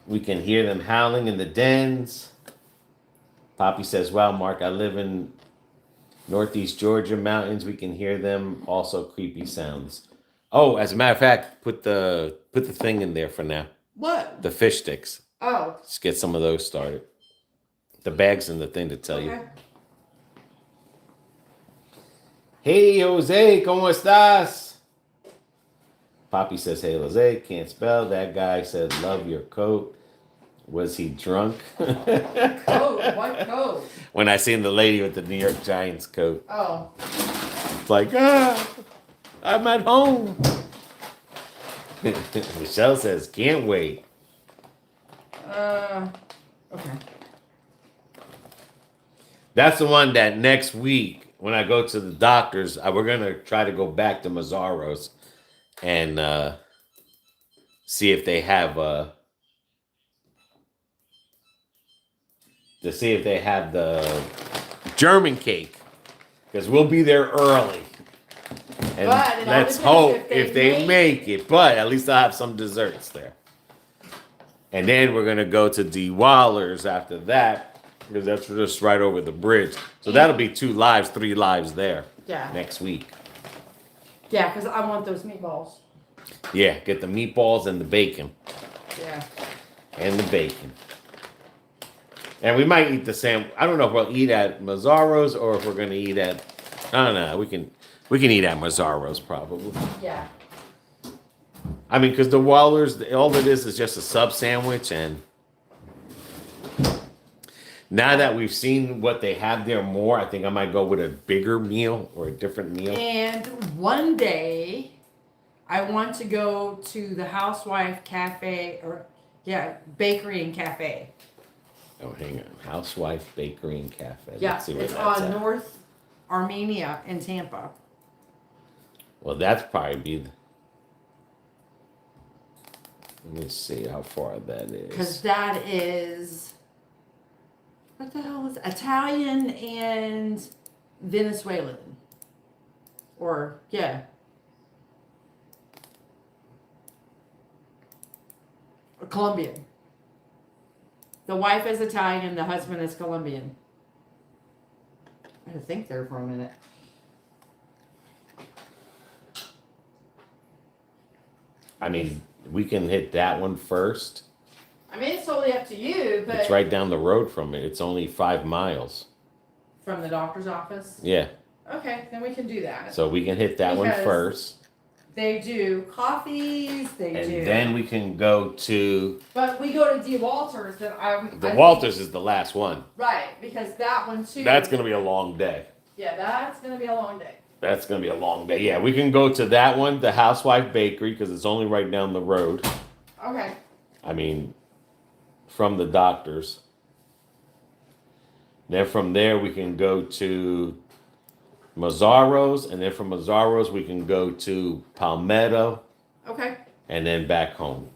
We can hear them howling in the dens. Poppy says, wow, Mark, I live in Northeast Georgia mountains. We can hear them. Also creepy sounds. Oh, as a matter of fact, put the thing in there for now. What? The fish sticks. Oh. Let's get some of those started. The bags and the thing to tell you. Hey, Jose, ¿cómo estás? Poppy says, hey, Jose, can't spell. That guy said, love your coat. Was he drunk? Coat? What coat? When I seen the lady with the New York Giants coat. Oh. It's like, I'm at home. Michelle says, can't wait. Okay. That's the one that next week, when I go to the doctor's, we're going to try to go back to Mazzaro's and see if they have the German cake, because we'll be there early. And let's hope if they make it. But at least I'll have some desserts there. And then we're going to go to D. Waller's after that, because that's just right over the bridge. So that'll be 3 lives there next week. Yeah, because I want those meatballs. Yeah, get the meatballs and the bacon. Yeah. And the bacon. And we might eat the same. I don't know if we'll eat at Mazzaro's or if we're going to eat at, I don't know. We can eat at Mazzaro's probably. Yeah. I mean, because the Waller's, all it is just a sub sandwich. And now that we've seen what they have there more, I think I might go with a bigger meal or a different meal. And one day, I want to go to the Housewife Cafe, Bakery and Cafe. Oh, hang on. Housewife Bakery and Cafe. Yeah, Let's see where it's that's on at. North Armenia in Tampa. Well, that's probably let me see how far that is. Because that is, what the hell is Italian and Venezuelan. Or, yeah. Or Colombian. The wife is Italian, the husband is Colombian. I had to think there for a minute. I mean, we can hit that one first. I mean, it's totally up to you, but... It's right down the road from it. It's only 5 miles. From the doctor's office? Yeah. Okay, then we can do that. So we can hit that one first. They do coffees, And then we can go to... But we go to D. Walter's. Walter's is the last one. Right, because that one too... That's going to be a long day. Yeah, that's going to be a long day. That's going to be a long day. Yeah, we can go to that one, the Housewife Bakery, because it's only right down the road. Okay. I mean, from the doctor's. Then from there, we can go to Mazzaro's, and then from Mazzaro's, we can go to Palmetto. Okay. And then back home.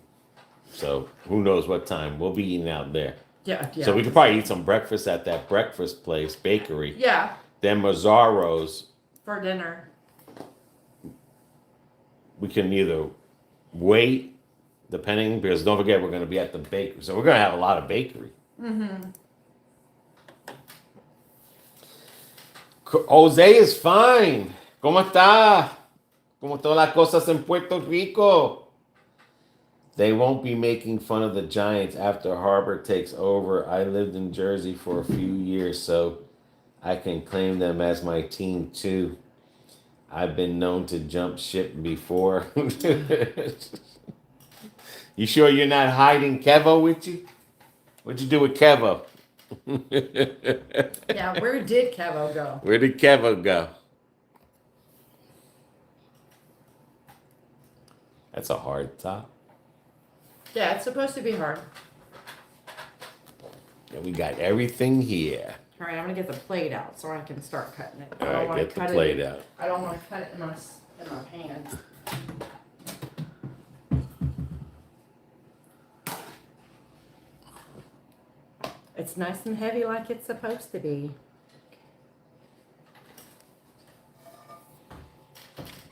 So who knows what time. We'll be eating out there. Yeah. So we could probably eat some breakfast at that breakfast place, bakery. Yeah. Then Mazzaro's. For dinner. We can either wait, depending, because don't forget we're going to be at the bakery. So we're going to have a lot of bakery. Mm-hmm. Jose is fine. ¿Cómo está? ¿Cómo todas las cosas en Puerto Rico? They won't be making fun of the Giants after Harbor takes over. I lived in Jersey for a few years, so I can claim them as my team too. I've been known to jump ship before. You sure you're not hiding Kevo with you? What'd you do with Kevo? Yeah, where did Kevo go? Where did Kevo go? That's a hard top. Yeah, it's supposed to be hard. And we got everything here. All right, I'm gonna get the plate out so I can start cutting it. All right, get the plate out. I don't want to cut it in my hand. it's nice and heavy like it's supposed to be.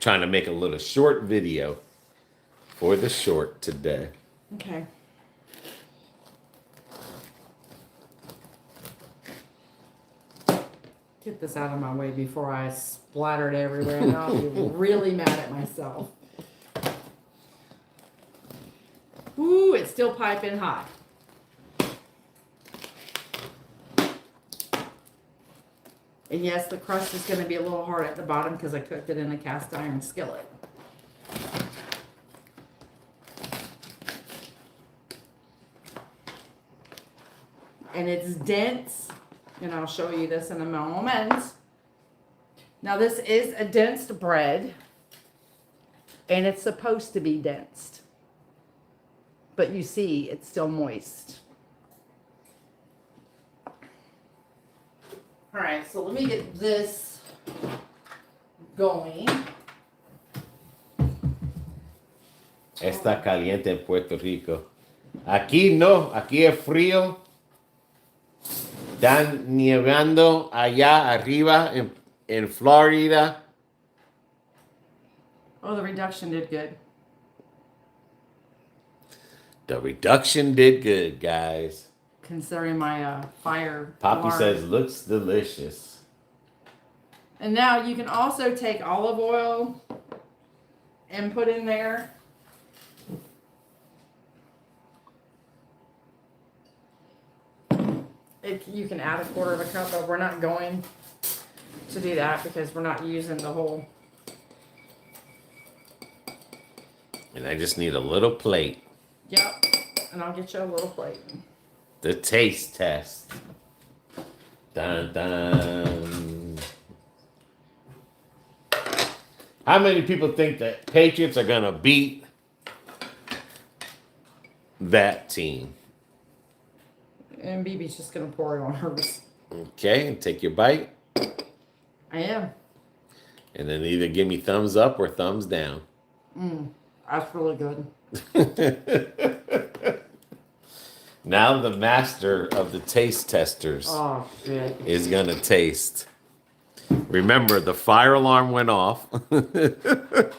Trying to make a little short video for the short today. Okay. Get this out of my way before I splatter it everywhere, and I'll be really mad at myself. Ooh, it's still piping hot. And yes, the crust is going to be a little hard at the bottom because I cooked it in a cast iron skillet. And it's dense, and I'll show you this in a moment. Now this is a dense bread, and it's supposed to be dense. But you see, it's still moist. All right, so let me get this going. Está caliente en Puerto Rico. Aquí no, aquí es frío. Están nevando allá arriba en Florida. Oh, the reduction did good. The reduction did good, guys. Considering my fire Poppy alarm. says looks delicious. And now you can also take olive oil and put in there. You can add a quarter of a cup, but we're not going to do that because we're not using the whole. And I just need a little plate. Yep. And I'll get you a little plate. The taste test. Dun dun. How many people think that Patriots are gonna beat that team? And BB's just going to pour it on hers. Okay, and take your bite. I am. And then either give me thumbs up or thumbs down. That's really good. Now the master of the taste testers Oh, shit. is gonna taste. Remember, the fire alarm went off. The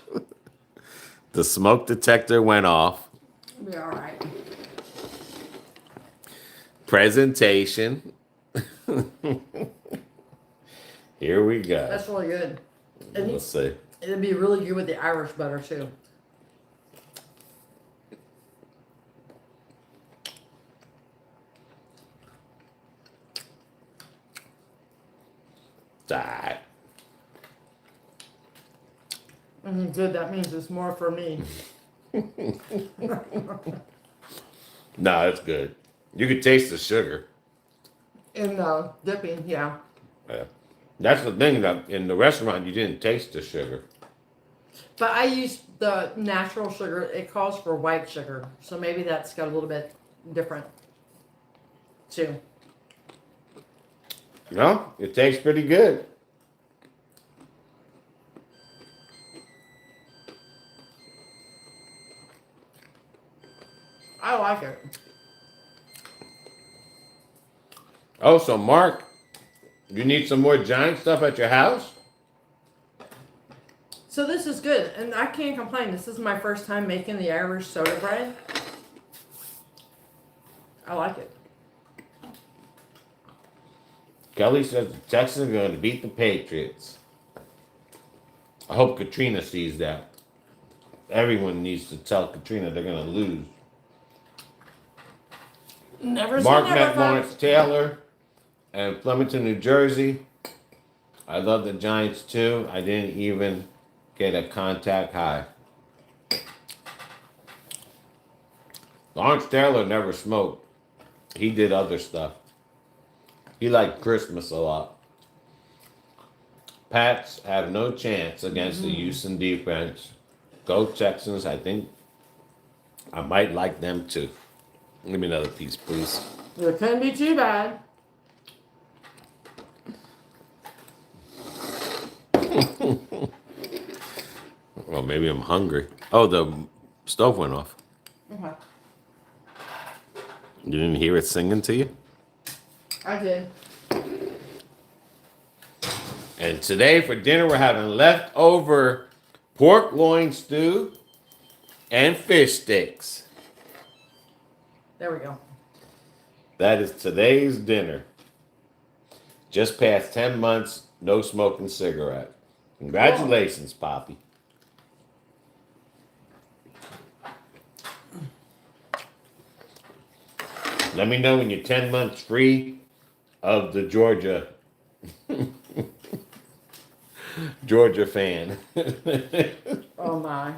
smoke detector went off. It'll be all right. Presentation. Here we go. That's really good. And Let's see. it'd be really good with the Irish butter, too. That. Good, that means it's more for me. No, it's good. You could taste the sugar. In dipping, yeah. Yeah. That's the thing that in the restaurant you didn't taste the sugar. But I used the natural sugar. It calls for white sugar. So maybe that's got a little bit different, too. No, it tastes pretty good. I like it. Oh, so Mark, you need some more giant stuff at your house? So this is good, and I can't complain. This is my first time making the Irish soda bread. I like it. Kelly says the Texans are going to beat the Patriots. I hope Katrina sees that. Everyone needs to tell Katrina they're going to lose. Never Mark seen never, met Lawrence Taylor in Flemington, New Jersey. I love the Giants too. I didn't even get a contact high. Lawrence Taylor never smoked. He did other stuff. He liked Christmas a lot. Pats have no chance against the Houston defense. Go Texans. I think I might like them too. Give me another piece, please. It couldn't be too bad. Well, maybe I'm hungry. Oh, the stove went off. Okay. You didn't hear it singing to you? I did. And today for dinner, we're having leftover pork loin stew and fish sticks. There we go. That is today's dinner. Just past 10 months, no smoking cigarette. Congratulations, Poppy. Let me know when you're 10 months free of the Georgia fan. Oh my.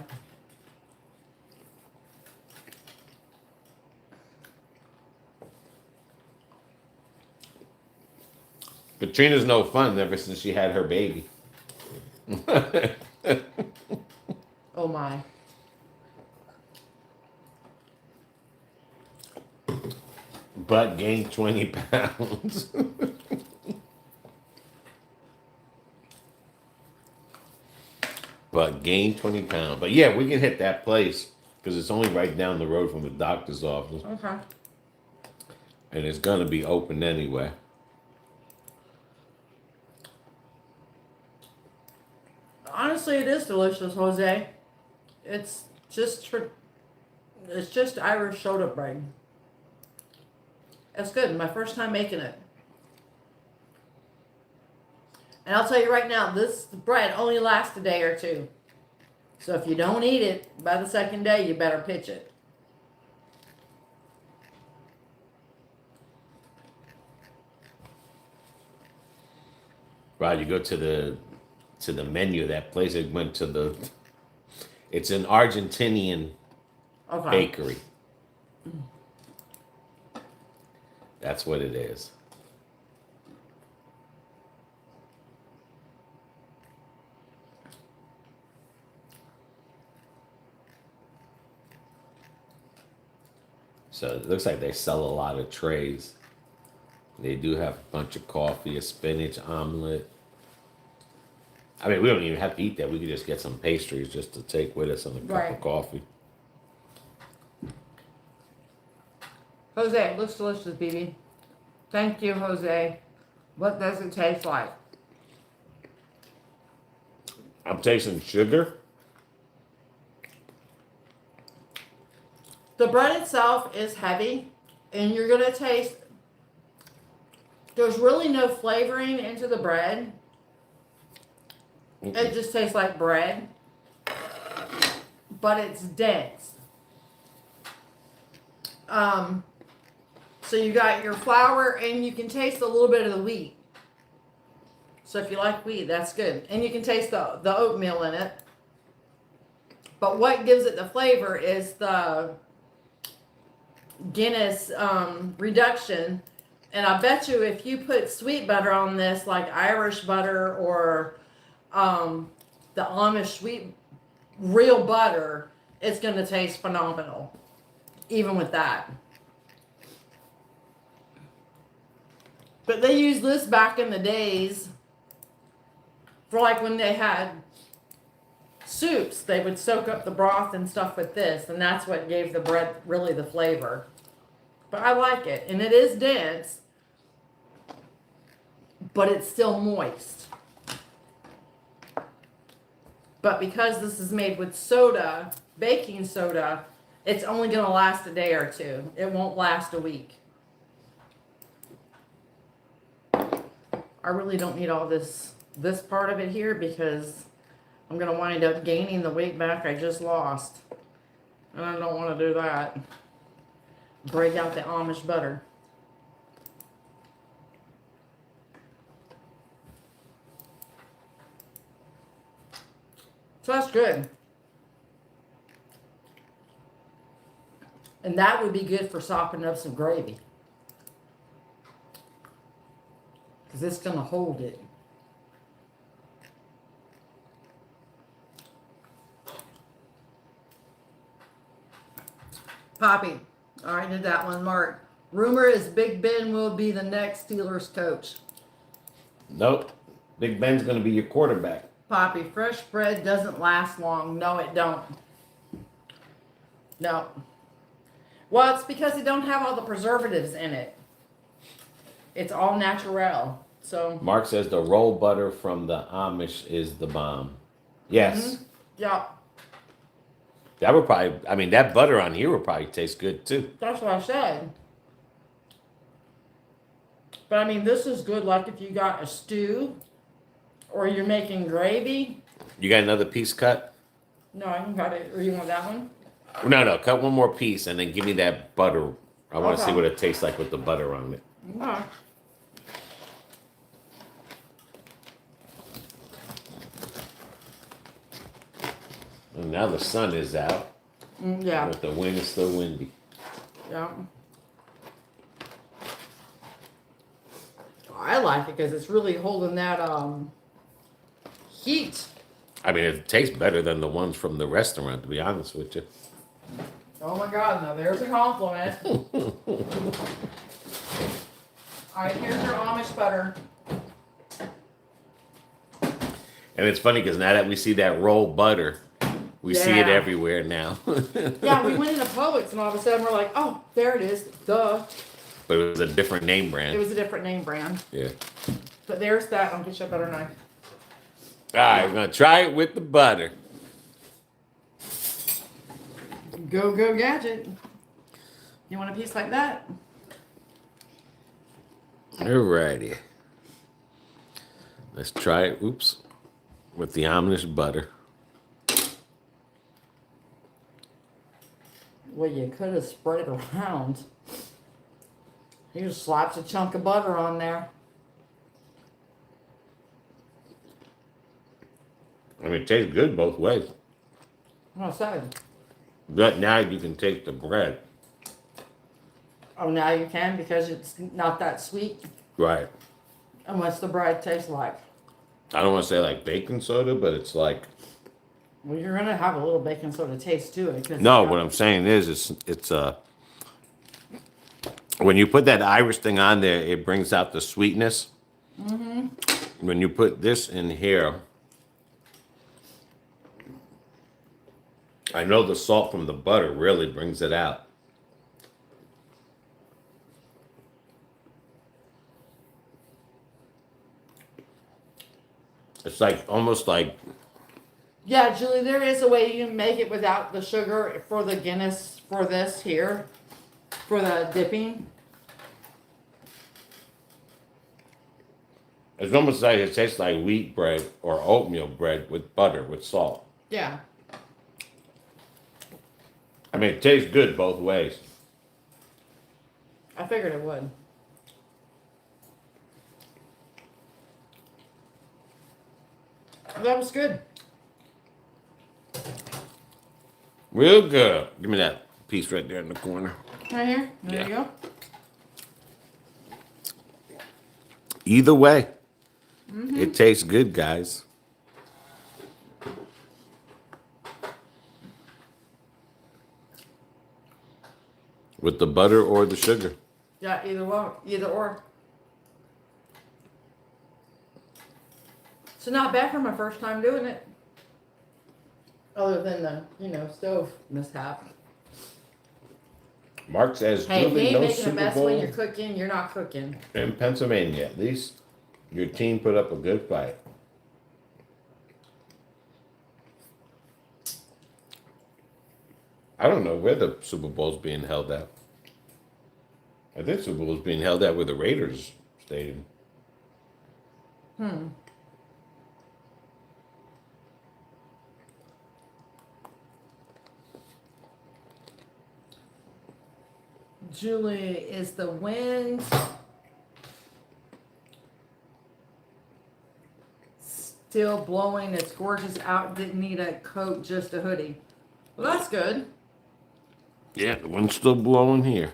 Katrina's no fun ever since she had her baby. Oh my. But gained 20 pounds. But gained 20 pounds. But yeah, we can hit that place because it's only right down the road from the doctor's office. Okay. And it's going to be open anyway. Honestly, it is delicious, Jose. It's just Irish soda bread. It's good. My first time making it. And I'll tell you right now, this bread only lasts a day or two. So if you don't eat it by the second day, you better pitch it. Right, you go to the menu of that place. It went to the. It's an Argentinian bakery. That's what it is. So it looks like they sell a lot of trays. They do have a bunch of coffee, a spinach omelet. I mean, we don't even have to eat that. We could just get some pastries just to take with us and a cup of coffee. Jose, it looks delicious, BB. Thank you, Jose. What does it taste like? I'm tasting sugar. The bread itself is heavy, and you're going to taste, there's really no flavoring into the bread. It just tastes like bread, but it's dense. So you got your flour, and you can taste a little bit of the wheat. So if you like wheat, that's good. And you can taste the oatmeal in it. But what gives it the flavor is the Guinness reduction. And I bet you if you put sweet butter on this, like Irish butter or the Amish sweet real butter, it's going to taste phenomenal. Even with that. But they used this back in the days for like when they had soups. They would soak up the broth and stuff with this, and that's what gave the bread really the flavor. But I like it, and it is dense, but it's still moist. But because this is made with soda, baking soda, it's only going to last a day or two. It won't last a week. I really don't need all this part of it here because I'm going to wind up gaining the weight back I just lost. And I don't want to do that. Break out the Amish butter. So that's good. And that would be good for sopping up some gravy. Because it's going to hold it. Poppy. All right, did that one, Mark. Rumor is Big Ben will be the next Steelers coach. Nope. Big Ben's going to be your quarterback. Poppy, fresh bread doesn't last long. No, it don't. No. Well, it's because it don't have all the preservatives in it. It's all natural. So Mark says the roll butter from the Amish is the bomb. Yes. yeah, That would probably, I mean, that butter on here would probably taste good too. that's what I said. But I mean, this is good. Like if you got a stew, or you're making gravy. You got another piece cut? No, I can cut it. Or you want that one? No, cut one more piece and then give me that butter. I want to see Okay. what it tastes like with the butter on it. Okay. And now the sun is out, Yeah. but the wind is still windy. Yeah. I like it because it's really holding that heat. I mean, it tastes better than the ones from the restaurant, to be honest with you. Oh my God! Now there's a compliment. All right, here's your Amish butter. And it's funny because now that we see that rolled butter, we see it Yeah. everywhere now. Yeah, we went into Publix and all of a sudden we're like, oh, there it is. Duh. But it was a different name brand. It was a different name brand. Yeah. But there's that. I'll get you a better knife. All right, we're going to try it with the butter. Go, go, gadget. You want a piece like that? Alrighty. Let's try it. Oops. With the Amish butter. Well, you could have spread it around. He just slaps a chunk of butter on there. I mean, it tastes good both ways. I'm saying. But now you can taste the bread. Oh, now you can because it's not that sweet. Right. And what's the bread taste like? I don't want to say like baking soda, but it's like... Well, you're gonna have a little baking soda tast to it. 'Cause No, what I'm saying is it's when you put that Irish thing on there, it brings out the sweetness. Mm-hmm. When you put this in here, I know the salt from the butter really brings it out. It's like almost like... Yeah, Julie, there is a way you can make it without the sugar for the Guinness for this here, for the dipping. It's almost like it tastes like wheat bread or oatmeal bread with butter, with salt. Yeah. I mean, it tastes good both ways. I figured it would. That was good. Real good. Give me that piece right there in the corner. Right here? There you Yeah. go. Either way, it tastes good, guys. With the butter or the sugar. Yeah, either one, either or. So not bad for my first time doing it. Other than the, stove mishap. Mark says, Hey, if you Julie, ain't no making a Super mess when you're Bowl cooking, you're not cooking. in Pennsylvania. At least your team put up a good fight. I don't know where the Super Bowl's being held at. I think Super Bowl's being held at where the Raiders stadium. Julie, is the wind still blowing? It's gorgeous out. Didn't need a coat, just a hoodie. Well, that's good. Yeah, the wind's still blowing here.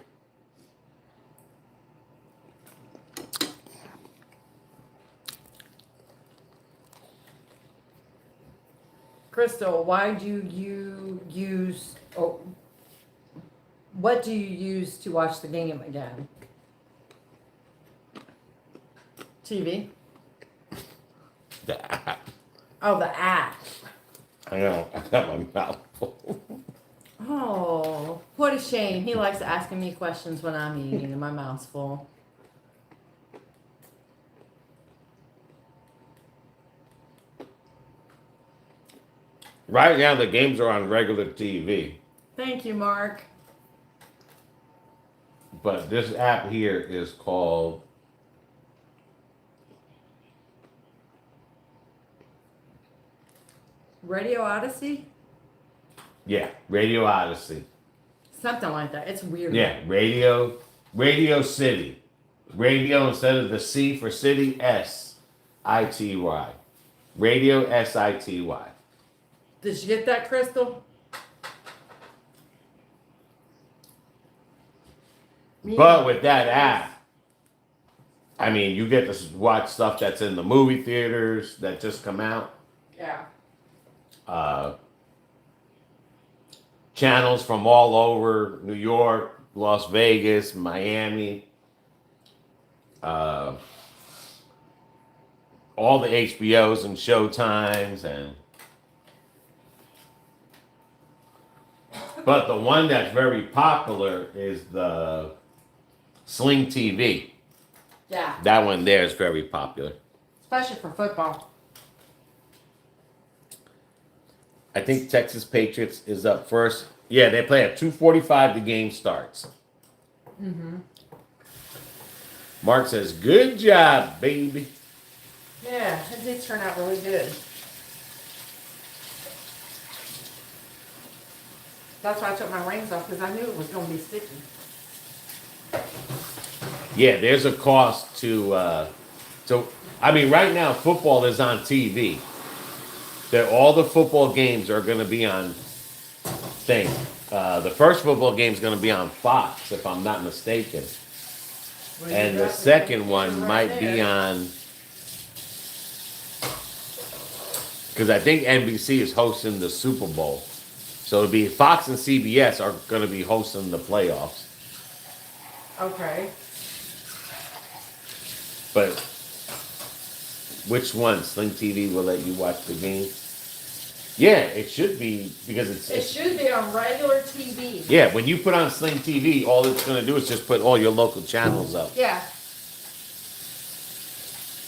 Crystal, why do you use? Oh, what do you use to watch the game again? TV. The app. Oh, the app. I know. I got my mouth full. Oh, what a shame. He likes asking me questions when I'm eating and my mouth's full. Right now, the games are on regular TV, Thank you, Mark. but this app here is called Radio Odyssey? Radio Odyssey. Something like that. It's weird. Yeah, Radio City. Radio instead of the C for city, SITY. Radio SITY. Did you get that, Crystal? But with that app, I mean, you get to watch stuff that's in the movie theaters that just come out. Yeah. Channels from all over New York, Las Vegas, Miami. All the HBOs and Showtimes but the one that's very popular is the Sling TV. Yeah. That one there is very popular. Especially for football. I think Texas Patriots is up first. Yeah, they play at 2:45. The game starts. Mm-hmm. Mark says, "Good job, baby." Yeah, it did turn out really good. That's why I took my rings off, because I knew it was going to be sticky. Yeah, there's a cost to. I mean, right now football is on TV. All the football games are going to be on thing. The first football game is going to be on Fox, if I'm not mistaken, and the second one might be on. Because I think NBC is hosting the Super Bowl. So it'll be Fox and CBS are going to be hosting the playoffs. Okay. But which one? Sling TV will let you watch the game? Yeah, it should be because It should be on regular TV. Yeah, when you put on Sling TV, all it's going to do is just put all your local channels up. Yeah.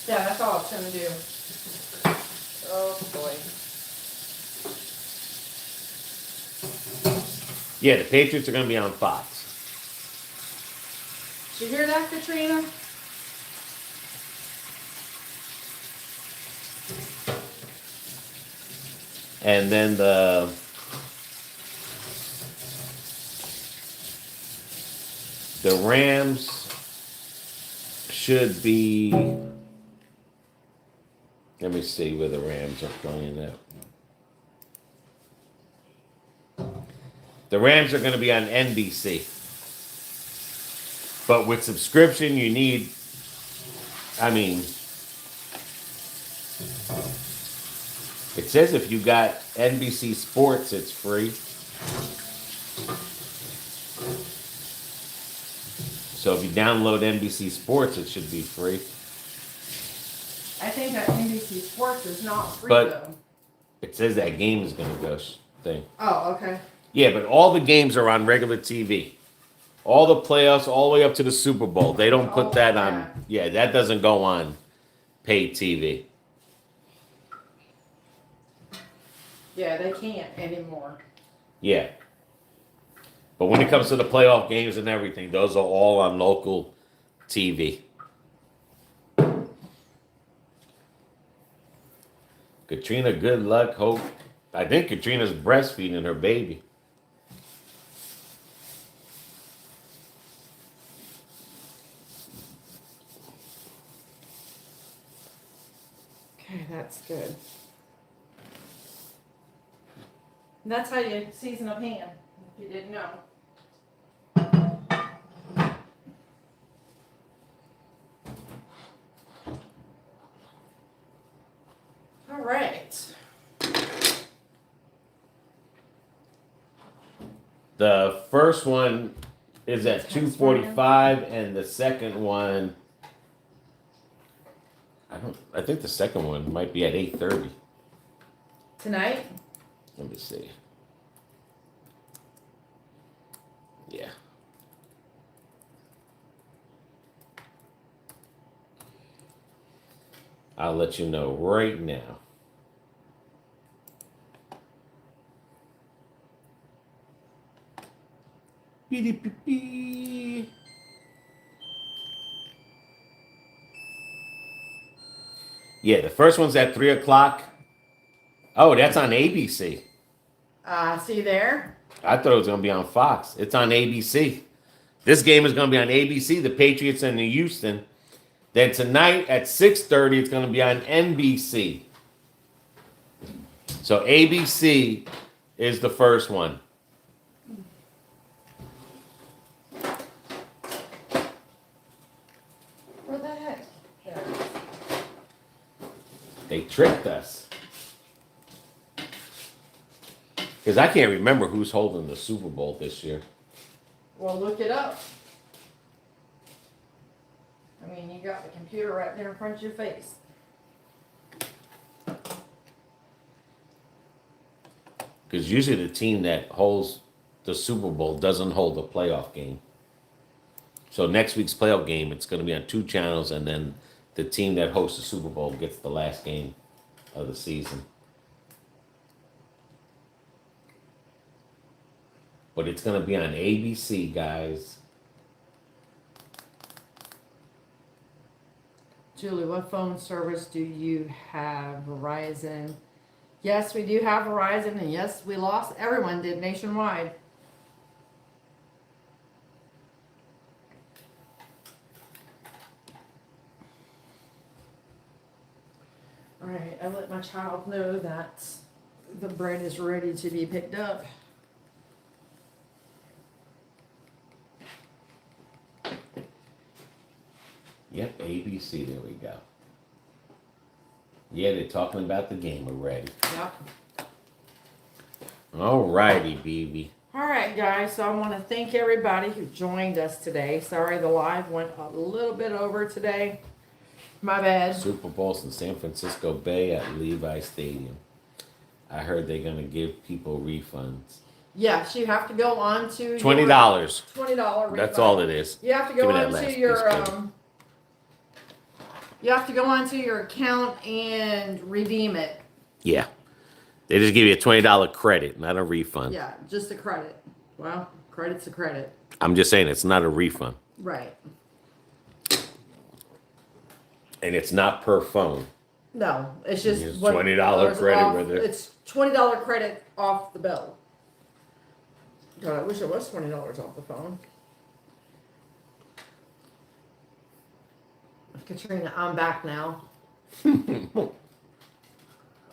Yeah, that's all it's going to do. Oh, boy. Yeah, the Patriots are going to be on Fox. Did you hear that, Katrina? And then the Rams should be. Let me see where the Rams are playing at. The Rams are going to be on NBC. But with subscription, you need. I mean. It says if you got NBC Sports, it's free. So if you download NBC Sports, it should be free. I think that NBC Sports is not free, But though. it says that game is going to go thing. Oh, okay. Yeah, but all the games are on regular TV. All the playoffs, all the way up to the Super Bowl. They don't put that on. Yeah, that doesn't go on paid TV. Yeah, they can't anymore. Yeah. But when it comes to the playoff games and everything, those are all on local TV. Katrina, good luck. Hope. I think Katrina's breastfeeding her baby. Okay, that's good. And that's how you season a pan, if you didn't know. All right. The first one is at 2:45, and the second one, I think the second one might be at 8:30. Tonight? Let me see. Yeah. I'll let you know right now. Beep-beep-beep. Yeah, the first one's at 3 o'clock. Oh, that's on ABC. See there? I thought it was going to be on Fox. It's on ABC. This game is going to be on ABC, the Patriots and the Houston. Then tonight at 6:30, it's going to be on NBC. So ABC is the first one. Where the heck? There. They tricked us. Because I can't remember who's holding the Super Bowl this year. Well, look it up. I mean, you got the computer right there in front of your face. Because usually the team that holds the Super Bowl doesn't hold a playoff game. So next week's playoff game, it's going to be on 2 channels, and then the team that hosts the Super Bowl gets the last game of the season. But it's going to be on ABC, guys. Julie, what phone service do you have? Verizon. Yes, we do have Verizon, and yes, we lost. Everyone did nationwide. All right, I let my child know that the bread is ready to be picked up. Yep, ABC, there we go. Yeah, they're talking about the game already. Yep. All righty, baby. All right, guys, so I want to thank everybody who joined us today. Sorry the live went a little bit over today. My bad. Super Bowl's in San Francisco Bay at Levi Stadium. I heard they're going to give people refunds. Yes, you have to go on to $20. $20 refund. That's all it is. You have to Give go me that onto last your piece, baby. you have to go onto your account and redeem it. Yeah. They just give you a $20 credit, not a refund. Yeah, just a credit. Well, credit's a credit. I'm just saying it's not a refund. Right. And it's not per phone. No, it's just It's what- $20 credit off- with it. It's $20 credit off the bill. God, I wish it was $20 off the phone. Katrina, I'm back now.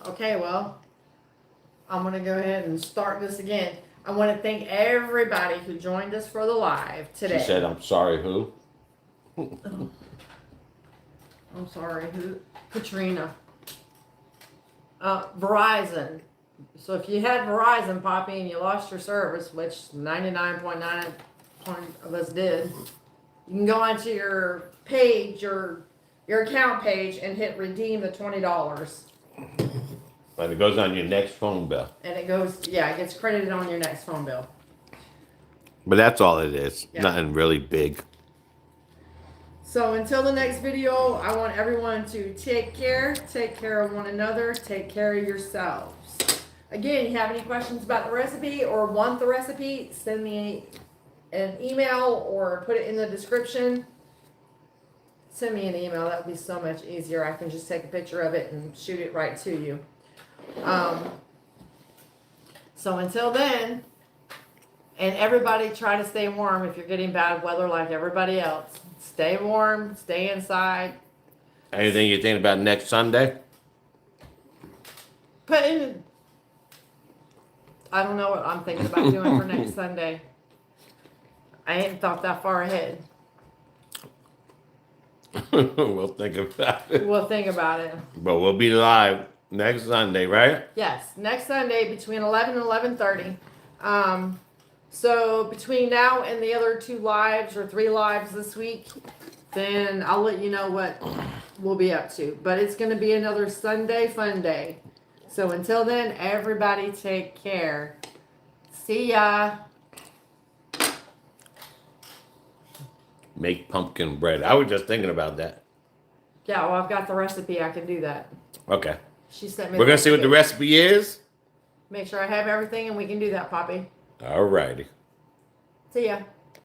Okay, well, I'm going to go ahead and start this again. I want to thank everybody who joined us for the live today. She said, I'm sorry, who? I'm sorry, who? Katrina. Verizon. So if you had Verizon, Poppy, and you lost your service, which 99.9% of us did, you can go onto your page, your account page, and hit redeem the $20. And it goes on your next phone bill. And it goes, yeah, it gets credited on your next phone bill. But that's all it is. Yeah. Nothing really big. So until the next video, I want everyone to take care of one another, take care of yourselves. Again, you have any questions about the recipe or want the recipe, send me an email or put it in the description. Send me an email, that would be so much easier. I can just take a picture of it and shoot it right to you. So until then, and everybody try to stay warm if you're getting bad weather like everybody else. Stay warm, stay inside. Anything you think about next Sunday? Put in, I don't know what I'm thinking about doing for next Sunday. I ain't thought that far ahead. We'll think about it. We'll think about it. But we'll be live next Sunday, right? Yes, next Sunday between 11 and 11:30. So between now and the other 2 lives or 3 lives this week, then I'll let you know what we'll be up to. But it's going to be another Sunday fun day. So until then, everybody take care. See ya. Make pumpkin bread. I was just thinking about that. Yeah, well, I've got the recipe. I can do that. Okay. She sent me. We're going to see what the recipe is? Make sure I have everything and we can do that, Poppy. All righty. See ya.